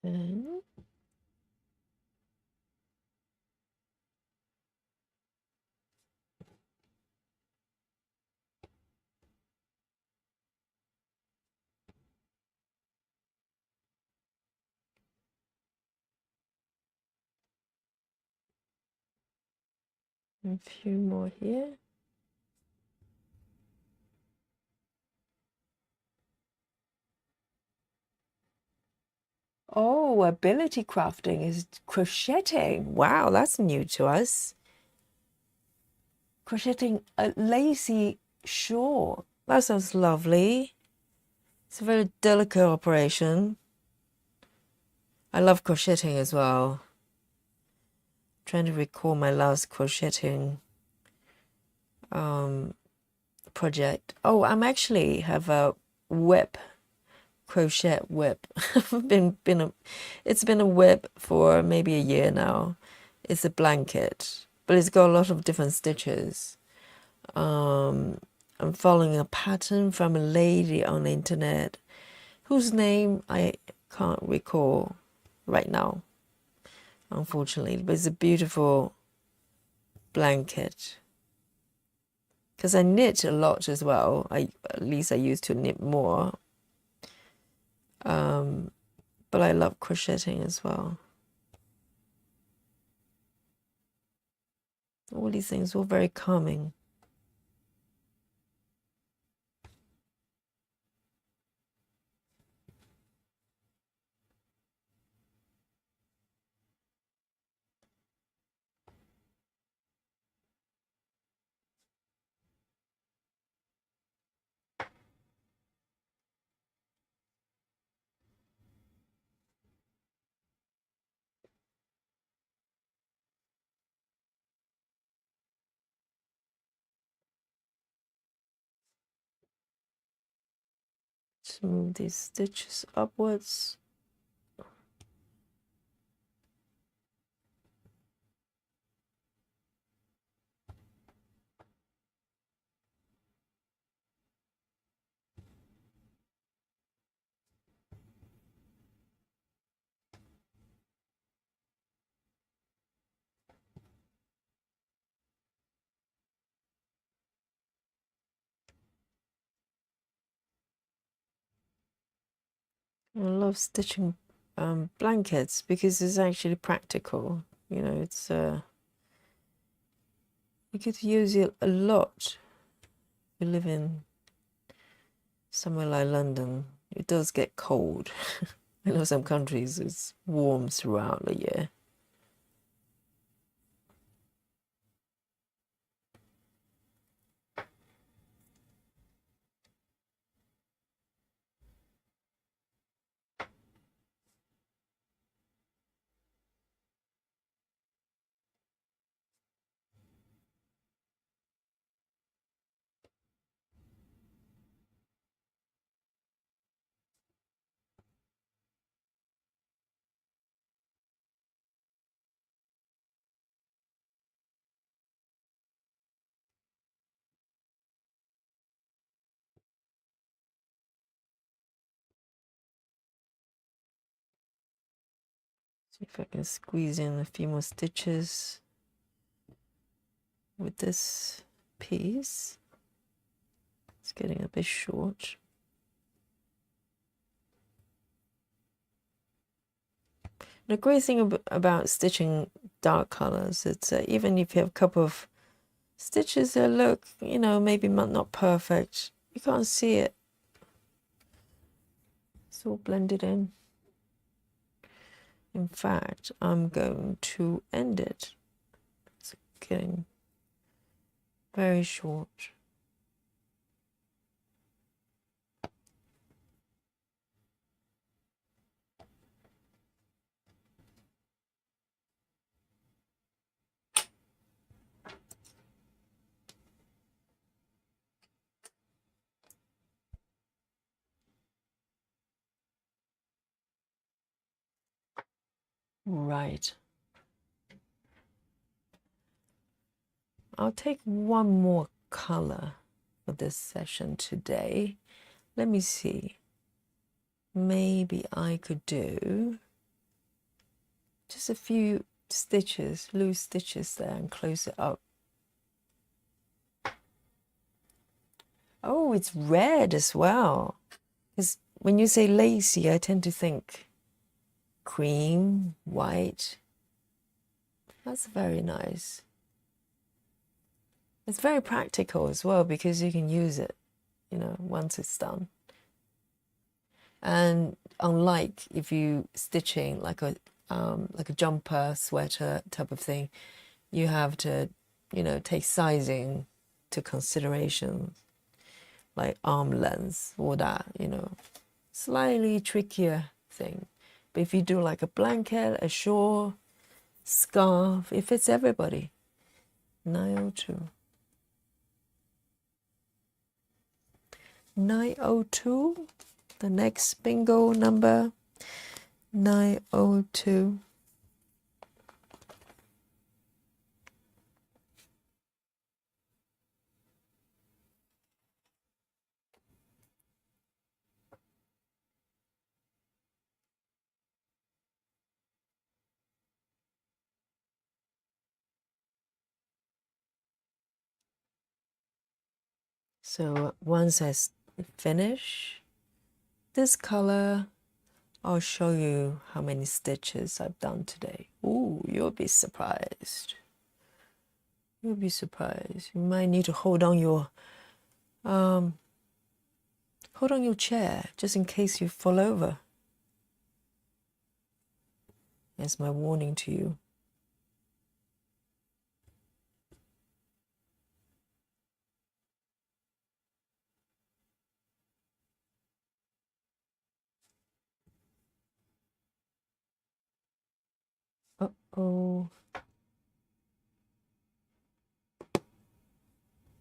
And a few more here. Oh, ability crafting is crocheting. Wow, that's new to us. Crocheting a lacy shawl. That sounds lovely. It's a very delicate operation. I love crocheting as well. Trying to recall my last crocheting project. Oh, I'm actually have a whip, crochet whip. It's been a whip for maybe a year now. It's a blanket, but it's got a lot of different stitches. I'm following a pattern from a lady on the internet whose name I can't recall right now, unfortunately, but it's a beautiful blanket. Because I knit a lot as well. At least I used to knit more. But I love crocheting as well. All these things were very calming. Just move these stitches upwards. I love stitching blankets because it's actually practical. You know, it's you could use it a lot. We live in somewhere like London. It does get cold. I know some countries it's warm throughout the year. See if I can squeeze in a few more stitches with this piece. It's getting a bit short. The great thing about stitching dark colors, it's even if you have a couple of stitches that look, you know, maybe not perfect, you can't see it. It's all blended in. In fact, I'm going to end it. It's getting very short. Right. I'll take one more color for this session today. Let me see. Maybe I could do just a few stitches, loose stitches there, and close it up. Oh, it's red as well. Because when you say lacy, I tend to think cream, white. That's very nice. It's very practical as well because you can use it, you know, once it's done. And unlike if you stitching like a jumper, sweater type of thing, you have to, you know, take sizing to consideration, like arm length, all that, you know, slightly trickier thing. But if you do like a blanket, a shawl, scarf, it fits everybody. 902. 902, the next bingo number, 902. So once I finish this color, I'll show you how many stitches I've done today. Ooh, you'll be surprised. You'll be surprised. You might need to hold on your chair just in case you fall over. That's my warning to you. Uh-oh.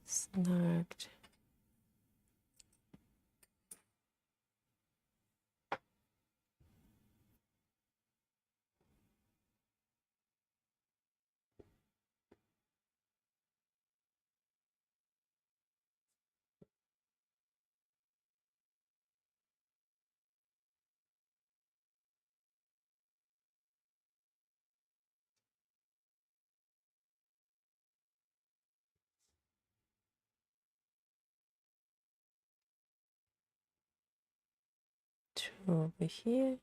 Snagged. Two over here.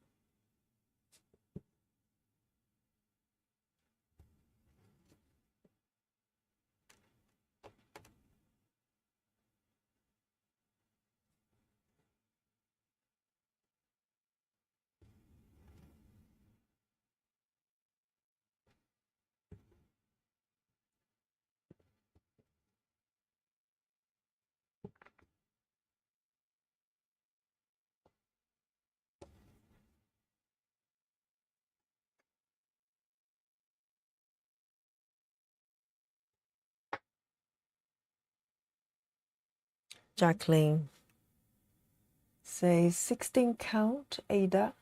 Jacqueline says 16 count Ada.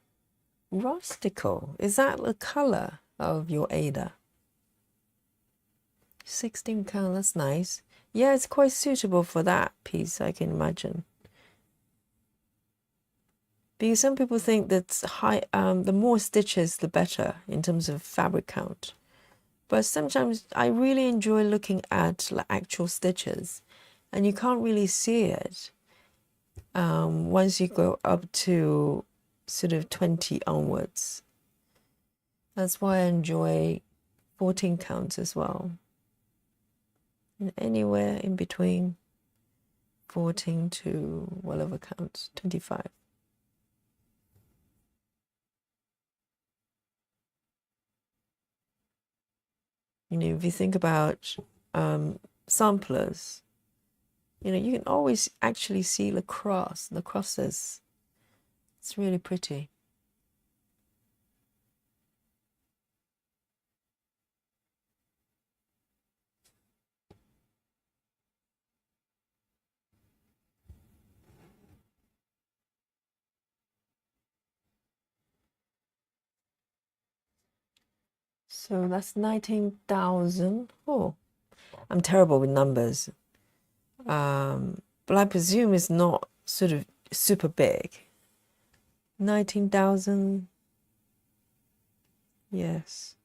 Rustical. Is that the color of your Ada? 16 count, that's nice. Yeah, it's quite suitable for that piece, I can imagine. Because some people think that the more stitches, the better in terms of fabric count. But sometimes I really enjoy looking at like actual stitches, and you can't really see it once you go up to sort of 20 onwards. That's why I enjoy 14 counts as well. And anywhere in between 14 to whatever counts, 25. You know, if you think about samplers, you know, you can always actually see the crosses. It's really pretty. So that's 19,000. Oh, I'm terrible with numbers. But I presume it's not sort of super big. 19,000 Yes.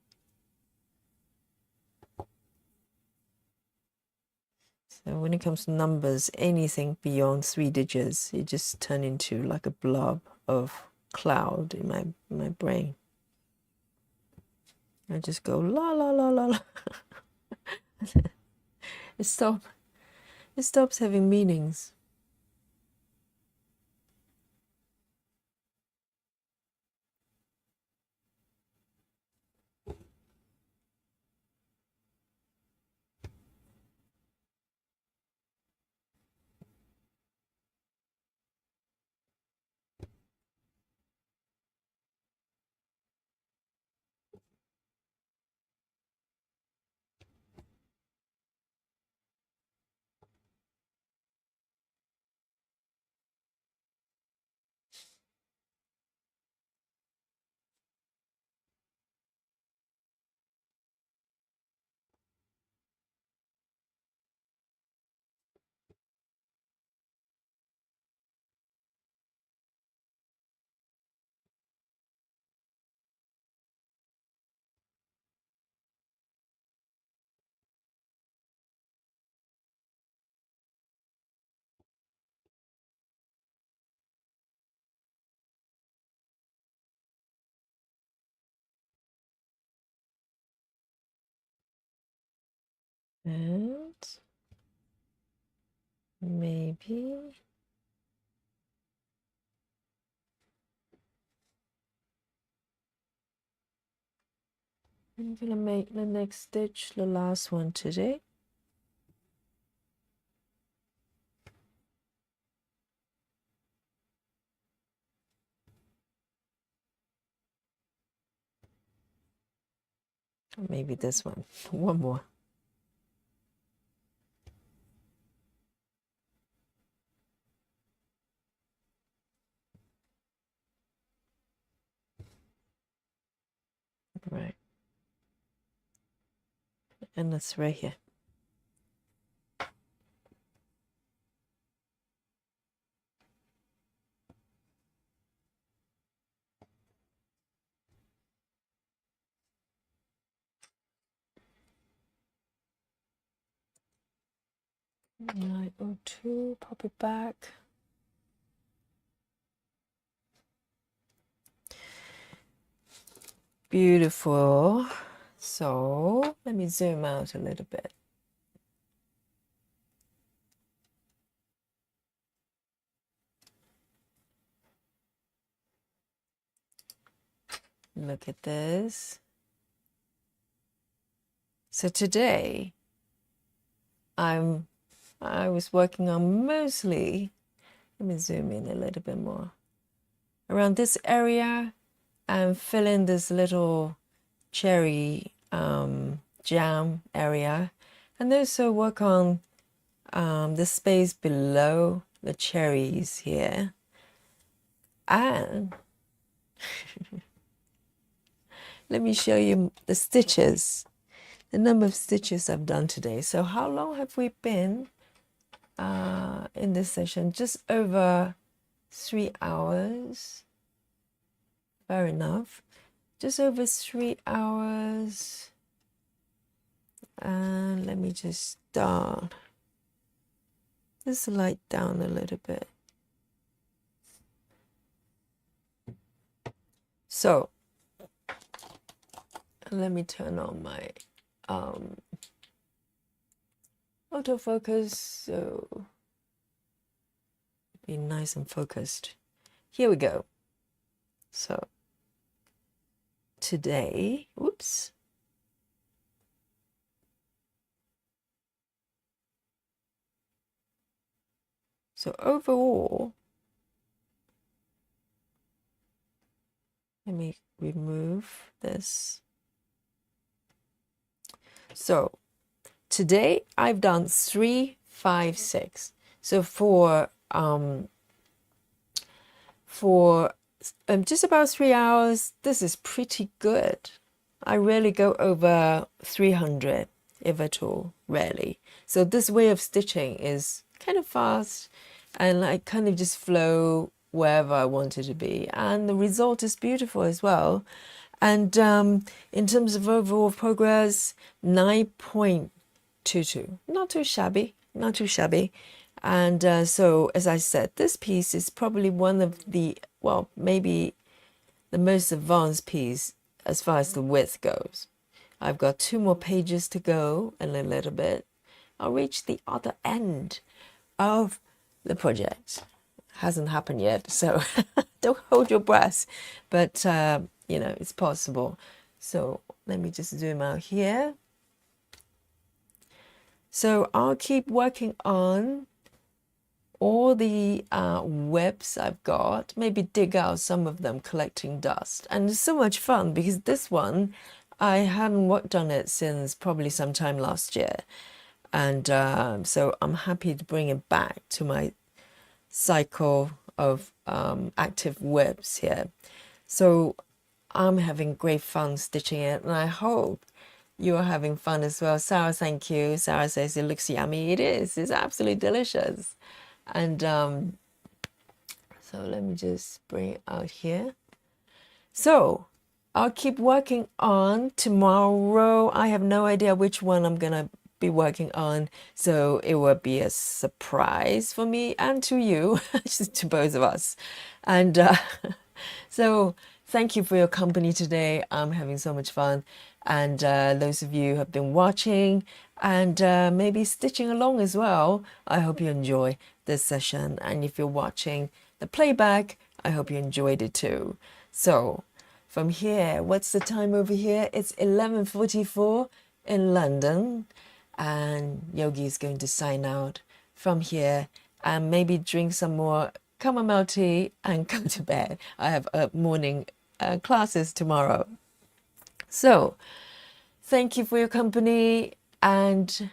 So when it comes to numbers, anything beyond 3 digits, it just turn into like a blob of cloud in my brain. I just go la la la la la. It stops having meanings. And maybe I'm gonna make the next stitch the last one today. Or maybe this one. One more. Right. And that's right here. Right, or two, pop it back. Beautiful. So let me zoom out a little bit. Look at this. So today I was working on mostly, let me zoom in a little bit more, around this area and fill in this little cherry jam area, and also work on the space below the cherries here. And let me show you the stitches, the number of stitches I've done today. So how long have we been in this session? Just over 3 hours. Fair enough. Just over 3 hours. And let me just start this light down a little bit. So let me turn on my autofocus, so be nice and focused. Here we go. So today, whoops. So overall, let me remove this. So today I've done 3, 5, 6. So for just about 3 hours, this is pretty good. I rarely go over 300, if at all, rarely. So this way of stitching is kind of fast, and I kind of just flow wherever I want it to be. And the result is beautiful as well. And in terms of overall progress, 9.22. Not too shabby, not too shabby. And so, as I said, this piece is probably one of the, well, maybe the most advanced piece as far as the width goes. I've got 2 more pages to go and a little bit. I'll reach the other end of the project. Hasn't happened yet, so don't hold your breath. But, you know, it's possible. So let me just zoom out here. So I'll keep working on all the webs I've got, maybe dig out some of them collecting dust. And it's so much fun because this one, I hadn't worked on it since probably sometime last year. And so I'm happy to bring it back to my cycle of active webs here. So I'm having great fun stitching it, and I hope you're having fun as well. Sarah, thank you. Sarah says it looks yummy. It is. It's absolutely delicious. And so let me just bring it out here. So I'll keep working on tomorrow. I have no idea which one I'm gonna be working on, so it will be a surprise for me and to you, to both of us. And so thank you for your company today. I'm having so much fun. And those of you who have been watching and maybe stitching along as well, I hope you enjoy this session. And if you're watching the playback, I hope you enjoyed it too. So from here, what's the time over here? It's 11:44 in London. And Yogi is going to sign out from here and maybe drink some more chamomile tea and go to bed. I have morning classes tomorrow. So thank you for your company, and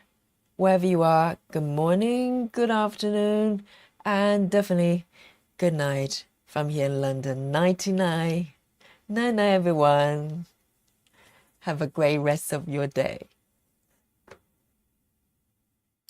wherever you are, good morning, good afternoon, and definitely good night from here in London. 99. Night night, everyone. Have a great rest of your day.